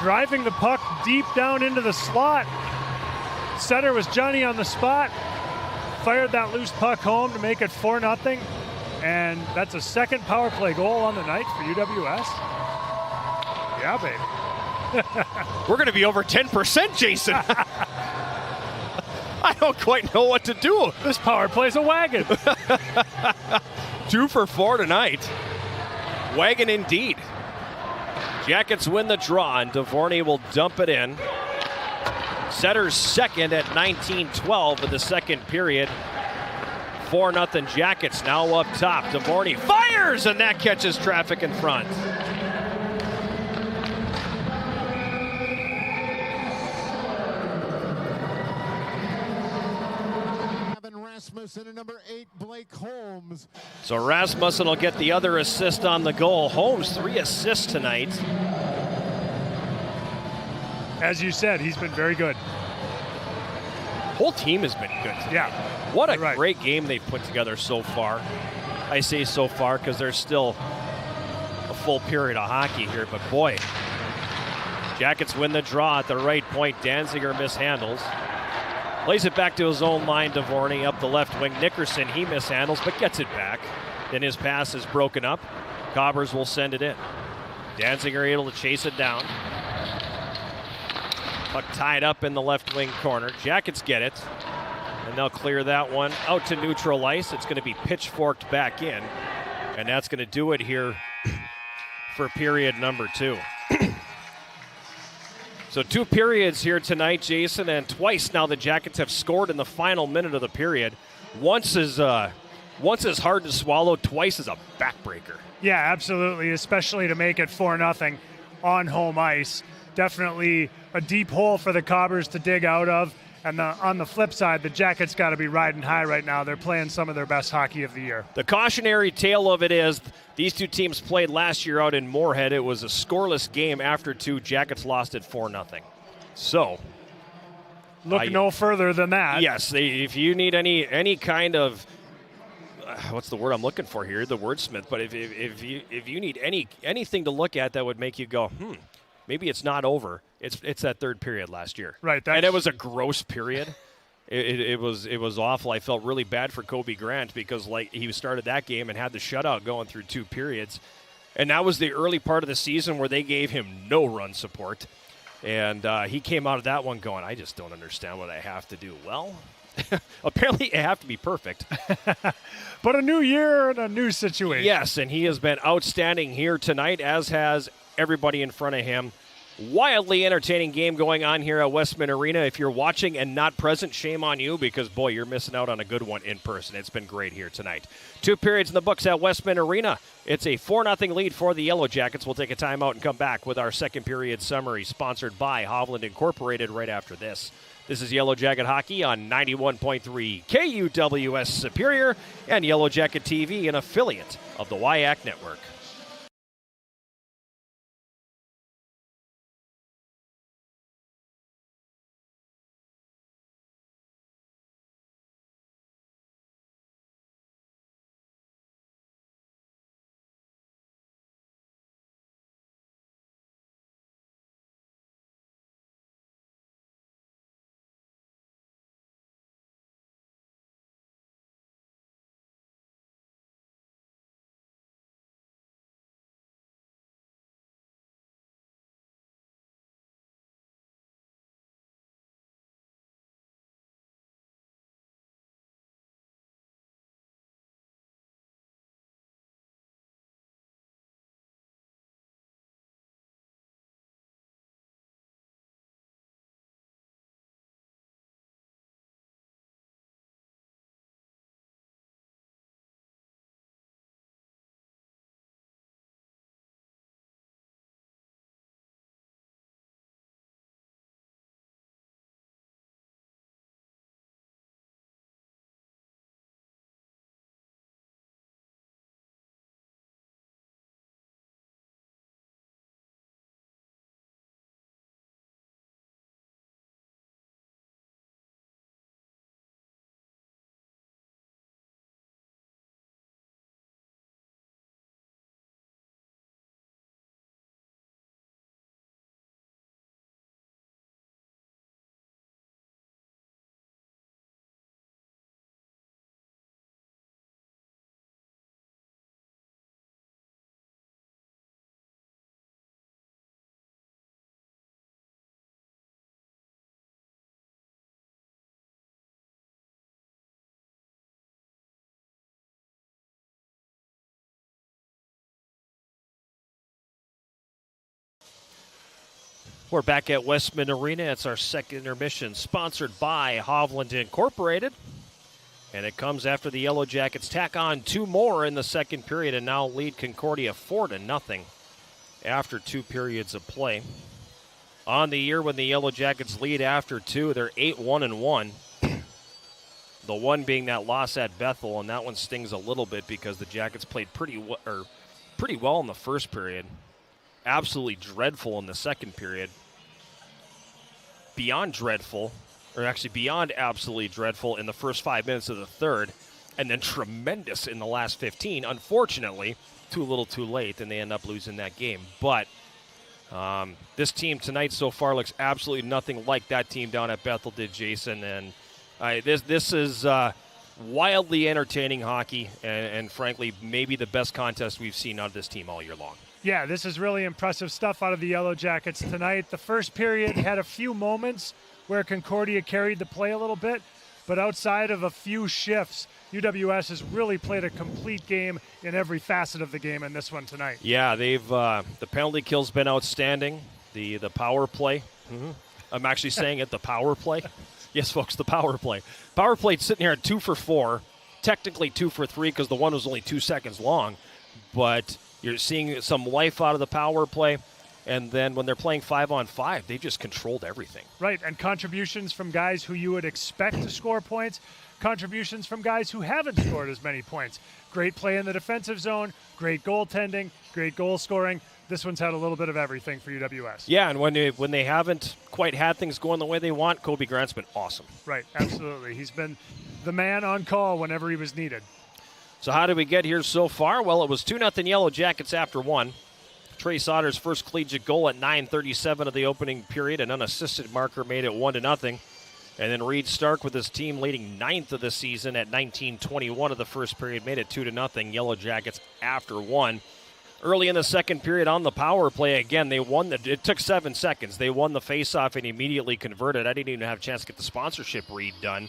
Driving the puck deep down into the slot. Setter was Johnny on the spot. Fired that loose puck home to make it 4-0. And that's a second power play goal on the night for UWS. Yeah, baby. We're going to be over 10%, Jason. I don't quite know what to do. This power play's a wagon. 2 for 4 tonight. Wagon indeed. Jackets win the draw, and Dvorny will dump it in. Setter's second at 19:12 of the second period. 4-0 Jackets now up top. Dvorny fires, and that catches traffic in front. Rasmussen and number 8, Blake Holmes. So Rasmussen will get the other assist on the goal. Holmes 3 assists tonight. As you said, he's been very good. whole team has been good. Yeah. What a great game they've put together so far. I say so far because there's still a full period of hockey here, but boy, Jackets win the draw at the right point. Danziger mishandles. Lays it back to his own line. Dvorny up the left wing. Nickerson, he mishandles, but gets it back. Then his pass is broken up. Cobbers will send it in. Danziger able to chase it down. Puck tied up in the left wing corner. Jackets get it. And they'll clear that one out to neutral ice. It's going to be pitchforked back in. And that's going to do it here for period number 2. So 2 periods here tonight, Jason, and twice now the Jackets have scored in the final minute of the period. Once is hard to swallow, twice is a backbreaker. Yeah, absolutely, especially to make it 4-0 on home ice. Definitely a deep hole for the Cobbers to dig out of. And on the flip side, the Jackets got to be riding high right now. They're playing some of their best hockey of the year. The cautionary tale of it is these two teams played last year out in Moorhead. It was a scoreless game after 2. Jackets lost it 4-0. So look no further than that. Yes, if you need any kind of what's the word I'm looking for here? The wordsmith. But if you need anything to look at that would make you go, maybe it's not over. It's that third period last year. Right. And it was a gross period. It was awful. I felt really bad for Kobe Grant because he started that game and had the shutout going through 2 periods. And that was the early part of the season where they gave him no run support. And he came out of that one going, I just don't understand what I have to do. Well, apparently I have to be perfect. But a new year and a new situation. Yes, and he has been outstanding here tonight, as has everybody in front of him. Wildly entertaining game going on here at Westman Arena. If you're watching and not present, shame on you because, boy, you're missing out on a good one in person. It's been great here tonight. 2 periods in the books at Westman Arena. It's a 4-0 lead for the Yellow Jackets. We'll take a timeout and come back with our second period summary, sponsored by Hovland Incorporated right after this. This is Yellow Jacket Hockey on 91.3 KUWS Superior and Yellow Jacket TV, an affiliate of the WIAC Network. We're back at Westman Arena. It's our second intermission, sponsored by Hovland Incorporated. And it comes after the Yellow Jackets tack on 2 more in the second period and now lead Concordia 4-0 after 2 periods of play. On the year when the Yellow Jackets lead after 2, they're 8-1-1. The one being that loss at Bethel, and that one stings a little bit because the Jackets played pretty well in the first period. Absolutely dreadful in the second period. Beyond dreadful or actually beyond absolutely dreadful in the first 5 minutes of the third, and then tremendous in the last 15. Unfortunately, too little too late, and they end up losing that game. But this team tonight so far looks absolutely nothing like that team down at Bethel did, Jason. And this is wildly entertaining hockey, and frankly, maybe the best contest we've seen out of this team all year long. Yeah, this is really impressive stuff out of the Yellow Jackets tonight. The first period had a few moments where Concordia carried the play a little bit, but outside of a few shifts, UWS has really played a complete game in every facet of the game in this one tonight. Yeah, they've the penalty kill's been outstanding. The power play. I'm actually saying it, the power play. Yes, folks, the power play. Power play's sitting here at 2 for 4, technically 2 for 3 because the one was only 2 seconds long, but you're seeing some life out of the power play. And then when they're playing 5-on-5, they've just controlled everything. Right, and contributions from guys who you would expect to score points, contributions from guys who haven't scored as many points. Great play in the defensive zone, great goaltending, great goal scoring. This one's had a little bit of everything for UWS. Yeah, and when they haven't quite had things going the way they want, Kobe Grant's been awesome. Right, absolutely. He's been the man on call whenever he was needed. So how did we get here so far? Well, it was 2-0 Yellow Jackets after one. Trey Sauter's first collegiate goal at 9:37 of the opening period. An unassisted marker made it 1-0. And then Reed Stark with his team leading 9th of the season at 19:21 of the first period made it 2-0 Yellow Jackets after one. Early in the second period on the power play, again, they won. It took 7 seconds. They won the faceoff and immediately converted. I didn't even have a chance to get the sponsorship read done.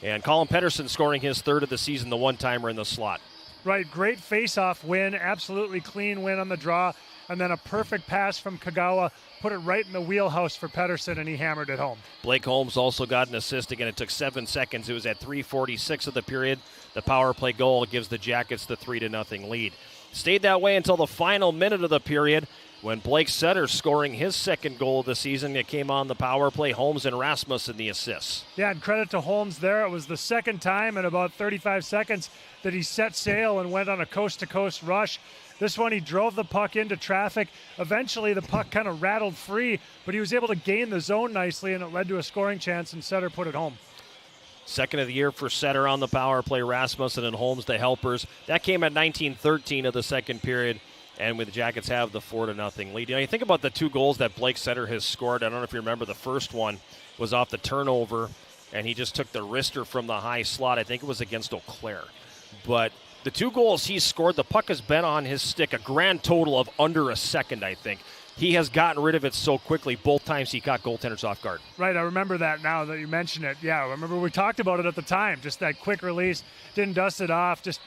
And Colin Pedersen scoring his third of the season, the one-timer in the slot. Right, great face-off win, absolutely clean win on the draw, and then a perfect pass from Kagawa, put it right in the wheelhouse for Pedersen, and he hammered it home. Blake Holmes also got an assist. Again, it took 7 seconds. It was at 3:46 of the period. The power play goal gives the Jackets the 3-0 lead. Stayed that way until the final minute of the period when Blake Setter scoring his second goal of the season. It came on the power play. Holmes and Rasmussen the assists. Yeah, and credit to Holmes there. It was the second time in about 35 seconds that he set sail and went on a coast-to-coast rush. This one, he drove the puck into traffic. Eventually, the puck kind of rattled free, but he was able to gain the zone nicely, and it led to a scoring chance, and Setter put it home. Second of the year for Setter on the power play. Rasmussen and Holmes, the helpers. That came at 19:13 of the second period, and with the Jackets have the 4-0 lead. You know, you think about the 2 goals that Blake Setter has scored. I don't know if you remember, the first one was off the turnover, and he just took the wrister from the high slot. I think it was against Eau Claire. But the 2 goals he's scored, the puck has been on his stick a grand total of under a second, I think. He has gotten rid of it so quickly. Both times he caught goaltenders off guard. Right, I remember that now that you mention it. Yeah, I remember we talked about it at the time. Just that quick release, didn't dust it off, just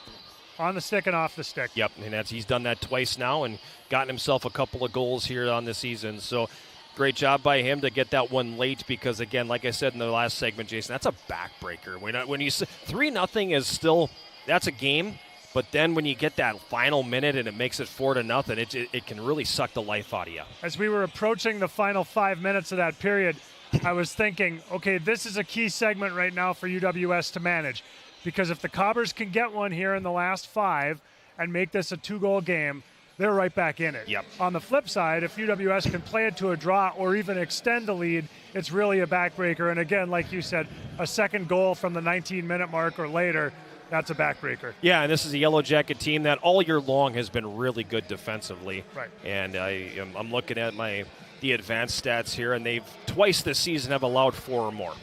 on the stick and off the stick. Yep, and he's done that twice now and gotten himself a couple of goals here on the season. So great job by him to get that one late because, again, like I said in the last segment, Jason, that's a backbreaker. When you say 3-0 is still, that's a game. But then when you get that final minute and it makes it 4-0, it can really suck the life out of you. As we were approaching the final 5 minutes of that period, I was thinking, okay, this is a key segment right now for UWS to manage. Because if the Cobbers can get one here in the last 5 and make this a 2-goal game, they're right back in it. Yep. On the flip side, if UWS can play it to a draw or even extend the lead, it's really a backbreaker. And again, like you said, a second goal from the 19-minute mark or later, that's a backbreaker. Yeah, and this is a Yellow Jacket team that all year long has been really good defensively. Right. And I'm looking at the advanced stats here, and they've twice this season have allowed 4 or more.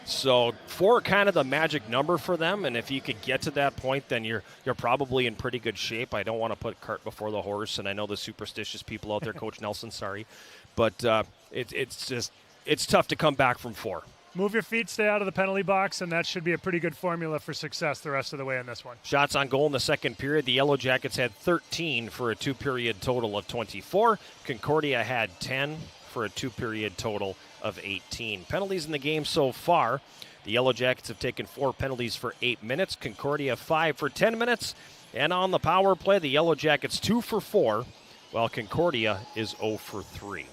So 4 kind of the magic number for them, and if you could get to that point, then you're probably in pretty good shape. I don't want to put cart before the horse, and I know the superstitious people out there, Coach Nelson, sorry, but it's tough to come back from 4. Move your feet, stay out of the penalty box, and that should be a pretty good formula for success the rest of the way in this one. Shots on goal in the second period. The Yellow Jackets had 13 for a 2-period total of 24. Concordia had 10 for a 2-period total of 18. Penalties in the game so far. The Yellow Jackets have taken 4 penalties for 8 minutes. Concordia 5 for 10 minutes. And on the power play, the Yellow Jackets 2 for 4, while Concordia is 0 for 3.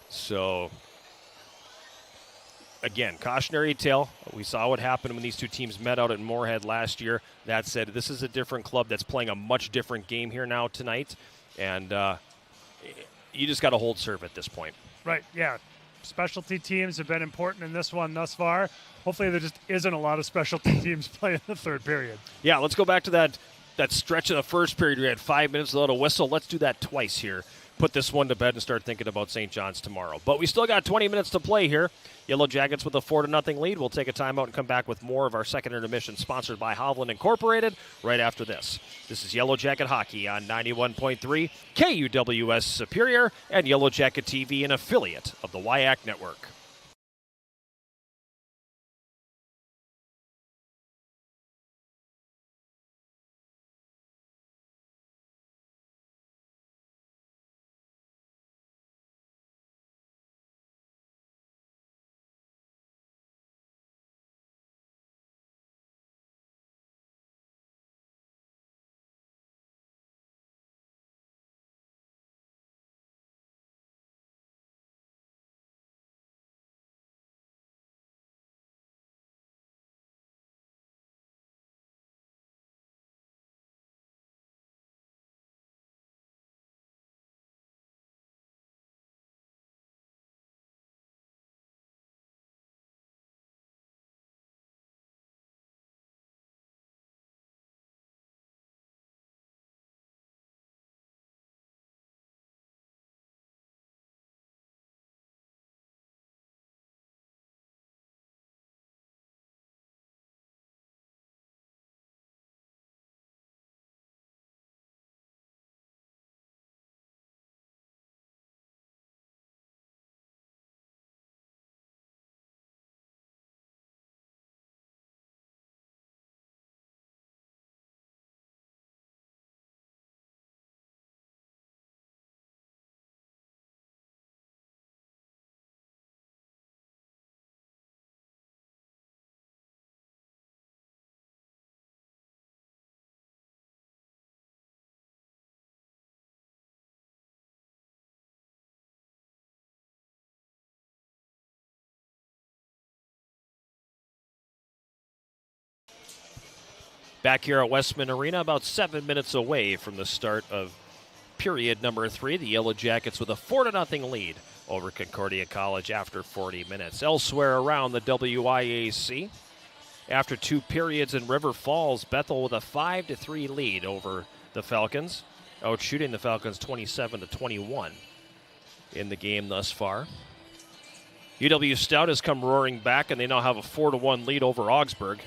So again, cautionary tale. We saw what happened when these two teams met out at Moorhead last year. That said, this is a different club that's playing a much different game here now tonight. And you just got to hold serve at this point. Right, yeah. specialty teams have been important in this one thus far. Hopefully there just isn't a lot of specialty teams playing in the third period. Yeah, let's go back to that stretch of the first period. We had 5 minutes without a whistle. Let's do that twice here. Put this one to bed and start thinking about St. John's tomorrow. But we still got 20 minutes to play here. Yellow Jackets with a 4-0 lead. We'll take a timeout and come back with more of our second intermission, sponsored by Hovland Incorporated, right after this. This is Yellow Jacket Hockey on 91.3 KUWS Superior and Yellow Jacket TV, an affiliate of the WIAC Network. Back here at Westman Arena, about 7 minutes away from the start of period number 3. The Yellow Jackets with a 4-0 lead over Concordia College after 40 minutes. Elsewhere around the WIAC, after 2 periods in River Falls, Bethel with a 5-3 lead over the Falcons, outshooting the Falcons 27-21 in the game thus far. UW Stout has come roaring back, and they now have a 4-1 lead over Augsburg.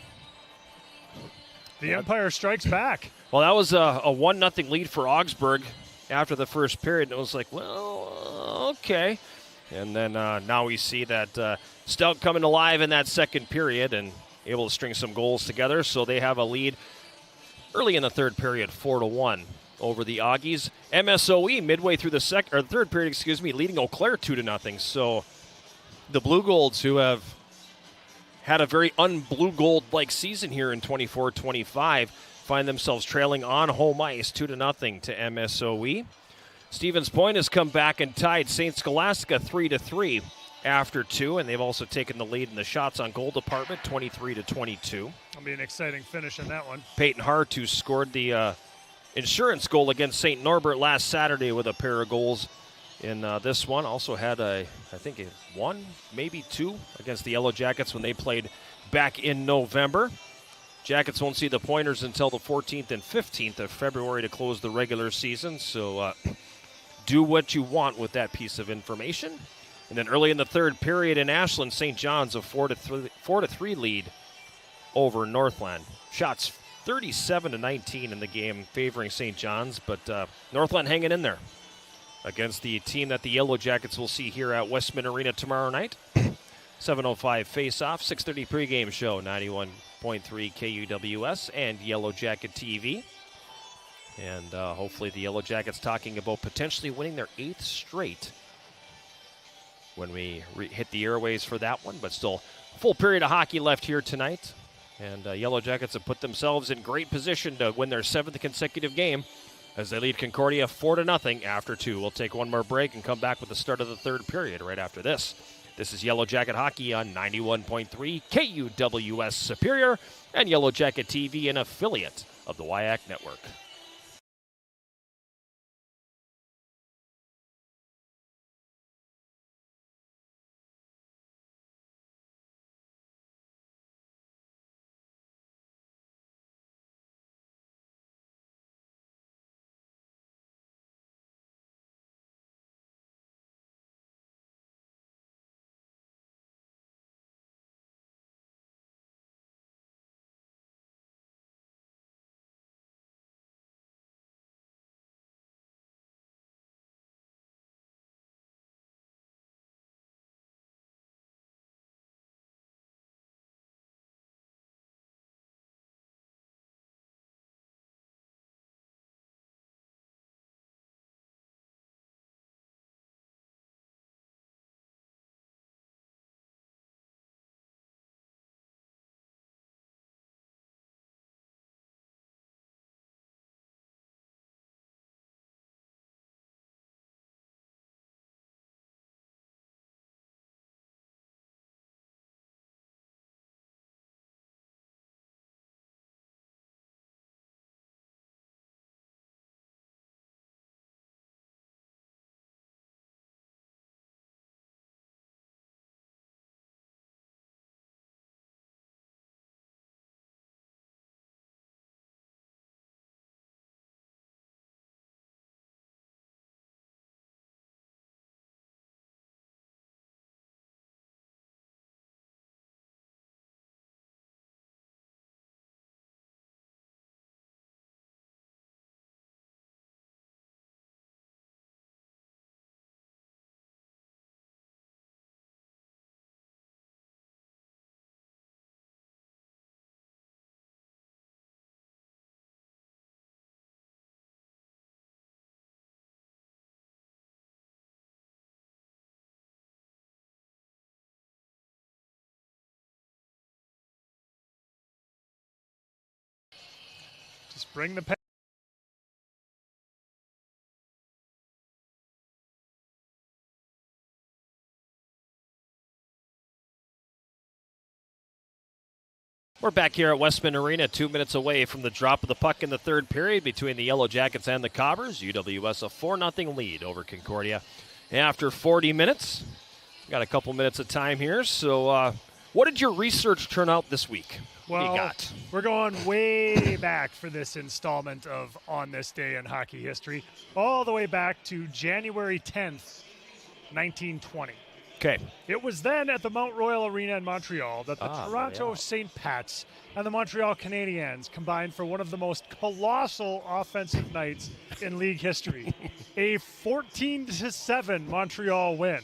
The Empire strikes back. Well, that was a 1-0 lead for Augsburg after the first period. And it was like, well, okay. And then now we see that Stout coming alive in that second period and able to string some goals together. So they have a lead early in the third period, 4-1 over the Augies. MSOE midway through the third period, leading Eau Claire 2-0. So the Blue Golds, who have had a very un-blue gold-like season here in 24-25, find themselves trailing on home ice 2-0 to MSOE. Stevens Point has come back and tied St. Scholastica 3-3 after 2, and they've also taken the lead in the shots on goal department, 23-22. That'll be an exciting finish in that one. Peyton Hart, who scored the insurance goal against St. Norbert last Saturday with a pair of goals in this one, also had I think one, maybe 2 against the Yellow Jackets when they played back in November. Jackets won't see the Pointers until the 14th and 15th of February to close the regular season, so do what you want with that piece of information. And then early in the third period in Ashland, St. John's a 4-3 lead over Northland. Shots 37-19 in the game favoring St. John's, but Northland hanging in there against the team that the Yellow Jackets will see here at Westman Arena tomorrow night. 7:05 face-off, 6:30 pregame show, 91.3 KUWS and Yellow Jacket TV. And hopefully the Yellow Jackets talking about potentially winning their 8th straight when we hit the airways for that one. But still, full period of hockey left here tonight. And Yellow Jackets have put themselves in great position to win their 7th consecutive game as they lead Concordia 4-0 after 2. We'll take one more break and come back with the start of the third period right after this. This is Yellow Jacket Hockey on 91.3 KUWS Superior and Yellow Jacket TV, an affiliate of the WIAC Network. Just bring the pen. We're back here at Westman Arena, 2 minutes away from the drop of the puck in the third period between the Yellow Jackets and the Cobbers. UWS a 4-0 lead over Concordia after 40 minutes. Got a couple minutes of time here. So what did your research turn out this week? Well, we're going way back for this installment of On This Day in Hockey History, all the way back to January 10th, 1920. Okay. It was then at the Mount Royal Arena in Montreal that the Toronto St. Pats and the Montreal Canadiens combined for one of the most colossal offensive nights in league history. A 14-7 Montreal win.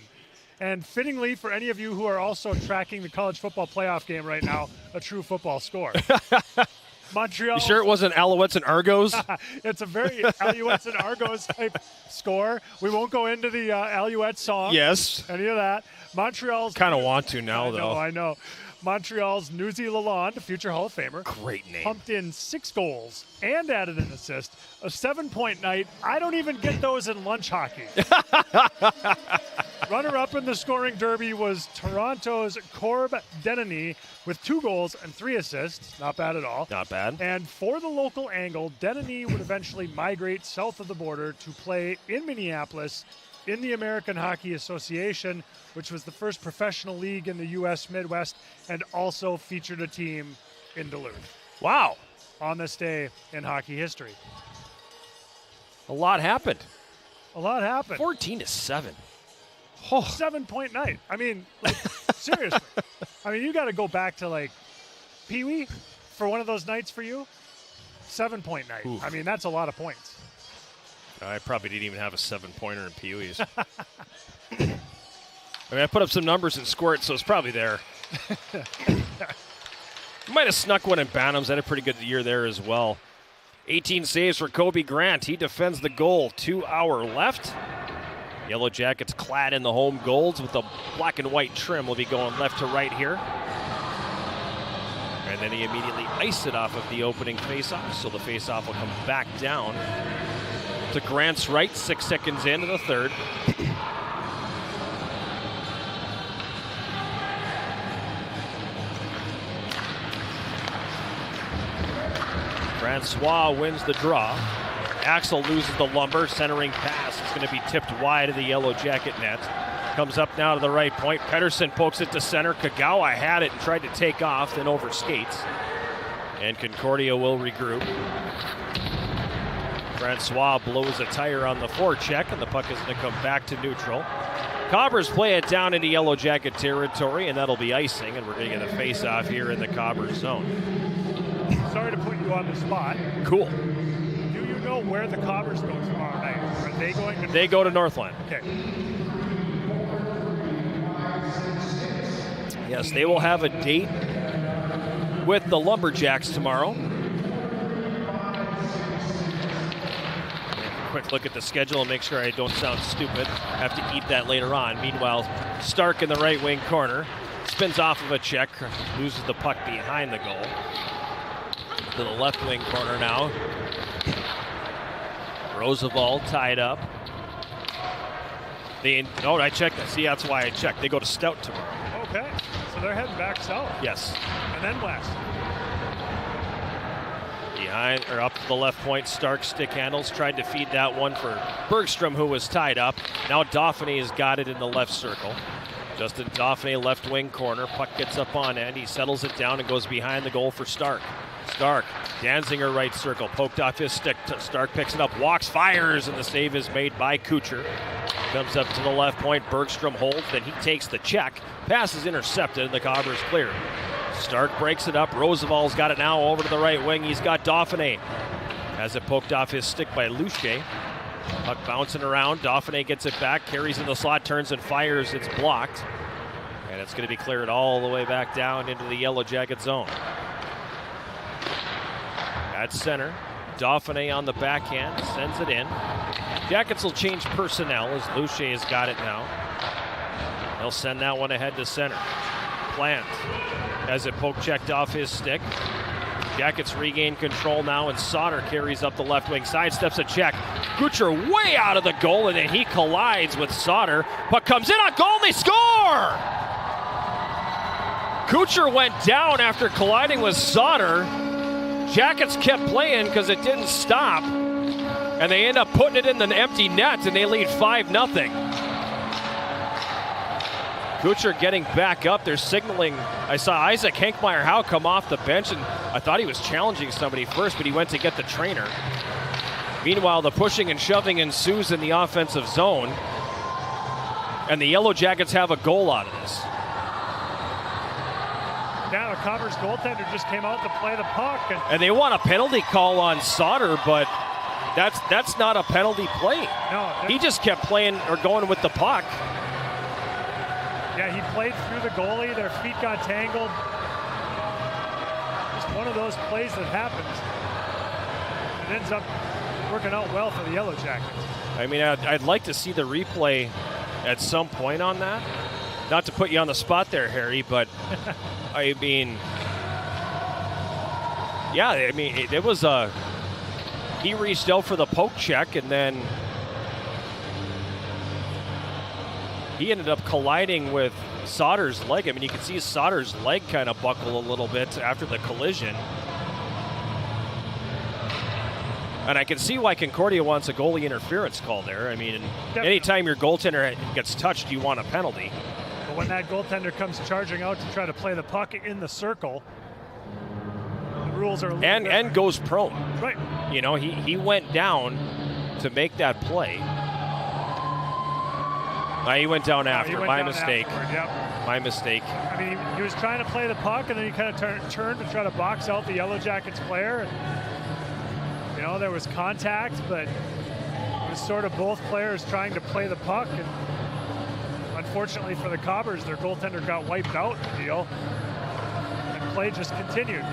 And fittingly, for any of you who are also tracking the college football playoff game right now, a true football score. Montreal. You sure it wasn't Alouettes and Argos? It's a very Alouettes and Argos type score. We won't go into the Alouette song. Yes. Any of that. Montreal's. Kind of want to now, though. I know. Montreal's Newsy Lalonde, a future Hall of Famer. Great name. Pumped in 6 goals and added an assist. A 7-point night. I don't even get those in lunch hockey. Runner-up in the scoring derby was Toronto's Corb Denny with 2 goals and 3 assists. Not bad at all. Not bad. And for the local angle, Denny would eventually migrate south of the border to play in Minneapolis in the American Hockey Association, which was the first professional league in the U.S. Midwest and also featured a team in Duluth. Wow. On this day in hockey history. A lot happened. 14-7. Oh. 7-point night. I mean, like, seriously. I mean, you got to go back to, like, Pee Wee for one of those nights for you. 7-point night. Oof. I mean, that's a lot of points. I probably didn't even have a 7-pointer in Pee Wee's. I mean, I put up some numbers in Squirt, so it's probably there. Might have snuck one in Bantams. Had a pretty good year there as well. 18 saves for Kobe Grant. He defends the goal. 2 hour left. Yellow Jackets clad in the home golds with the black and white trim will be going left to right here. And then he immediately iced it off of the opening faceoff, so the faceoff will come back down to Grant's right, 6 seconds into the third. Francois wins the draw. Axel loses the lumber. Centering pass is going to be tipped wide of the Yellow Jacket net. Comes up now to the right point. Pettersson pokes it to center. Kagawa had it and tried to take off, then over skates. And Concordia will regroup. Francois blows a tire on the forecheck, and the puck is going to come back to neutral. Cobbers play it down into Yellow Jacket territory, and that'll be icing, and we're going to get a face-off here in the Cobbers zone. Sorry to put you on the spot. Cool. Do you know where the Cobbers go tomorrow night? Are they going to... They go to Northland. Okay. Yes, they will have a date with the Lumberjacks tomorrow. Quick look at the schedule and make sure I don't sound stupid. Have to eat that later on. Meanwhile, Stark in the right wing corner. Spins off of a check. Loses the puck behind the goal. To the left wing corner now. Roosevelt tied up. I checked that. See, that's why I checked. They go to Stout tomorrow. Okay. So they're heading back south. Yes. And then west. Behind or up to the left point, Stark stick handles, tried to feed that one for Bergstrom, who was tied up. Now Dauphiné has got it in the left circle. Justin Dauphiné, left wing corner. Puck gets up on end. He settles it down and goes behind the goal for Stark. Stark, Danziger right circle, poked off his stick. Stark picks it up, walks, fires, and the save is made by Kucher. Comes up to the left point, Bergstrom holds, then he takes the check. Pass is intercepted, and the Cobbers clear. Stark breaks it up. Roosevelt's got it now over to the right wing. He's got Dauphiné. Has it poked off his stick by Luche. Puck bouncing around. Dauphiné gets it back, carries in the slot, turns and fires. It's blocked. And it's going to be cleared all the way back down into the Yellow Jacket zone. At center, Dauphiné on the backhand, sends it in. Jackets will change personnel as Luche has got it now. He'll send that one ahead to center. Plant has it poke checked off his stick. Jackets regain control now, and Sauter carries up the left wing, sidesteps a check. Kucher way out of the goal, and then he collides with Sauter. Puck comes in on goal, and they score! Kucher went down after colliding with Sauter. Jackets kept playing because it didn't stop, and they end up putting it in the empty net, and they lead 5-0. Kucher getting back up. They're signaling. I saw Isaac Hankmeyer-Howe come off the bench, and I thought he was challenging somebody first, but he went to get the trainer. Meanwhile, the pushing and shoving ensues in the offensive zone, and the Yellow Jackets have a goal out of this. Yeah, the Cobbers goaltender just came out to play the puck. And they want a penalty call on Sauter, but that's not a penalty play. No. He just kept playing or going with the puck. Yeah, he played through the goalie. Their feet got tangled. Just one of those plays that happens. It ends up working out well for the Yellow Jackets. I mean, I'd like to see the replay at some point on that. Not to put you on the spot there, Harry, but I mean, yeah, I mean, it was he reached out for the poke check, and then he ended up colliding with Sauter's leg. I mean, you can see Sauter's leg kind of buckle a little bit after the collision. And I can see why Concordia wants a goalie interference call there. I mean, anytime your goaltender gets touched, you want a penalty. But when that goaltender comes charging out to try to play the puck in the circle, the rules are a little and goes prone. Right. You know, he went down to make that play. He went down after. My mistake. My mistake. I mean, he was trying to play the puck, and then he kind of turned to try to box out the Yellow Jackets player. And, you know, there was contact, but it was sort of both players trying to play the puck. And unfortunately for the Cobbers, their goaltender got wiped out in the deal, and play just continued.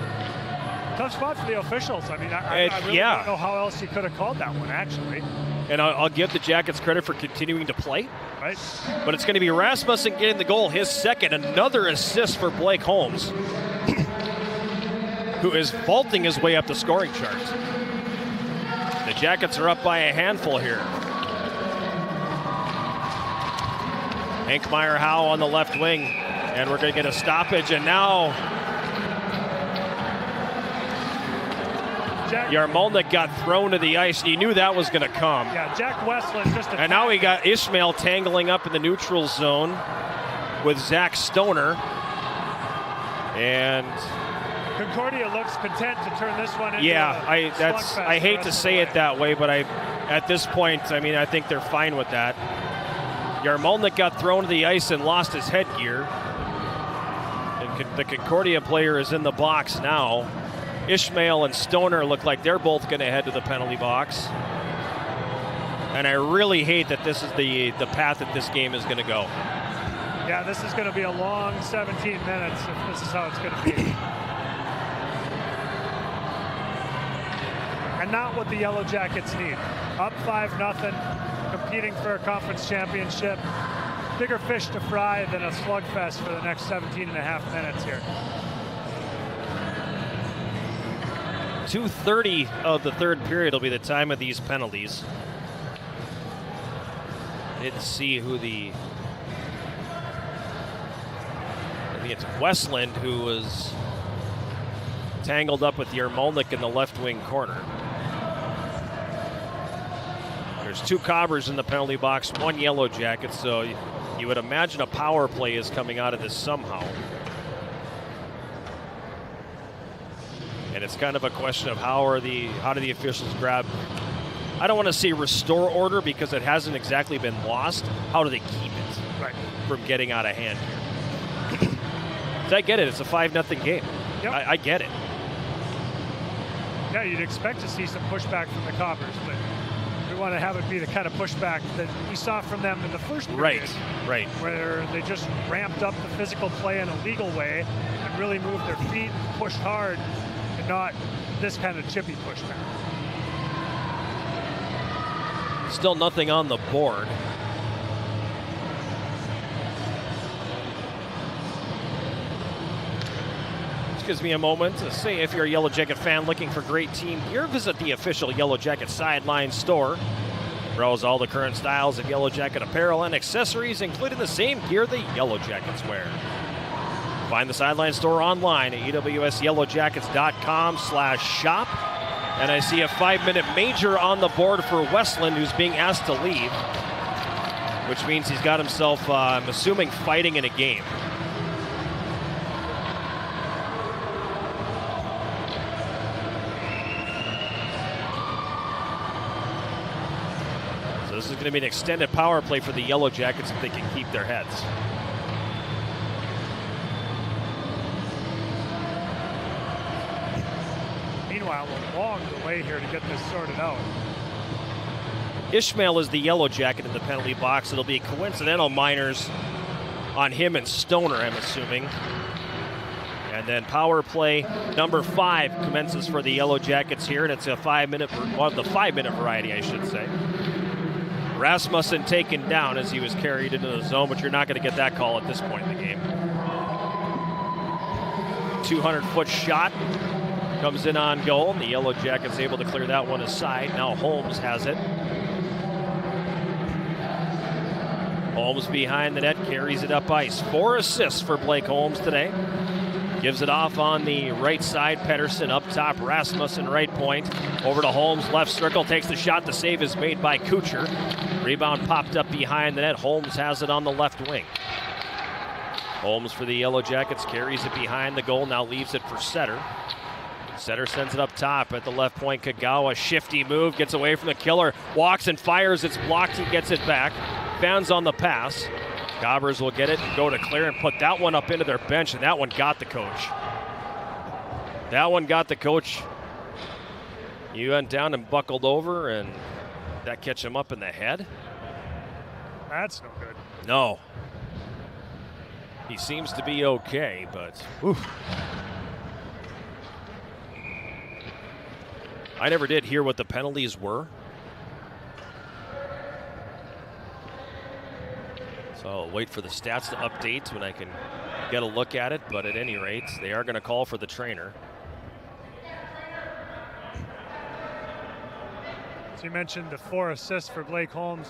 Tough spot for the officials. I mean, I really don't know how else you could have called that one, actually. And I'll give the Jackets credit for continuing to play. Right. But it's going to be Rasmussen getting the goal, his second. Another assist for Blake Holmes, who is vaulting his way up the scoring chart. The Jackets are up by a handful here. Hankmeyer-Howe on the left wing, and we're going to get a stoppage, and now Yarmolnik got thrown to the ice, and he knew that was going to come. Yeah, Jack Westland just and now we got Ishmael tangling up in the neutral zone with Zach Stoner. And Concordia looks content to turn this one into I hate to say it that way, but at this point, I mean, I think they're fine with that. Yarmolnik got thrown to the ice and lost his headgear. And the Concordia player is in the box now. Ishmael and Stoner look like they're both going to head to the penalty box. And I really hate that this is the path that this game is going to go. Yeah, this is going to be a long 17 minutes if this is how it's going to be. And not what the Yellow Jackets need. Up 5-0, competing for a conference championship. Bigger fish to fry than a slugfest for the next 17 and a half minutes here. 2:30 of the third period will be the time of these penalties. I didn't see who I think it's Westland who was tangled up with Yarmolnik in the left wing corner. There's two Cobbers in the penalty box, one Yellow Jacket, so you would imagine a power play is coming out of this somehow. And it's kind of a question of how do the officials grab. I don't want to say restore order because it hasn't exactly been lost. How do they keep it from getting out of hand here? I get it. It's a 5-0 game. Yep. I get it. Yeah, you'd expect to see some pushback from the Cobbers, but we want to have it be the kind of pushback that we saw from them in the first period. Right. Where they just ramped up the physical play in a legal way and really moved their feet and pushed hard. Not this kind of chippy pushback. Still nothing on the board. gives me a moment to say, if you're a Yellow Jacket fan looking for great team gear, visit the official Yellow Jacket Sideline store. Browse all the current styles of Yellow Jacket apparel and accessories, including the same gear the Yellow Jackets wear. Find the Sideline store online at uwsyellowjackets.com/shop. And I see a 5-minute major on the board for Westland, who's being asked to leave, which means he's got himself, I'm assuming, fighting in a game. So this is going to be an extended power play for the Yellow Jackets if they can keep their heads. Meanwhile, a long delay here to get this sorted out. Ishmael is the Yellow Jacket in the penalty box. It'll be coincidental minors on him and Stoner, I'm assuming. And then power play number 5 commences for the Yellow Jackets here, and it's a 5-minute, well, the 5-minute variety, I should say. Rasmussen taken down as he was carried into the zone, but you're not going to get that call at this point in the game. 200-foot shot comes in on goal, and the Yellow Jackets able to clear that one aside. Now Holmes has it. Holmes behind the net, carries it up ice. 4 assists for Blake Holmes today. Gives it off on the right side. Pettersson up top. Rasmussen right point. Over to Holmes, left circle. Takes the shot. The save is made by Kucher. Rebound popped up behind the net. Holmes has it on the left wing. Holmes for the Yellow Jackets carries it behind the goal. Now leaves it for Setter. Setter sends it up top at the left point. Kagawa, shifty move. Gets away from the killer. Walks and fires. It's blocked. He gets it back. Fans on the pass. Gobbers will get it and go to clear and put that one up into their bench, and that one got the coach. That one got the coach. He went down and buckled over, and that catch him up in the head? That's no good. No. He seems to be okay, but oof. I never did hear what the penalties were. So I'll wait for the stats to update when I can get a look at it, but at any rate, they are going to call for the trainer. So you mentioned the 4 assists for Blake Holmes.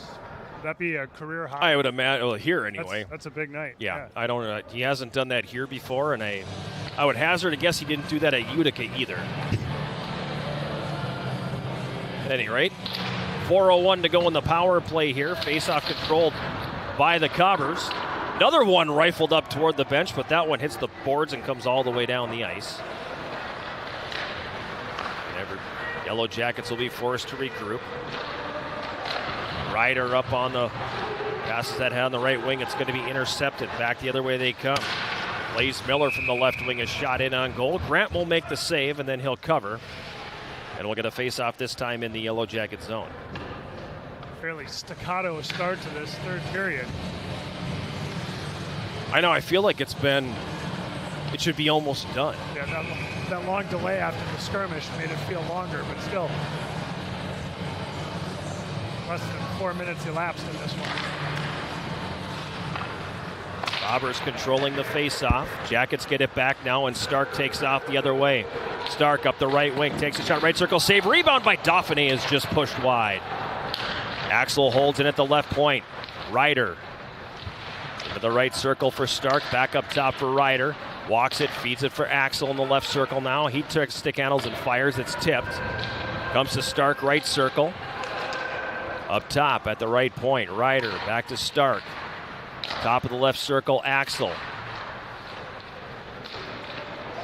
Would that be a career high? I would imagine, well, here anyway. That's a big night. Yeah. I don't. He hasn't done that here before, and I would hazard a guess he didn't do that at Utica either. At any rate, 4:01 to go in the power play here. Face-off controlled by the Cobbers. Another one rifled up toward the bench, but that one hits the boards and comes all the way down the ice. Yellow Jackets will be forced to regroup. Ryder up on the, passes that head on the right wing. It's going to be intercepted. Back the other way they come. Blaze Miller from the left wing is shot in on goal. Grant will make the save, and then he'll cover. And we'll get a face-off this time in the Yellow Jacket zone. Fairly staccato start to this third period. I know, I feel like it should be almost done. Yeah, that long delay after the skirmish made it feel longer, but still. Less than 4 minutes elapsed in this one. Roberts controlling the face-off. Jackets get it back now, and Stark takes off the other way. Stark up the right wing, takes a shot, right circle, save, rebound by Dauphiné is just pushed wide. Axel holds it at the left point. Ryder into the right circle for Stark, back up top for Ryder. Walks it, feeds it for Axel in the left circle now. He took stick handles and fires, it's tipped. Comes to Stark, right circle. Up top at the right point, Ryder back to Stark. Top of the left circle, Axel.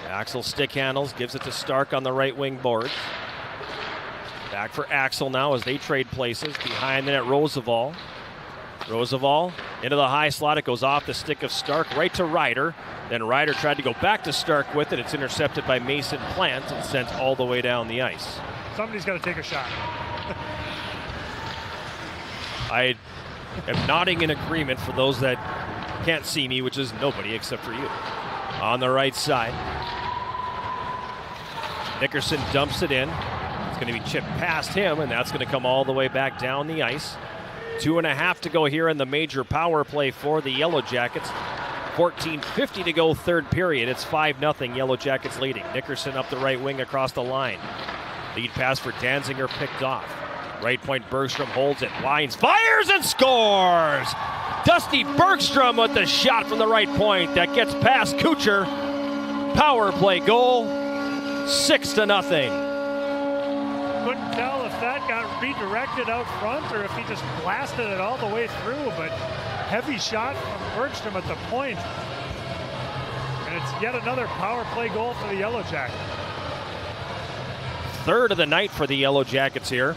Axel stick handles, gives it to Stark on the right wing board. Back for Axel now as they trade places. Behind the net, Roosevelt. Roosevelt into the high slot. It goes off the stick of Stark right to Ryder. Then Ryder tried to go back to Stark with it. It's intercepted by Mason Plant and sent all the way down the ice. Somebody's got to take a shot. I am nodding in agreement for those that can't see me, which is nobody except for you. On the right side. Nickerson dumps it in. It's going to be chipped past him, and that's going to come all the way back down the ice. 2.5 to go here in the major power play for the Yellow Jackets. 14:50 to go, third period. It's 5-0, Yellow Jackets leading. Nickerson up the right wing across the line. Lead pass for Danziger picked off. Right point, Bergstrom holds it, winds, fires, and scores! Dusty Bergstrom with the shot from the right point that gets past Kucher. Power play goal, 6-0. Couldn't tell if that got redirected out front or if he just blasted it all the way through, but heavy shot from Bergstrom at the point. And it's yet another power play goal for the Yellow Jackets. Third of the night for the Yellow Jackets here.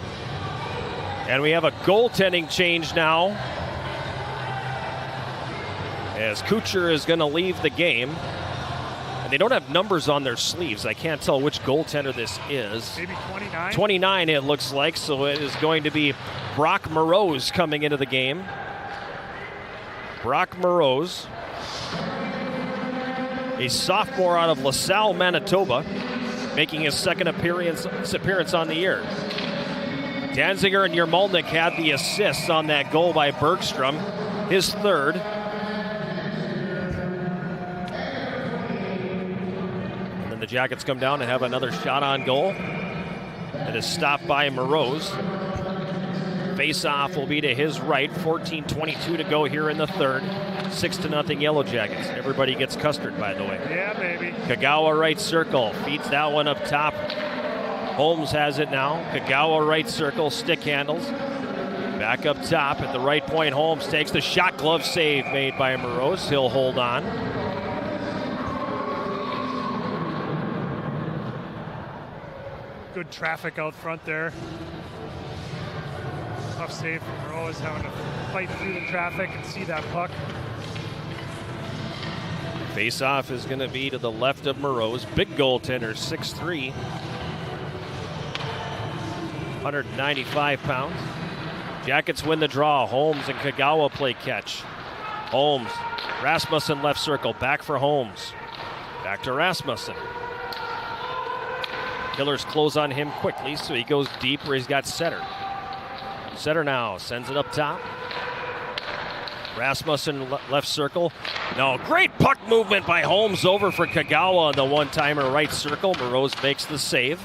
And we have a goaltending change now, as Kucher is going to leave the game. And they don't have numbers on their sleeves. I can't tell which goaltender this is. Maybe 29? 29 it looks like, so it is going to be Brock Morose coming into the game. Brock Morose, a sophomore out of LaSalle, Manitoba, making his second appearance on the year. Danziger and Yermolnik had the assists on that goal by Bergstrom, his third. And then the Jackets come down and have another shot on goal. It is stopped by Morose. Face-off will be to his right. 14:22 to go here in the third. 6-0 Yellow Jackets. Everybody gets custard, by the way. Yeah, baby. Kagawa right circle. Feeds that one up top. Holmes has it now. Kagawa right circle. Stick handles. Back up top at the right point. Holmes takes the shot. Glove save made by Morose. He'll hold on. Good traffic out front there. Tough save from Morose, having to fight through the traffic and see that puck. Face-off is going to be to the left of Morose. Big goaltender, 6'3". 195 pounds. Jackets win the draw. Holmes and Kagawa play catch. Holmes, Rasmussen left circle, back for Holmes. Back to Rasmussen. Killers close on him quickly, so he goes deep where he's got Setter. Setter now sends it up top. Rasmussen left circle. No, great puck movement by Holmes over for Kagawa on the one-timer right circle. Morose makes the save,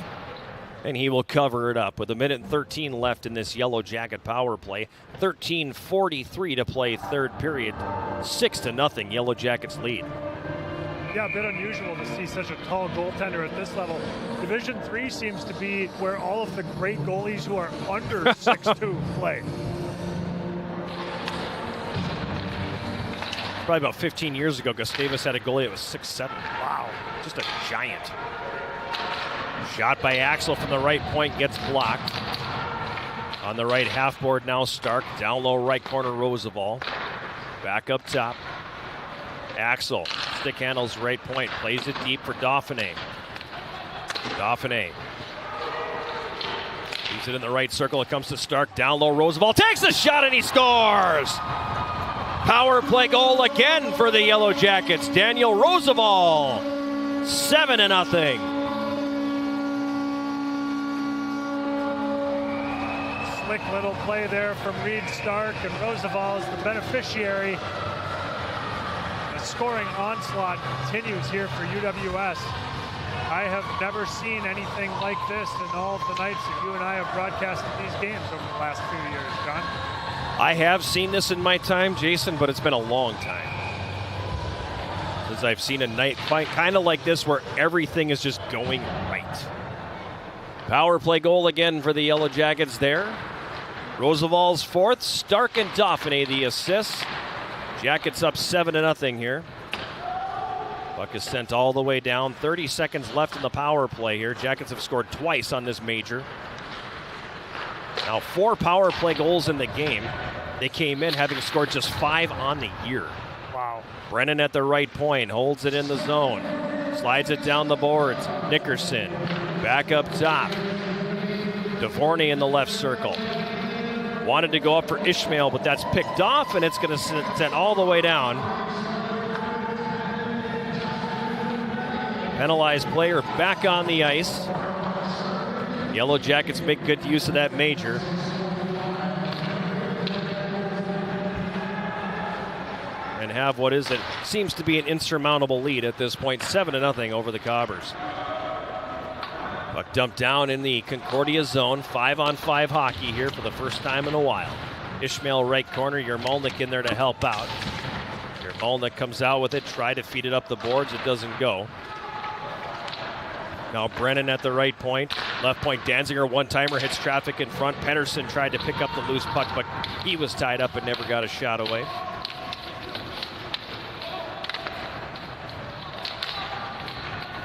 and he will cover it up with 1:13 left in this Yellow Jacket power play. 13:43 to play third period. 6-0 Yellow Jackets lead. Yeah, a bit unusual to see such a tall goaltender at this level. Division III seems to be where all of the great goalies who are under 6'2" play. Probably about 15 years ago, Gustavus had a goalie that was 6'7". Wow, just a giant. Shot by Axel from the right point, gets blocked. On the right half board now, Stark. Down low right corner, Roosevelt. Back up top. Axel, stick handles right point, plays it deep for Dauphiné. Dauphiné leaves it in the right circle. It comes to Stark. Down low, Roosevelt takes the shot and he scores. Power play goal again for the Yellow Jackets. Daniel Roosevelt, 7-0. Slick little play there from Reed Stark, and Roosevelt is the beneficiary. The scoring onslaught continues here for UWS. I have never seen anything like this in all of the nights that you and I have broadcasted these games over the last few years, John. I have seen this in my time, Jason, but it's been a long time since I've seen a night fight kind of like this where everything is just going right. Power play goal again for the Yellow Jackets there. Roosevelt's fourth. Stark and Dauphiné the assists. Jackets up 7-0 here. Puck is sent all the way down. 30 seconds left in the power play here. Jackets have scored twice on this major. Now 4 power play goals in the game. They came in having scored just 5 on the year. Wow. Brennan at the right point, holds it in the zone. Slides it down the boards. Nickerson back up top. Devorny in the left circle. Wanted to go up for Ishmael, but that's picked off, and it's going to send all the way down. Penalized player back on the ice. Yellow Jackets make good use of that major. And have what is it seems to be an insurmountable lead at this point, 7-0 over the Cobbers. Puck dumped down in the Concordia zone, 5-on-5 hockey here for the first time in a while. Ishmael right corner, Yermolnik in there to help out. Yermolnik comes out with it, try to feed it up the boards, it doesn't go. Now Brennan at the right point, left point Danziger, one-timer, hits traffic in front. Pedersen tried to pick up the loose puck, but he was tied up and never got a shot away.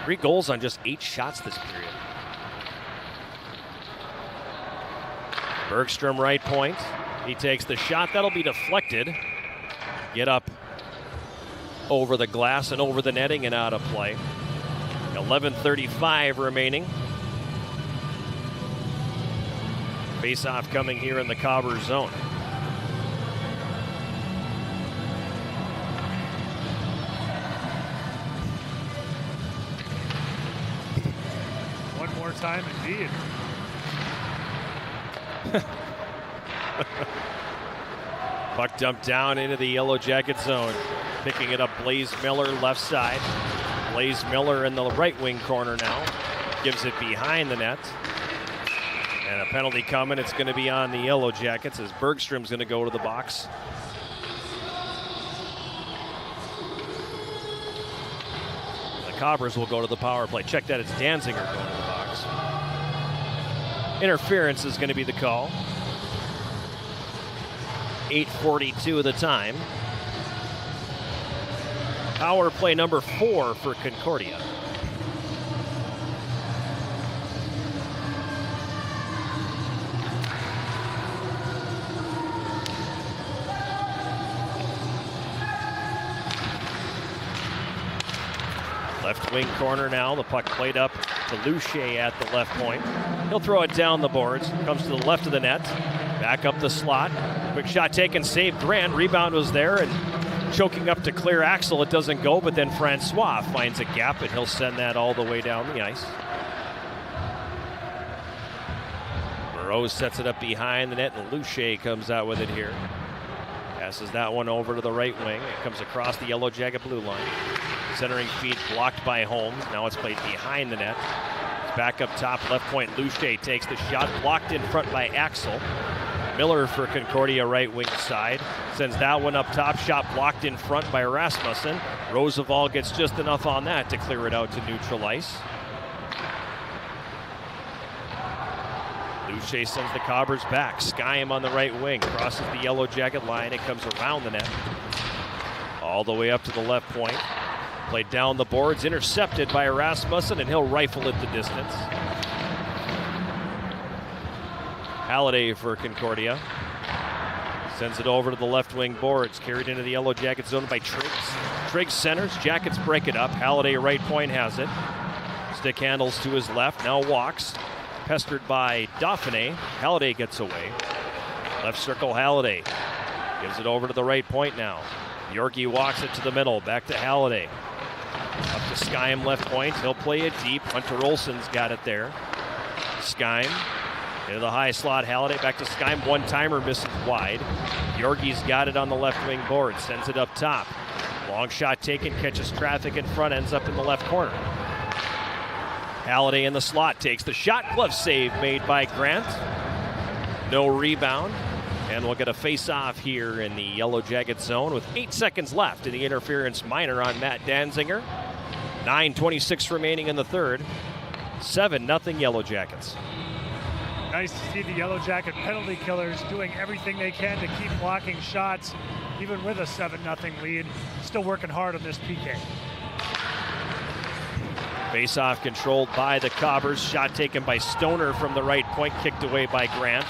Three goals on just 8 shots this period. Bergstrom right point. He takes the shot. That'll be deflected. Get up over the glass and over the netting and out of play. 11:35 remaining. Face-off coming here in the Cobbers zone. One more time indeed. Puck dumped down into the Yellow Jacket zone. Picking it up, Blaze Miller left side. Blaze Miller in the right wing corner now. Gives it behind the net. And a penalty coming. It's going to be on the Yellow Jackets as Bergstrom's going to go to the box. The Cobbers will go to the power play. Check that, it's Danziger going to the box. Interference is going to be the call. 8:42 of the time. Power play number 4 for Concordia. Left wing corner now. The puck played up to Luche at the left point. He'll throw it down the boards. Comes to the left of the net. Back up the slot. Quick shot taken, save Grant. Rebound was there and choking up to clear Axel. It doesn't go, but then Francois finds a gap and he'll send that all the way down the ice. Burrows sets it up behind the net and Luche comes out with it here. Passes that one over to the right wing. It comes across the Yellow Jacket blue line. Centering feed blocked by Holmes. Now it's played behind the net. It's back up top, left point. Luche takes the shot, blocked in front by Axel. Miller for Concordia right wing side. Sends that one up top, shot blocked in front by Rasmussen. Roosevelt gets just enough on that to clear it out to neutral ice. Luche sends the Cobbers back. Skyam on the right wing, crosses the Yellow Jacket line. It comes around the net. All the way up to the left point. Played down the boards, intercepted by Rasmussen, and he'll rifle it the distance. Halliday for Concordia. Sends it over to the left wing boards. Carried into the Yellow Jacket zone by Triggs. Triggs centers. Jackets break it up. Halliday right point has it. Stick handles to his left. Now walks. Pestered by Dauphiné. Halliday gets away. Left circle Halliday. Gives it over to the right point now. Yorkie walks it to the middle. Back to Halliday. Up to Skyam left point. He'll play it deep. Hunter Olsen's got it there. Skyam. Into the high slot, Halliday back to Skyam. One-timer misses wide. Yorgie's got it on the left wing board. Sends it up top. Long shot taken, catches traffic in front, ends up in the left corner. Halliday in the slot, takes the shot. Glove save made by Grant. No rebound. And we'll get a face-off here in the Yellow Jacket zone with 8 seconds left in the interference minor on Matt Danziger. 9:26 remaining in the third. 7-0 Yellow Jackets. Nice to see the Yellow Jacket penalty killers doing everything they can to keep blocking shots, even with a 7-0 lead. Still working hard on this PK. Face-off controlled by the Cobbers. Shot taken by Stoner from the right point, kicked away by Grant.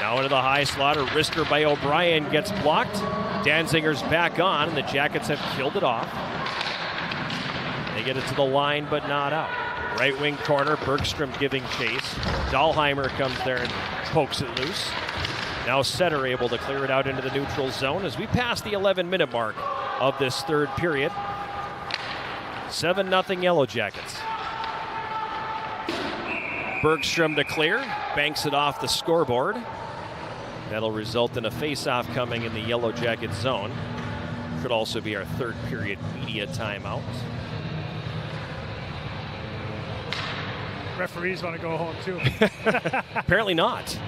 Now into the high slot, a wrister by O'Brien gets blocked. Danziger's back on, and the Jackets have killed it off. They get it to the line, but not out. Right wing corner, Bergstrom giving chase. Dahlheimer comes there and pokes it loose. Now Setter able to clear it out into the neutral zone as we pass the 11-minute mark of this third period. 7-0 Yellow Jackets. Bergstrom to clear, banks it off the scoreboard. That'll result in a face-off coming in the Yellow Jacket zone. Could also be our third period media timeout. Referees want to go home too. Apparently not.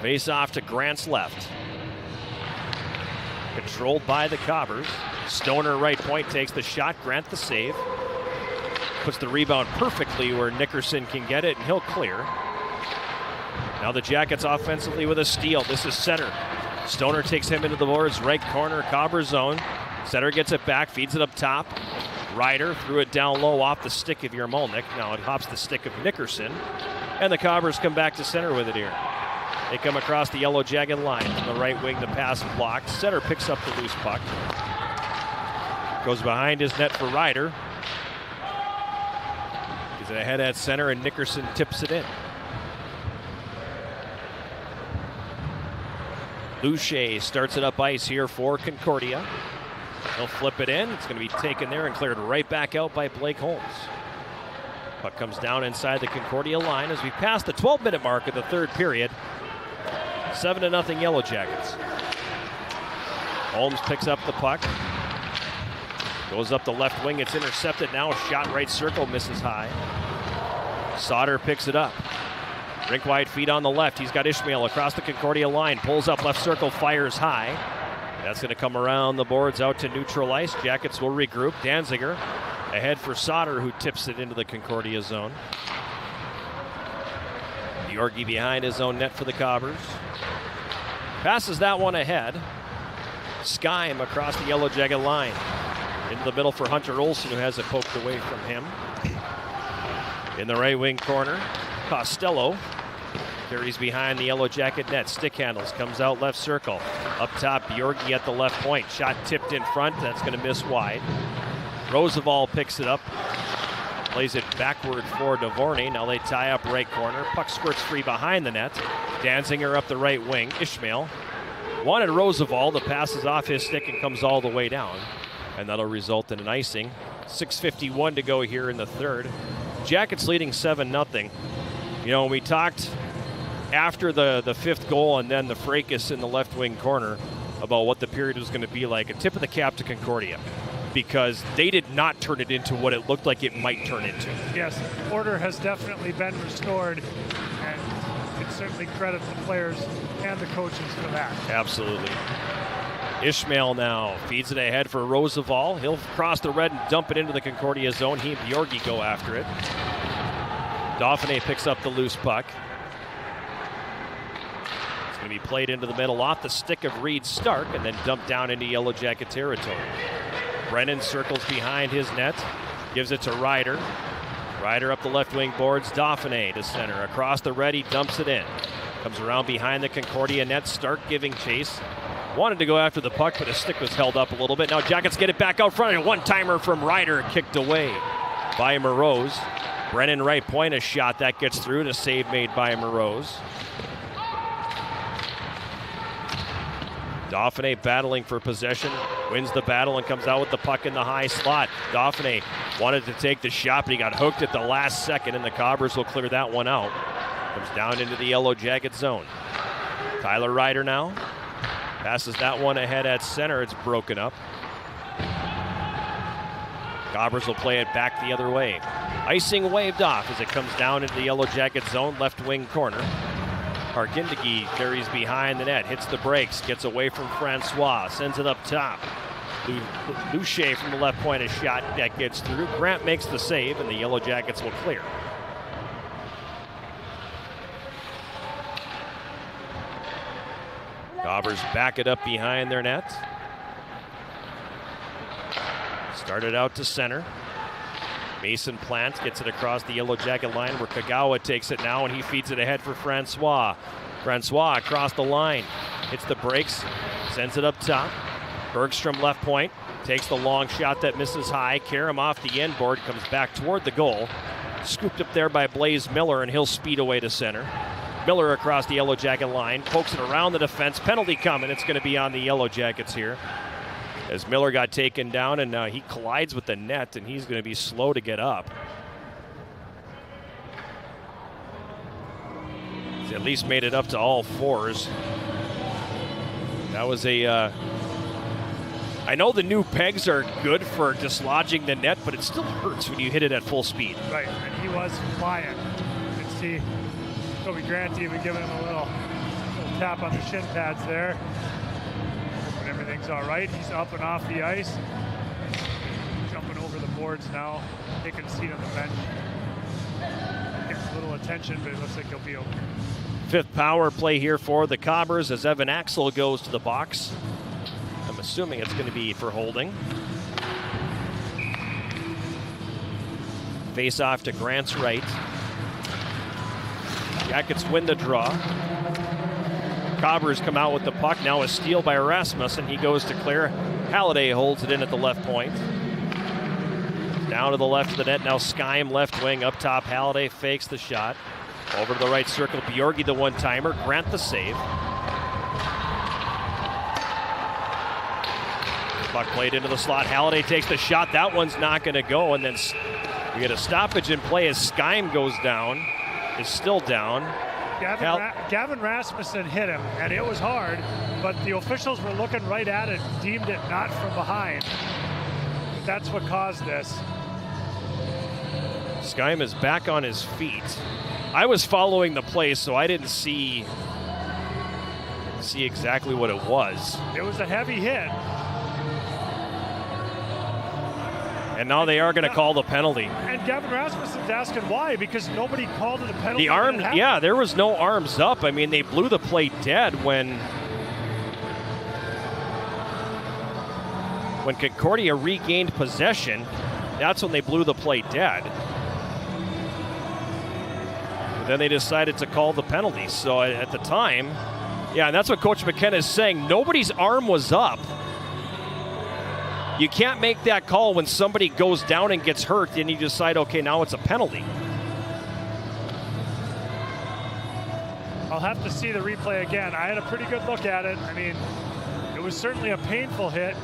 Face off to Grant's left. Controlled by the Cobbers. Stoner right point takes the shot. Grant the save. Puts the rebound perfectly where Nickerson can get it, and he'll clear. Now the Jackets offensively with a steal. This is Center. Stoner takes him into the boards. Right corner, Cobber zone. Center gets it back, feeds it up top. Ryder threw it down low off the stick of Yermolnik. Now it hops the stick of Nickerson. And the Cobbers come back to center with it here. They come across the Yellow Jacket line. From the right wing, the pass blocked. Center picks up the loose puck. Goes behind his net for Ryder. He's ahead at center, and Nickerson tips it in. Luche starts it up ice here for Concordia. He'll flip it in. It's going to be taken there and cleared right back out by Blake Holmes. Puck comes down inside the Concordia line as we pass the 12-minute mark of the third period. 7-0 Yellow Jackets. Holmes picks up the puck. Goes up the left wing. It's intercepted now. Shot right circle, misses high. Sauter picks it up. Rink wide feet on the left. He's got Ishmael across the Concordia line. Pulls up left circle, fires high. That's going to come around the boards out to neutral ice. Jackets will regroup. Danziger ahead for Sauter, who tips it into the Concordia zone. Bjorgi behind his own net for the Cobbers. Passes that one ahead. Skyme across the Yellow Jacket line. Into the middle for Hunter Olsen, who has it poked away from him. In the right wing corner, Costello carries behind the Yellow Jacket net. Stick handles, comes out left circle. Up top, Bjorgi at the left point. Shot tipped in front, that's going to miss wide. Roosevelt picks it up. Plays it backward for Dvorny. Now they tie up right corner. Puck squirts free behind the net. Danziger up the right wing. Ishmael wanted Roosevelt. The pass is off his stick and comes all the way down. And that'll result in an icing. 6:51 to go here in the third. Jackets leading 7-0. You know, we talked after the fifth goal and then the fracas in the left wing corner about what the period was going to be like. A tip of the cap to Concordia, because they did not turn it into what it looked like it might turn into. Yes, order has definitely been restored, and you can certainly credit the players and the coaches for that. Absolutely. Ishmael now feeds it ahead for Roosevelt. He'll cross the red and dump it into the Concordia zone. He and Bjorgi go after it. Dauphiné picks up the loose puck. It's going to be played into the middle off the stick of Reed Stark and then dumped down into Yellow Jacket territory. Brennan circles behind his net, gives it to Ryder. Ryder up the left wing boards, Dauphiné to center. Across the red, he dumps it in. Comes around behind the Concordia net, Stark giving chase. Wanted to go after the puck, but his stick was held up a little bit. Now Jackets get it back out front. A one-timer from Ryder, kicked away by Moroz. Brennan right point, a shot that gets through, and a save made by Moroz. Dauphiné battling for possession, wins the battle and comes out with the puck in the high slot. Dauphiné wanted to take the shot, but he got hooked at the last second, and the Cobbers will clear that one out. Comes down into the Yellow Jacket zone. Tyler Ryder now passes that one ahead at center. It's broken up. Cobbers will play it back the other way. Icing waved off as it comes down into the Yellow Jacket zone, left wing corner. Hargindegi carries behind the net, hits the brakes, gets away from Francois, sends it up top. Luche from the left point, a shot that gets through. Grant makes the save, and the Yellow Jackets will clear. Cobbers back it up behind their net. Started out to center. Mason Plant gets it across the Yellow Jacket line where Kagawa takes it now, and he feeds it ahead for Francois. Francois across the line, hits the brakes, sends it up top. Bergstrom left point, takes the long shot that misses high. Karam off the end board, comes back toward the goal. Scooped up there by Blaze Miller, and he'll speed away to center. Miller across the Yellow Jacket line, pokes it around the defense. Penalty coming, it's going to be on the Yellow Jackets here. As Miller got taken down, and he collides with the net, and he's going to be slow to get up. He's at least made it up to all fours. That was a... I know the new pegs are good for dislodging the net, but it still hurts when you hit it at full speed. Right, and he was flying. You can see Toby Grant even giving him a little tap on the shin pads there. But everything's all right. He's up and off the ice. Jumping over the boards now, taking a seat on the bench. Gets a little attention, but it looks like he'll be okay. Fifth power play here for the Cobbers as Evan Axel goes to the box. I'm assuming it's going to be for holding. Face off to Grant's right. Jackets win the draw. Cobbers come out with the puck. Now a steal by Rasmussen. He goes to clear. Halliday holds it in at the left point. Down to the left of the net. Now Skyme left wing up top. Halliday fakes the shot. Over to the right circle. Bjorgi the one-timer. Grant the save. Puck played into the slot. Halliday takes the shot. That one's not going to go. And then we get a stoppage in play as Skyme goes down. Is still down. Gavin Rasmussen hit him, and it was hard, but the officials were looking right at it, deemed it not from behind. But that's what caused this. Skyme is back on his feet. I was following the play, so I didn't see exactly what it was. It was a heavy hit. And now they are going to call the penalty. And Gavin Rasmussen's asking why, because nobody called it a penalty. The arm, yeah, there was no arms up. I mean, they blew the play dead when Concordia regained possession. That's when they blew the play dead. But then they decided to call the penalty. So at the time, yeah, and that's what Coach McKenna is saying. Nobody's arm was up. You can't make that call when somebody goes down and gets hurt and you decide, okay, now it's a penalty. I'll have to see the replay again. I had a pretty good look at it. I mean, it was certainly a painful hit.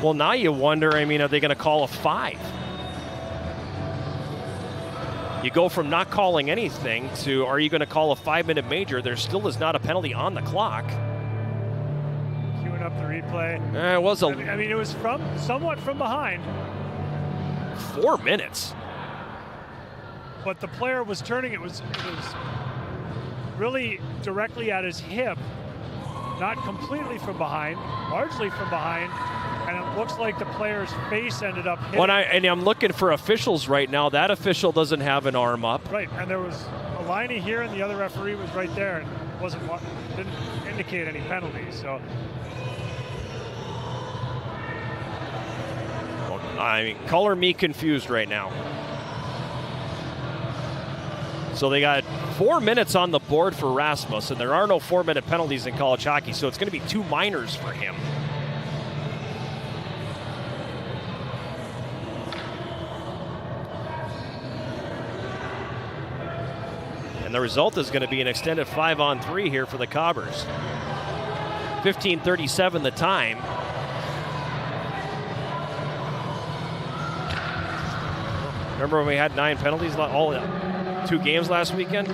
Well, now you wonder, I mean, are they going to call a 5? You go from not calling anything to, are you going to call a 5-minute major? There still is not a penalty on the clock. Up the replay. It was I mean, it was somewhat from behind. 4 minutes. But the player was turning. It was really directly at his hip, not completely from behind, largely from behind, and it looks like the player's face ended up hitting. And I'm looking for officials right now. That official doesn't have an arm up. Right, and there was a liney here, and the other referee was right there, and didn't indicate any penalties. So. I mean, color me confused right now. So they got 4 minutes on the board for Rasmussen. There are no 4-minute penalties in college hockey, so it's going to be 2 minors for him. And the result is going to be an extended 5-on-3 here for the Cobbers. 15:37 the time. Remember when we had 9 penalties all 2 games last weekend?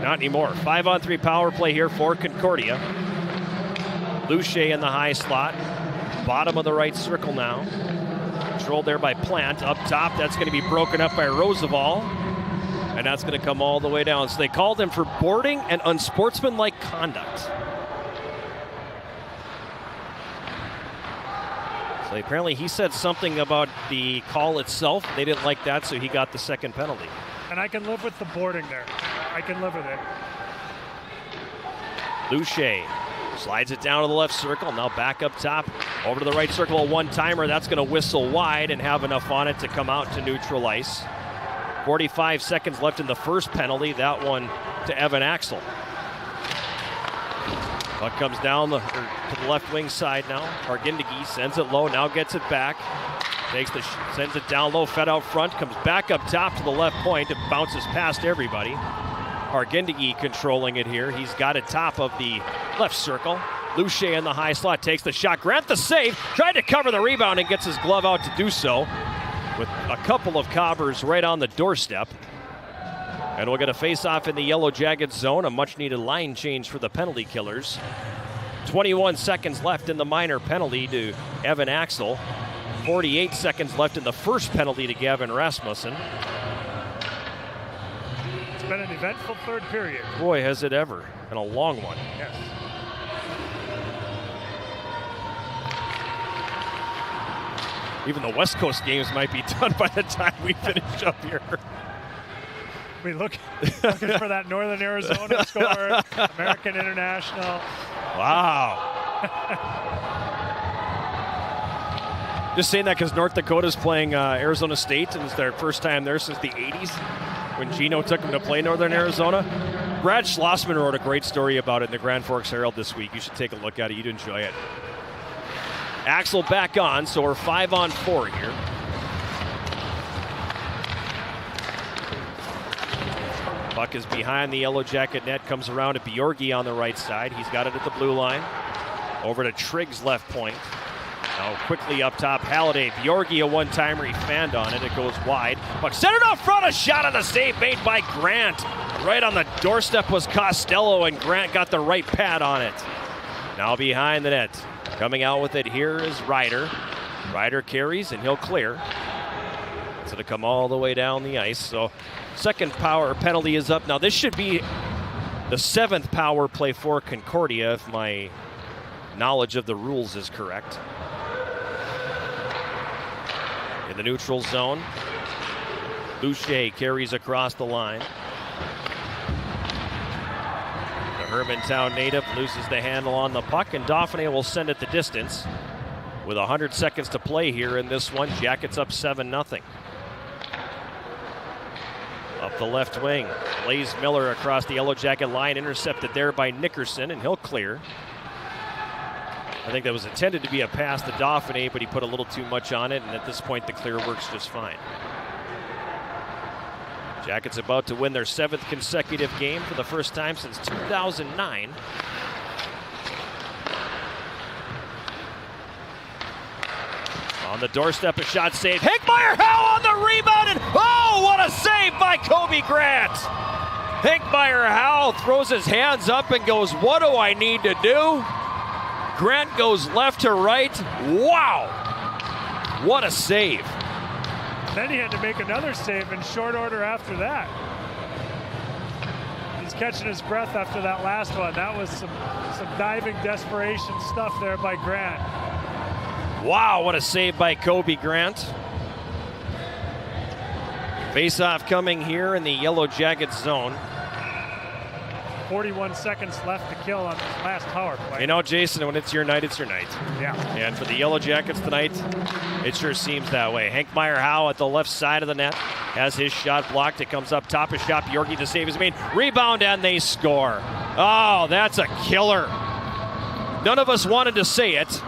Not anymore. 5-on-3 power play here for Concordia. Luche in the high slot. Bottom of the right circle now. Controlled there by Plant. Up top, that's going to be broken up by Roosevelt. And that's going to come all the way down. So they called him for boarding and unsportsmanlike conduct. So apparently he said something about the call itself. They didn't like that, so he got the second penalty. And I can live with the boarding there. I can live with it. Luche slides it down to the left circle. Now back up top. Over to the right circle, a one-timer. That's going to whistle wide and have enough on it to come out to neutral ice. 45 seconds left in the first penalty. That one to Evan Axel. Puck comes down to the left wing side now. Hargindegi sends it low, now gets it back. Sends it down low, fed out front, comes back up top to the left point. It bounces past everybody. Hargindegi controlling it here. He's got it top of the left circle. Luche in the high slot takes the shot. Grant the save, tried to cover the rebound and gets his glove out to do so. With a couple of Cobbers right on the doorstep. And we'll get a face-off in the Yellow Jacket zone. A much-needed line change for the penalty killers. 21 seconds left in the minor penalty to Evan Axel. 48 seconds left in the first penalty to Gavin Rasmussen. It's been an eventful third period. Boy, has it ever. And a long one. Yes. Even the West Coast games might be done by the time we finish up here. We looking for that Northern Arizona score, American International. Wow. Just saying that because North Dakota's playing Arizona State, and it's their first time there since the 80s when Gino took them to play Northern Arizona. Brad Schlossman wrote a great story about it in the Grand Forks Herald this week. You should take a look at it. You'd enjoy it. Axel back on, so we're 5-on-4 here. Puck is behind the Yellow Jacket net, comes around to Bjorgi on the right side. He's got it at the blue line. Over to Triggs left point. Now quickly up top, Halliday. Bjorgi a one-timer, he fanned on it. It goes wide. Puck centered up front, a shot on the save made by Grant. Right on the doorstep was Costello, and Grant got the right pad on it. Now behind the net. Coming out with it here is Ryder. Ryder carries, and he'll clear. It's going to come all the way down the ice. So second power penalty is up. Now this should be the 7th power play for Concordia, if my knowledge of the rules is correct. In the neutral zone, Boucher carries across the line. The Hermantown native loses the handle on the puck, and Dauphiné will send it the distance. With 100 seconds to play here in this one, Jackets up 7-0. Up the left wing, Blaze Miller across the Yellow Jacket line, intercepted there by Nickerson, and he'll clear. I think that was intended to be a pass to Dauphiné, but he put a little too much on it, and at this point the clear works just fine. Jackets about to win their 7th consecutive game for the first time since 2009. On the doorstep, a shot saved. Hickmeyer-Howe on the rebound, and oh, what a save by Kobe Grant! Hickmeyer-Howe throws his hands up and goes, what do I need to do? Grant goes left to right. Wow! What a save. Then he had to make another save in short order after that. He's catching his breath after that last one. That was some diving desperation stuff there by Grant. Wow, what a save by Kobe Grant. Face-off coming here in the Yellow Jacket zone. 41 seconds left to kill on this last power play. You know, Jason, when it's your night, it's your night. Yeah. And for the Yellow Jackets tonight, it sure seems that way. Hickmeyer-Howe at the left side of the net has his shot blocked. It comes up top, a shot. Bjorgi to save is made. Rebound, and they score. Oh, that's a killer. None of us wanted to say it.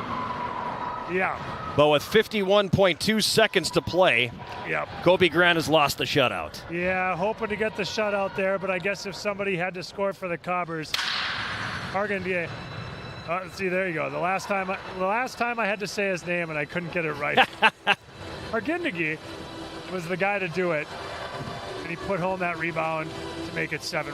Yeah. But with 51.2 seconds to play, yep, Kobe Grant has lost the shutout. Yeah, hoping to get the shutout there, but I guess if somebody had to score for the Cobbers, Hargandia. See, there you go. The last time I had to say his name and I couldn't get it right. Hargandia was the guy to do it, and he put home that rebound to make it 7-1.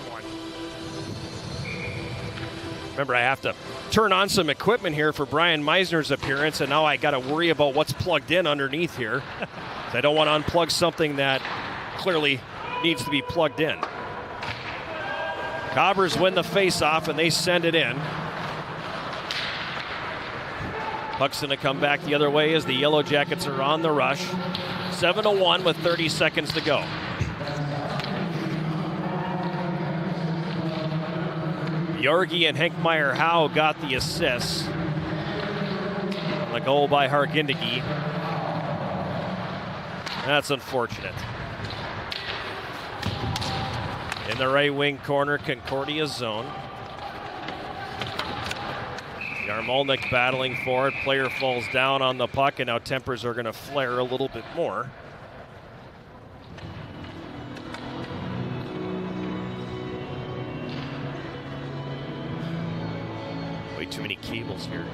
Remember, I have to turn on some equipment here for Brian Meisner's appearance, and now I got to worry about what's plugged in underneath here. I don't want to unplug something that clearly needs to be plugged in. Cobbers win the face-off, and they send it in. Puck's going to come back the other way as the Yellow Jackets are on the rush. 7-1 with 30 seconds to go. Bjorgi and Hickmeyer-Howe got the assists. The goal by Hargandia. That's unfortunate. In the right wing corner, Concordia zone. Yarmolnik battling for it. Player falls down on the puck, and now tempers are going to flare a little bit more. Way too many cables here.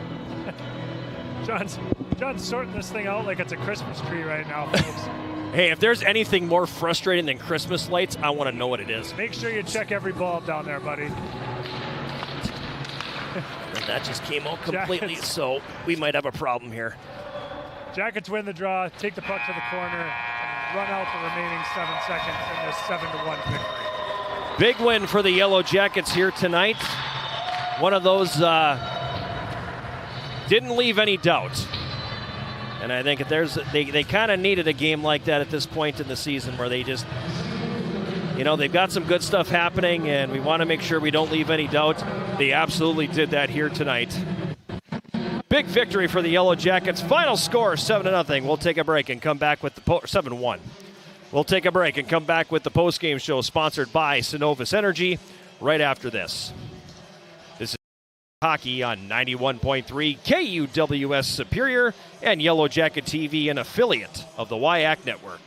John's sorting this thing out like it's a Christmas tree right now, folks. Hey, if there's anything more frustrating than Christmas lights, I want to know what it is. Make sure you check every bulb down there, buddy. That just came out completely, so we might have a problem here. Jackets win the draw, take the puck to the corner, and run out the remaining 7 seconds in this 7-1 victory. Big win for the Yellow Jackets here tonight. One of those didn't leave any doubt. And I think they kind of needed a game like that at this point in the season where they just, they've got some good stuff happening and we want to make sure we don't leave any doubt. They absolutely did that here tonight. Big victory for the Yellow Jackets. Final score 7-0. We'll take a break and come back with the 7-1. We'll take a break and come back with the postgame show sponsored by Synovus Energy right after this. This is Hockey on 91.3 KUWS Superior and Yellow Jacket TV, an affiliate of the WIAC Network.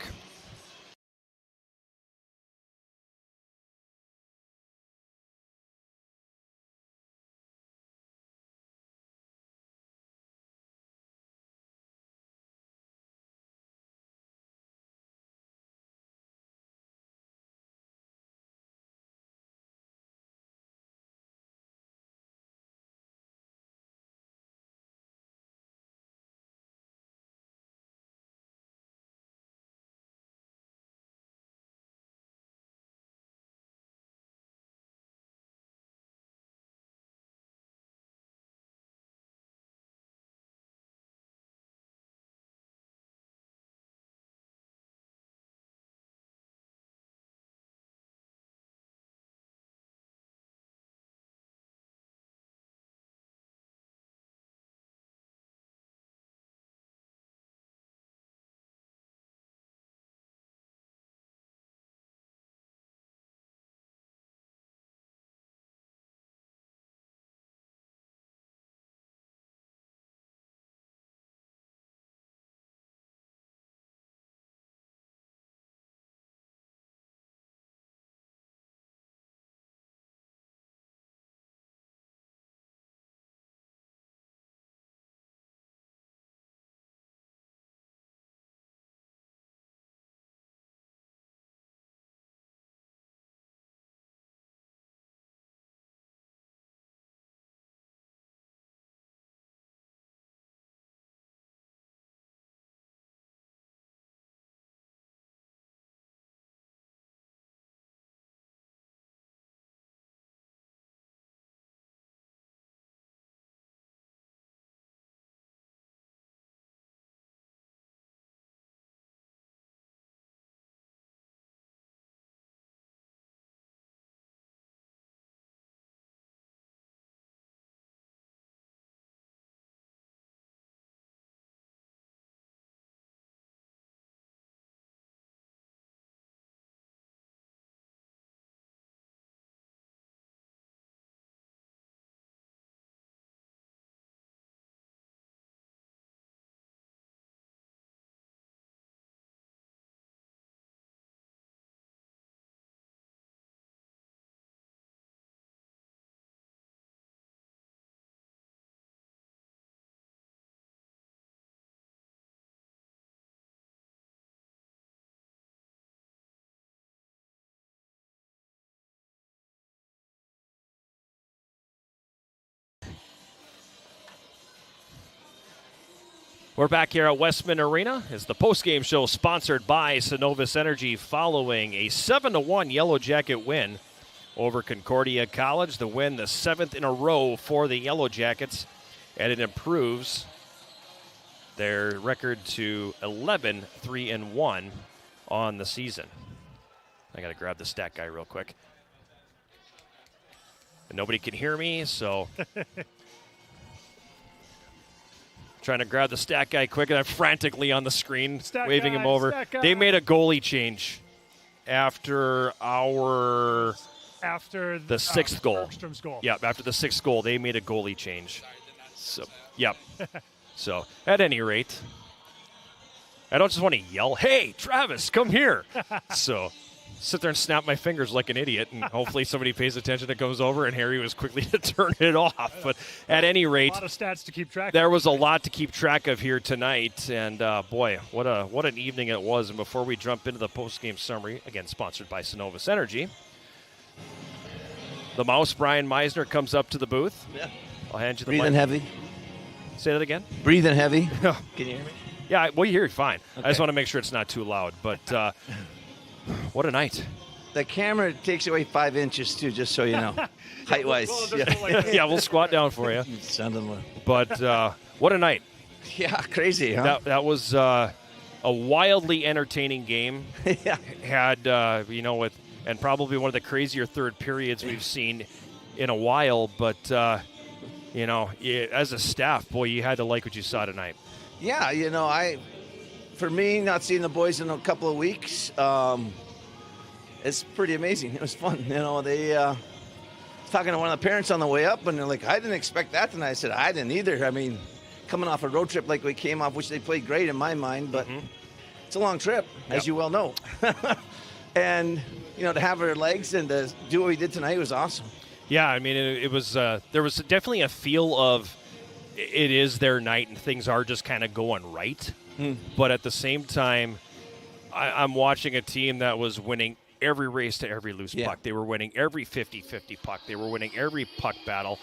We're back here at Westman Arena as the postgame show sponsored by Synovus Energy following a 7-1 Yellow Jacket win over Concordia College. The win, the 7th in a row for the Yellow Jackets, and it improves their record to 11-3-1 on the season. I got to grab the stat guy real quick. And nobody can hear me, so... Trying to grab the stat guy quick, and I'm frantically on the screen, waving him over. They made a goalie change after the sixth goal. Bergstrom's goal. Yep, after the sixth goal, they made a goalie change. So, yep. So, at any rate, I don't just want to yell, "Hey, Travis, come here!" So, sit there and snap my fingers like an idiot, and hopefully somebody pays attention and comes over, and Harry was quickly to turn it off. But at any rate, a lot of stats to keep track of. There was a lot to keep track of here tonight, and boy, what an evening it was. And before we jump into the post-game summary, again sponsored by Synovus Energy, the mouse, Brian Meisner, comes up to the booth. Yeah. I'll hand you the Breathing mic. heavy. Say that again? Breathing heavy. Can you hear me? Yeah, well, you hear it fine. Okay. I just want to make sure it's not too loud. But what a night. The camera takes away 5 inches, too, just so you know. Height-wise. Yeah, we'll squat down for you. But what a night. Yeah, crazy, huh? That was a wildly entertaining game. Yeah. Had, and probably one of the crazier third periods we've seen in a while. But, as a staff, boy, you had to like what you saw tonight. Yeah, for me, not seeing the boys in a couple of weeks, it's pretty amazing. It was fun. They talking to one of the parents on the way up, and they're like, I didn't expect that tonight. I said, I didn't either. I mean, coming off a road trip like we came off, which they played great in my mind, but it's a long trip, as you well know. And, to have our legs and to do what we did tonight was awesome. Yeah, I mean, it was there was definitely a feel of it is their night and things are just kind of going right. But at the same time, I'm watching a team that was winning every race to every loose puck. They were winning every 50-50 puck. They were winning every puck battle.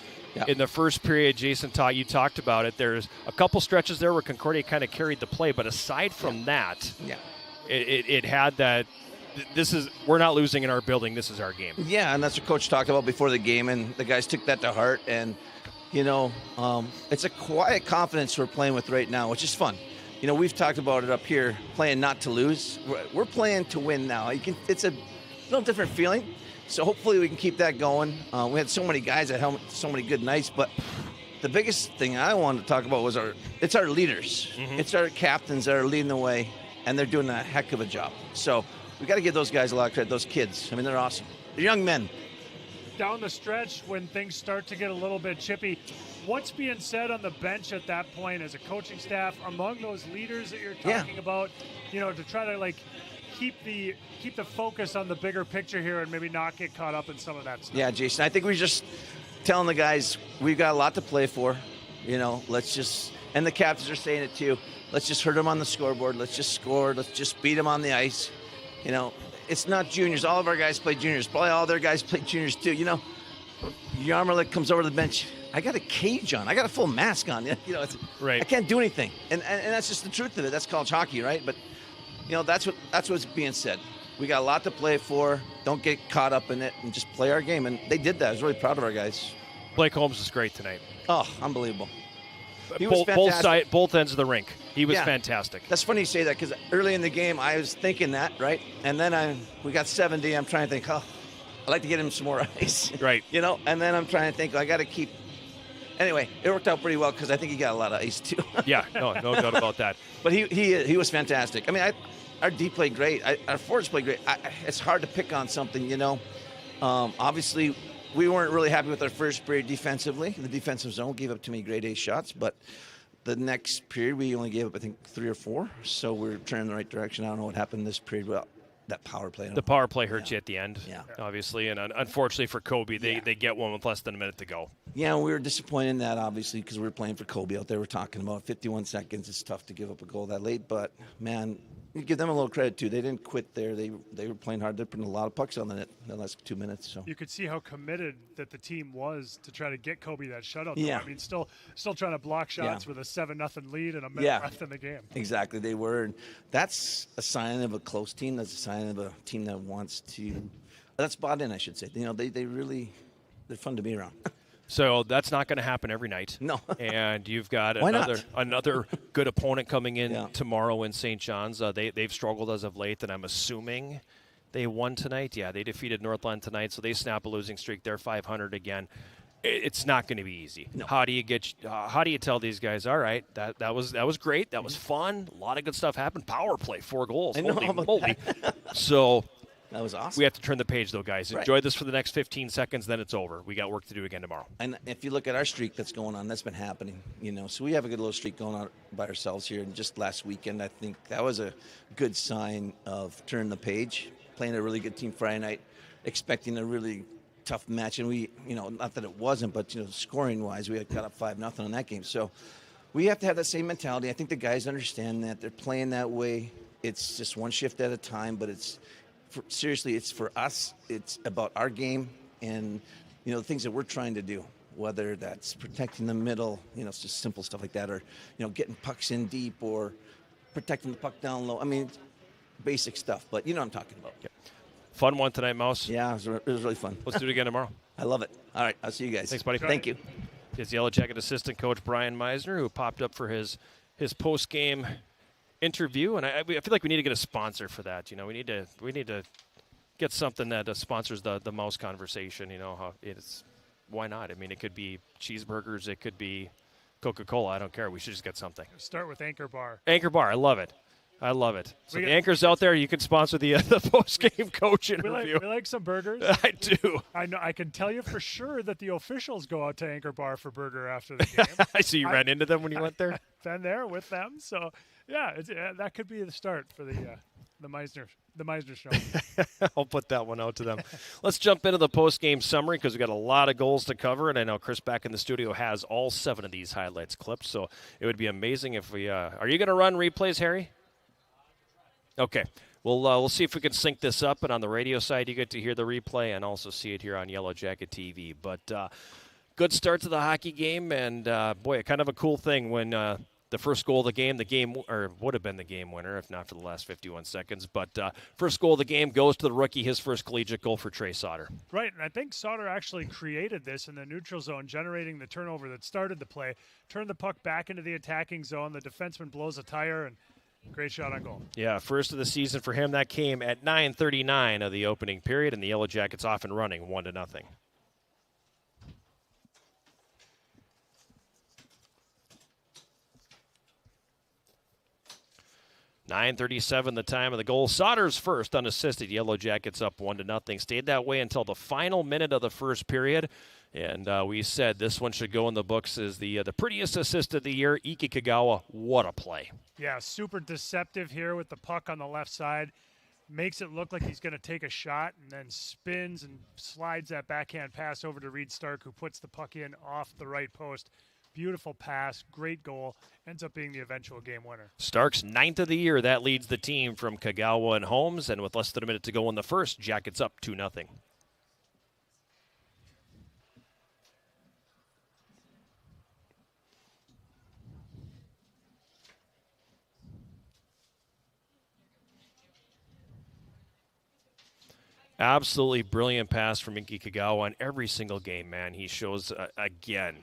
In the first period, Jason, you talked about it. There's a couple stretches there where Concordia kind of carried the play, but aside from that, it had that. We're not losing in our building. This is our game. Yeah, and that's what Coach talked about before the game, and the guys took that to heart. And it's a quiet confidence we're playing with right now, which is fun. We've talked about it up here, playing not to lose. We're playing to win now. It's a little different feeling. So hopefully we can keep that going. We had so many guys that had so many good nights, but the biggest thing I wanted to talk about was our leaders. It's our captains that are leading the way, and they're doing a heck of a job. So we got to give those guys a lot of credit, those kids. I mean, they're awesome. They're young men. Down the stretch, when things start to get a little bit chippy, what's being said on the bench at that point as a coaching staff among those leaders that you're talking about, to try to keep the focus on the bigger picture here and maybe not get caught up in some of that stuff? Yeah, Jason, I think we're just telling the guys we've got a lot to play for. Let's just, and the captains are saying it too, let's just hurt them on the scoreboard. Let's just score. Let's just beat them on the ice. It's not juniors. All of our guys play juniors. Probably all their guys play juniors too. Yarmolick comes over to the bench. I got a cage on. I got a full mask on. Right. I can't do anything. And that's just the truth of it. That's college hockey, right? But, that's what's being said. We got a lot to play for. Don't get caught up in it and just play our game. And they did that. I was really proud of our guys. Blake Holmes was great tonight. Oh, unbelievable. He was both ends of the rink. He was fantastic. That's funny you say that because early in the game I was thinking that, right? And then we got 70. I'm trying to think, I'd like to get him some more ice. Right. And then I'm trying to think, I got to keep. Anyway, it worked out pretty well because I think he got a lot of ice too. Yeah, no doubt about that. But he was fantastic. I mean, our D played great. Our forwards played great. It's hard to pick on something, Obviously, we weren't really happy with our first period defensively. The defensive zone gave up too many grade A shots, but the next period we only gave up, I think, 3 or 4. So we're turning in the right direction. I don't know what happened this period. Well, that power play. The power play hurt you at the end, obviously. And unfortunately for Kobe, they get one with less than a minute to go. Yeah, we were disappointed in that, obviously, because we were playing for Kobe out there. We're talking about 51 seconds. It's tough to give up a goal that late. But, man, you give them a little credit, too. They didn't quit there. They were playing hard. They're putting a lot of pucks on the net in the last 2 minutes. So you could see how committed that the team was to try to get Kobe that shutout. Yeah. I mean, still trying to block shots with a 7-0 lead and a minute left in the game. Exactly, they were. And that's a sign of a close team. That's a sign of a team that wants to – that's bought in, I should say. They really – they're fun to be around. So that's not going to happen every night. No. And you've got Why another good opponent coming in tomorrow in St. John's. They've struggled as of late, and I'm assuming they won tonight. Yeah, they defeated Northland tonight, so they snap a losing streak. They're 500 again. It's not going to be easy. No. How do you tell these guys, all right, that was great, that was fun, a lot of good stuff happened. Power play, 4 goals. I know Holy about moly. that. So that was awesome. We have to turn the page, though, guys. Right. Enjoy this for the next 15 seconds, then it's over. We got work to do again tomorrow. And if you look at our streak that's going on, that's been happening, So we have a good little streak going on by ourselves here. And just last weekend, I think that was a good sign of turning the page, playing a really good team Friday night, expecting a really tough match. And we, not that it wasn't, but, scoring-wise, we had got up 5-0 in that game. So we have to have that same mentality. I think the guys understand that. They're playing that way. It's just one shift at a time, but seriously, it's for us. It's about our game and, the things that we're trying to do. whether that's protecting the middle, it's just simple stuff like that, or, getting pucks in deep or protecting the puck down low. I mean, basic stuff, but you know what I'm talking about. Okay. Fun one tonight, Mouse. Yeah, it was really fun. Let's do it again tomorrow. I love it. All right, I'll see you guys. Thanks, buddy. Thank you. It's Yellow Jacket assistant coach Brian Meisner, who popped up for his post-game interview, and I feel like we need to get a sponsor for that. We need to get something that sponsors the Mouse conversation. Why not? I mean, it could be cheeseburgers, it could be Coca-Cola. I don't care. We should just get something. Start with Anchor Bar. Anchor Bar. I love it. So the anchors out there, you can sponsor the post-game coach interview. We like some burgers. I do. I know. I can tell you for sure that the officials go out to Anchor Bar for burger after the game. I see you ran into them when you went there. Been there with them, so yeah, that could be the start for the Meisner show. I'll put that one out to them. Let's jump into the post-game summary because we got a lot of goals to cover, and I know Chris back in the studio has all 7 of these highlights clipped. So it would be amazing if we. Are you going to run replays, Harry? Okay, we'll see if we can sync this up, and on the radio side you get to hear the replay and also see it here on Yellow Jacket TV. But good start to the hockey game, and boy, kind of a cool thing when the first goal of the game or would have been the game winner if not for the last 51 seconds. But first goal of the game goes to the rookie, his first collegiate goal for Trey Sauter. Right, and I think Sauter actually created this in the neutral zone, generating the turnover that started the play, turned the puck back into the attacking zone, the defenseman blows a tire, and great shot on goal. Yeah, first of the season for him. That came at 9:39 of the opening period, and the Yellow Jackets off and running 1-0. 9:37 the time of the goal. Sauter's first unassisted. Yellow Jackets up 1-0. Stayed that way until the final minute of the first period. And we said this one should go in the books as the prettiest assist of the year. Iki Kagawa, what a play. Yeah, super deceptive here with the puck on the left side. Makes it look like he's going to take a shot and then spins and slides that backhand pass over to Reed Stark, who puts the puck in off the right post. Beautiful pass, great goal, ends up being the eventual game winner. Stark's 9th of the year. That leads the team from Kagawa and Holmes. And with less than a minute to go in the first, Jackets up 2-0. Absolutely brilliant pass from Inki Kagawa in every single game, man. He shows, again,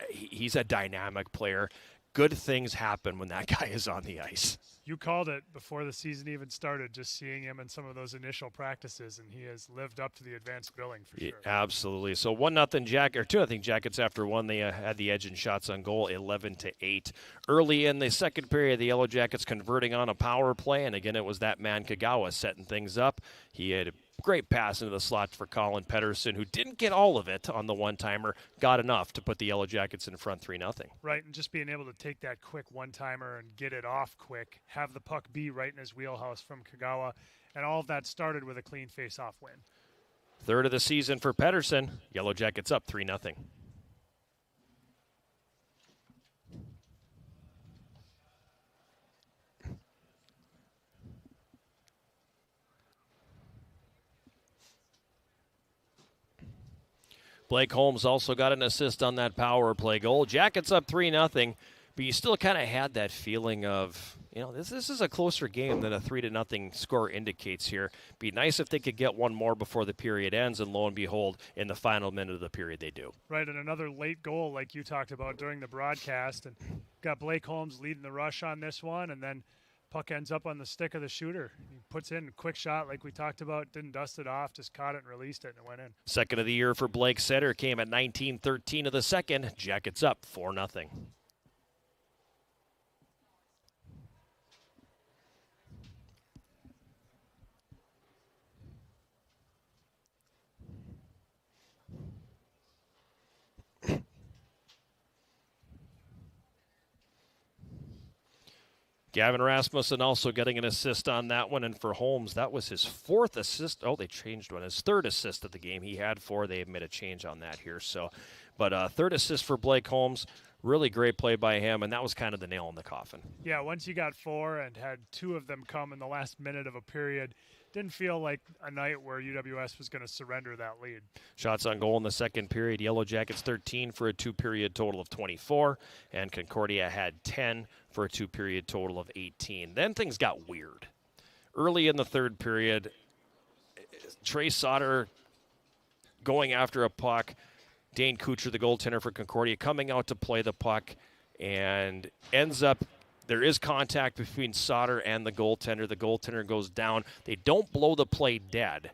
he's a dynamic player. Good things happen when that guy is on the ice. You called it before the season even started, just seeing him in some of those initial practices, and he has lived up to the advanced billing for sure. Yeah, absolutely. So 1-0 Jackets, or 2-0 Jackets after one. They had the edge in shots on goal, 11-8. Early in the second period, the Yellow Jackets converting on a power play, and again, it was that man Kagawa setting things up. He had a great pass into the slot for Colin Pettersson, who didn't get all of it on the one-timer, got enough to put the Yellow Jackets in front 3-0. Right, and just being able to take that quick one-timer and get it off quick, have the puck be right in his wheelhouse from Kagawa, and all of that started with a clean face-off win. Third of the season for Pettersson. Yellow Jackets up 3-0. Blake Holmes also got an assist on that power play goal. Jackets up 3-0, but you still kind of had that feeling of, this is a closer game than a 3-0 score indicates here. Be nice if they could get one more before the period ends, and lo and behold, in the final minute of the period they do. Right, and another late goal like you talked about during the broadcast, and got Blake Holmes leading the rush on this one, and then puck ends up on the stick of the shooter. He puts in a quick shot like we talked about, didn't dust it off, just caught it and released it, and it went in. Second of the year for Blake Setter came at 19:13 of the second. Jackets up 4-0. Gavin Rasmussen also getting an assist on that one, and for Holmes, that was his 4th assist. Oh, they changed one. His 3rd assist of the game. He had 4. They have made a change on that here. So, but 3rd assist for Blake Holmes. Really great play by him, and that was kind of the nail in the coffin. Yeah, once you got 4 and had 2 of them come in the last minute of a period, didn't feel like a night where UWS was going to surrender that lead. Shots on goal in the second period. Yellow Jackets 13 for a 2-period total of 24, and Concordia had 10 for a 2-period total of 18. Then things got weird. Early in the third period, Trey Sauter going after a puck. Dane Kuchar, the goaltender for Concordia, coming out to play the puck, and ends up, there is contact between Sauter and the goaltender. The goaltender goes down. They don't blow the play dead,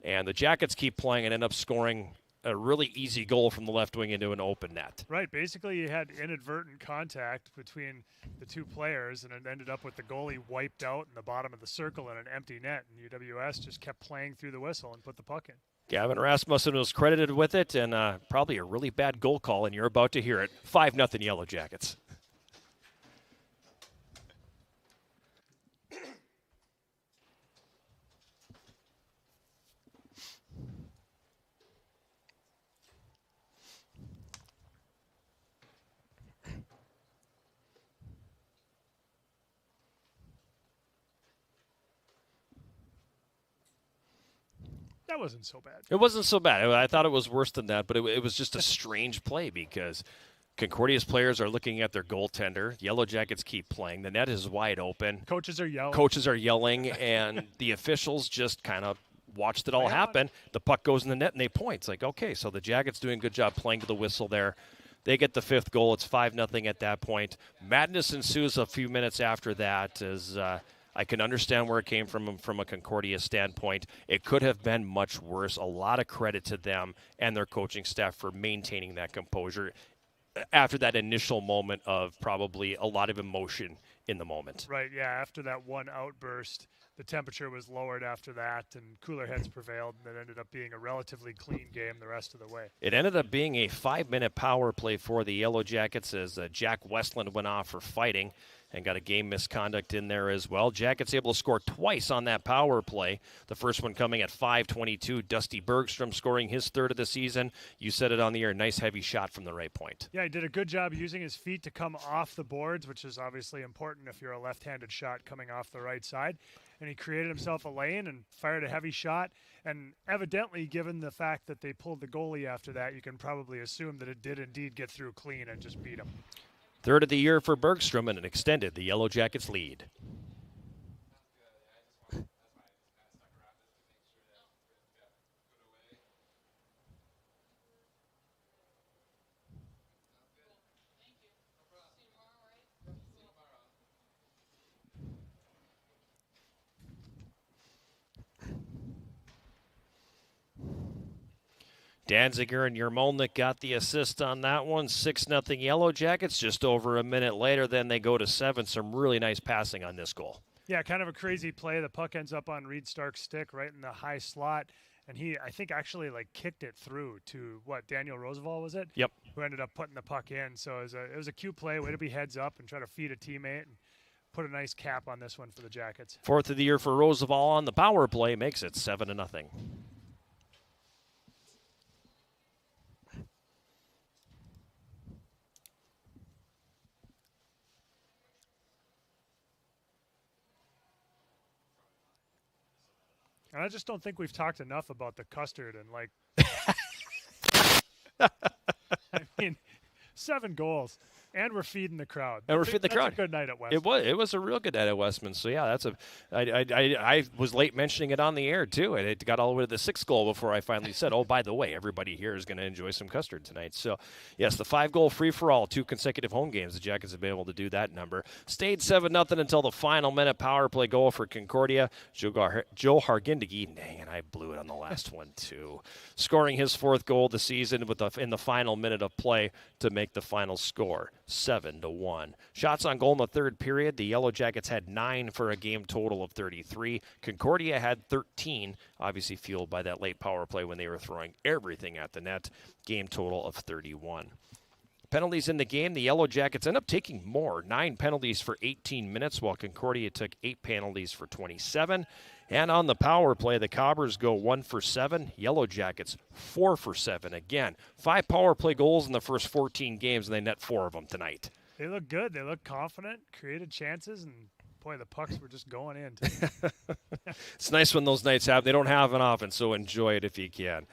and the Jackets keep playing and end up scoring a really easy goal from the left wing into an open net. Right. Basically, you had inadvertent contact between the two players, and it ended up with the goalie wiped out in the bottom of the circle in an empty net, and UWS just kept playing through the whistle and put the puck in. Gavin Rasmussen was credited with it, and probably a really bad goal call, and you're about to hear it. 5-0 Yellow Jackets. That wasn't so bad. It wasn't so bad. I thought it was worse than that, but it was just a strange play because Concordia's players are looking at their goaltender. Yellow Jackets keep playing. The net is wide open. Coaches are yelling. And the officials just kind of watched it all happen. The puck goes in the net, and they point. It's like, okay, so the Jackets doing a good job playing to the whistle there. They get the 5th goal. It's 5-0 at that point. Madness ensues a few minutes after that as I can understand where it came from a Concordia standpoint. It could have been much worse. A lot of credit to them and their coaching staff for maintaining that composure after that initial moment of probably a lot of emotion in the moment. Right, yeah. After that one outburst, the temperature was lowered after that, and cooler heads prevailed, and it ended up being a relatively clean game the rest of the way. It ended up being a 5-minute power play for the Yellow Jackets as Jack Westland went off for fighting and got a game misconduct in there as well. Jackets able to score twice on that power play. The first one coming at 5:22. Dusty Bergstrom scoring his 3rd of the season. You said it on the air, nice heavy shot from the right point. Yeah, he did a good job using his feet to come off the boards, which is obviously important if you're a left-handed shot coming off the right side. And he created himself a lane and fired a heavy shot. And evidently, given the fact that they pulled the goalie after that, you can probably assume that it did indeed get through clean and just beat him. 3rd of the year for Bergstrom, and it extended the Yellow Jackets lead. Danziger and Yermolnik got the assist on that one. 6-0 Yellow Jackets. Just over a minute later, then they go to 7. Some really nice passing on this goal. Yeah, kind of a crazy play. The puck ends up on Reed Stark's stick right in the high slot. And he, I think, actually kicked it through to, Daniel Roosevelt, was it? Yep. Who ended up putting the puck in. So it was a cute play. Way to be heads up and try to feed a teammate and put a nice cap on this one for the Jackets. 4th of the year for Roosevelt on the power play makes it 7-0. And I just don't think we've talked enough about the custard and I mean, 7 goals, and we're feeding the crowd. And we're feeding the crowd. That's a good night at Westman. It was a real good night at Westman. So yeah, I was late mentioning it on the air too, and it got all the way to the 6th goal before I finally said, oh, by the way, everybody here is going to enjoy some custard tonight. So yes, the 5-goal free-for-all, 2 consecutive home games. The Jackets have been able to do that number. Stayed 7-0 until the final minute power play goal for Concordia. Joe Hargindegi, dang it, I blew it on the last one too. Scoring his 4th goal of the season in the final minute of play to make the final score 7-1. Shots on goal in the 3rd period. The Yellow Jackets had 9 for a game total of 33. Concordia had 13, obviously fueled by that late power play when they were throwing everything at the net. Game total of 31. Penalties in the game, the Yellow Jackets end up taking more. 9 penalties for 18 minutes, while Concordia took 8 penalties for 27. And on the power play, the Cobbers go 1 for 7. Yellow Jackets 4 for 7. Again, 5 power play goals in the first 14 games, and they net 4 of them tonight. They look good. They look confident, created chances, and Boy, the pucks were just going in. It's nice when those nights happen. They don't happen often, so enjoy it if you can.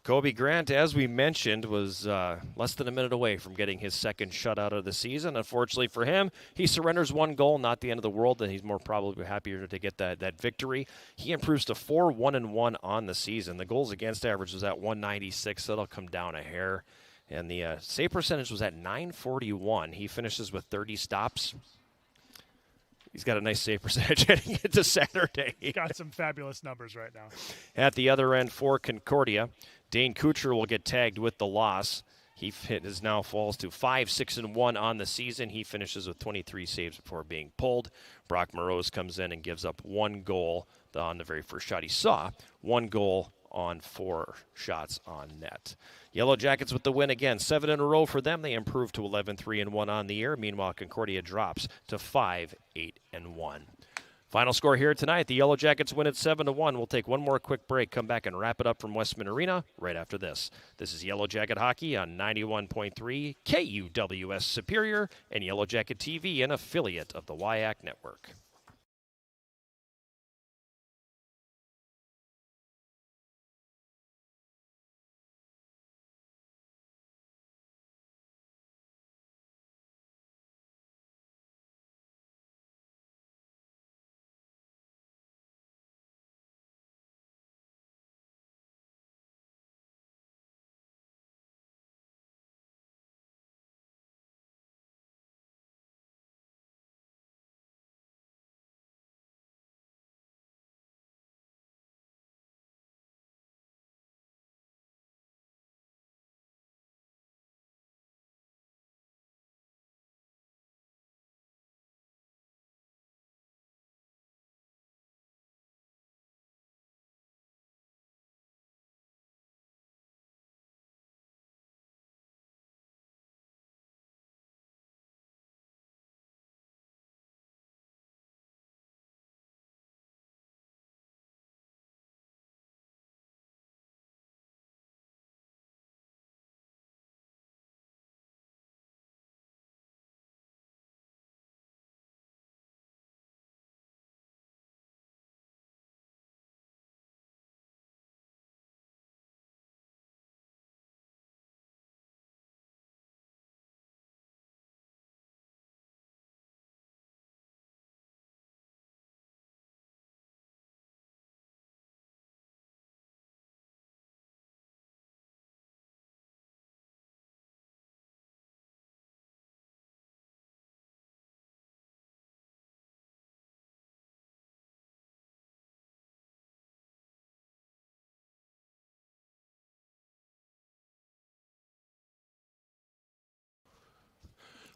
Kobe Grant, as we mentioned, was less than a minute away from getting his second shutout of the season. Unfortunately for him, he surrenders one goal, not the end of the world, and he's more probably happier to get that victory. He improves to 4-1-1 on the season. The goals against average was at 196, so that'll come down a hair. And the save percentage was at 941. He finishes with 30 stops. He's got a nice save percentage heading into Saturday. He's got some fabulous numbers right now. At the other end for Concordia, Dane Kuchar will get tagged with the loss. He now falls to 5-6-1 on the season. He finishes with 23 saves before being pulled. Brock Morose comes in and gives up one goal on the very first shot he saw. One goal on 4 shots on net. Yellow Jackets with the win again. 7 in a row for them. They improve to 11-3-1 on the year. Meanwhile, Concordia drops to 5-8-1. Final score here tonight. The Yellow Jackets win at 7-1. We'll take one more quick break, come back and wrap it up from West Minn Arena right after this. This is Yellow Jacket Hockey on 91.3 KUWS Superior and Yellow Jacket TV, an affiliate of the WIAC Network.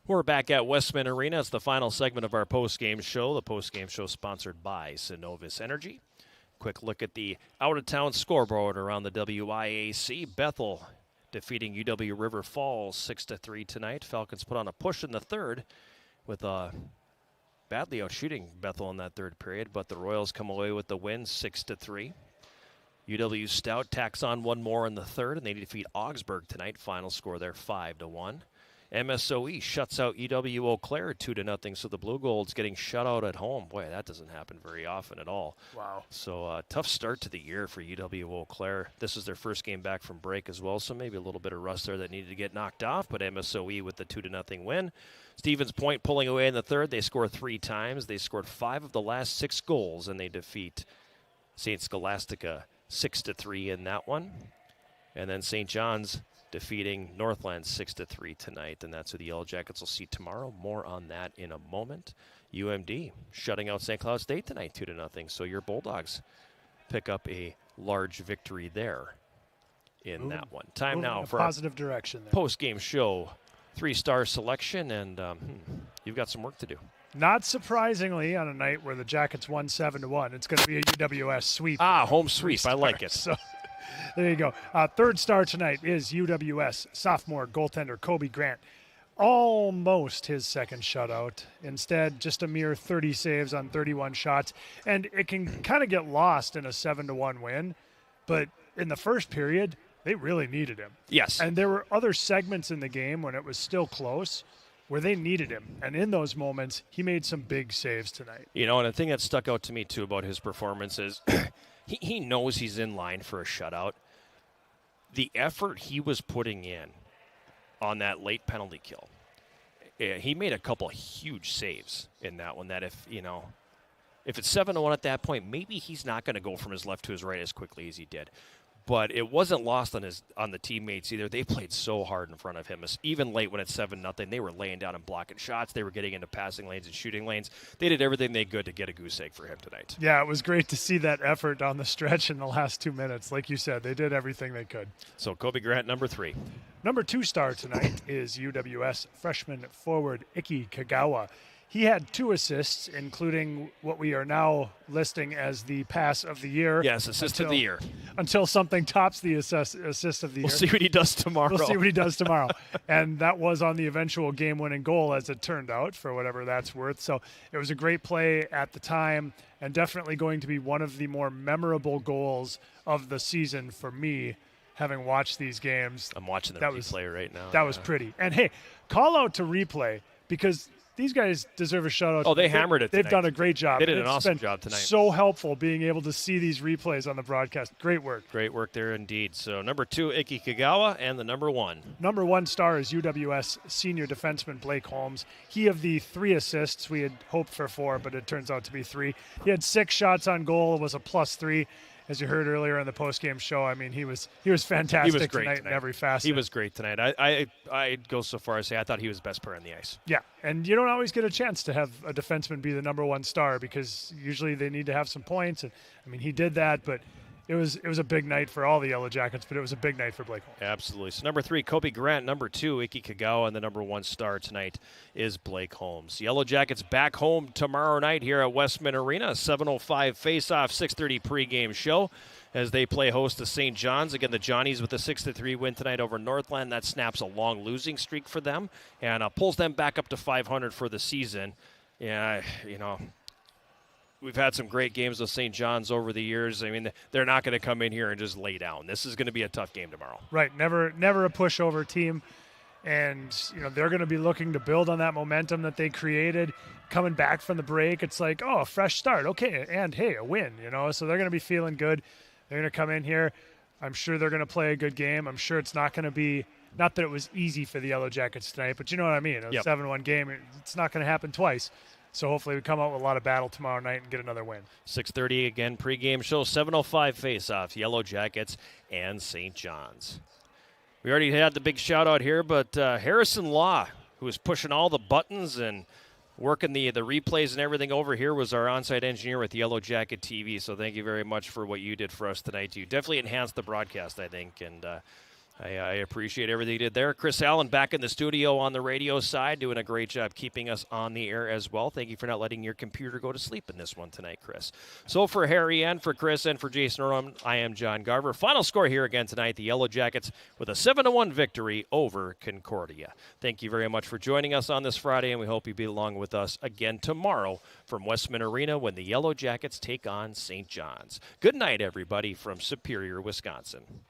We're back at West Minn Arena. It's the final segment of our post-game show. The post-game show sponsored by Synovus Energy. Quick look at the out-of-town scoreboard around the WIAC. Bethel defeating UW River Falls 6-3 tonight. Falcons put on a push in the third with badly outshooting Bethel in that third period, but the Royals come away with the win 6-3. UW Stout tacks on one more in the third, and they defeat Augsburg tonight. Final score there 5-1. MSOE shuts out UW Eau Claire 2-0, so the Blue Gold's getting shut out at home. Boy, that doesn't happen very often at all. Wow. So tough start to the year for UW Eau Claire. This is their first game back from break as well, so maybe a little bit of rust there that needed to get knocked off, but MSOE with the 2-0 win. Stevens Point pulling away in the third. They score 3 times. They scored 5 of the last 6 goals, and they defeat St. Scholastica 6-3 in that one. And then St. John's defeating Northland 6-3 tonight, and that's who the Yellow Jackets will see tomorrow. More on that in a moment. UMD shutting out St. Cloud State tonight 2-0, so your Bulldogs pick up a large victory there in that one. Time now for positive direction there. Post-game show 3-star selection, and you've got some work to do. Not surprisingly, on a night where the Jackets won 7-1, it's going to be a UWS sweep. Home sweep. I like it. So there you go. Third star tonight is UWS sophomore goaltender Kobe Grant. Almost his second shutout. Instead, just a mere 30 saves on 31 shots. And it can kind of get lost in a 7-1 win. But in the first period, they really needed him. Yes. And there were other segments in the game when it was still close where they needed him. And in those moments, he made some big saves tonight. You know, and the thing that stuck out to me, too, about his performance is he knows he's in line for a shutout. The effort he was putting in on that late penalty kill, he made a couple huge saves in that one that if it's 7-1 at that point, maybe he's not going to go from his left to his right as quickly as he did. But it wasn't lost on the teammates either. They played so hard in front of him. Even late when it's 7-0, they were laying down and blocking shots. They were getting into passing lanes and shooting lanes. They did everything they could to get a goose egg for him tonight. Yeah, it was great to see that effort down the stretch in the last 2 minutes. Like you said, they did everything they could. So Kobe Grant, number 3. Number 2 star tonight is UWS freshman forward Iki Kagawa. He had 2 assists, including what we are now listing as the pass of the year. Yes, assist of the year. Until something tops the assist of the year. We'll see what he does tomorrow. We'll see what he does tomorrow. And that was on the eventual game-winning goal, as it turned out, for whatever that's worth. So it was a great play at the time, and definitely going to be one of the more memorable goals of the season for me, having watched these games. I'm watching the replay right now. That was pretty. And, hey, call out to replay, because these guys deserve a shout-out. Oh, they hammered it tonight. They've done a great job. They did an awesome job tonight. So helpful being able to see these replays on the broadcast. Great work. Great work there indeed. So number 2, Iki Kagawa, and the number 1. Number 1 star is UWS senior defenseman Blake Holmes. He, of the 3 assists, we had hoped for 4, but it turns out to be 3. He had 6 shots on goal. It was a +3. As you heard earlier in the postgame show, I mean, he was fantastic tonight in every facet. He was great tonight. I'd go so far as say I thought he was the best player on the ice. Yeah, and you don't always get a chance to have a defenseman be the number 1 star, because usually they need to have some points. And I mean, he did that, but it was a big night for all the Yellow Jackets, but it was a big night for Blake Holmes. Absolutely. So number 3, Kobe Grant. Number 2, Iki Kagawa. And the number 1 star tonight is Blake Holmes. Yellow Jackets back home tomorrow night here at Westman Arena. 7:05 face-off, 6:30 pregame show as they play host to St. John's. Again, the Johnnies with a 6-3 win tonight over Northland. That snaps a long losing streak for them and pulls them back up to 500 for the season. Yeah, we've had some great games with St. John's over the years. I mean, they're not going to come in here and just lay down. This is going to be a tough game tomorrow. Right, never a pushover team. And, they're going to be looking to build on that momentum that they created. Coming back from the break, it's like, oh, a fresh start. Okay, and, hey, a win, So they're going to be feeling good. They're going to come in here. I'm sure they're going to play a good game. I'm sure it's not going to be – not that it was easy for the Yellow Jackets tonight, but you know what I mean. A 7-1 game, it's not going to happen twice. So hopefully we come out with a lot of battle tomorrow night and get another win. 6:30 again, pregame show, 7:05 face-off, Yellow Jackets and St. John's. We already had the big shout-out here, but Harrison Law, who was pushing all the buttons and working the replays and everything over here, was our on-site engineer with Yellow Jacket TV. So thank you very much for what you did for us tonight. You definitely enhanced the broadcast, I think, and I appreciate everything you did there. Chris Allen back in the studio on the radio side, doing a great job keeping us on the air as well. Thank you for not letting your computer go to sleep in this one tonight, Chris. So for Harry and for Chris and for Jason Orlom, I am John Garver. Final score here again tonight, the Yellow Jackets with a 7-1 victory over Concordia. Thank you very much for joining us on this Friday, and we hope you'll be along with us again tomorrow from Westman Arena when the Yellow Jackets take on St. John's. Good night, everybody, from Superior, Wisconsin.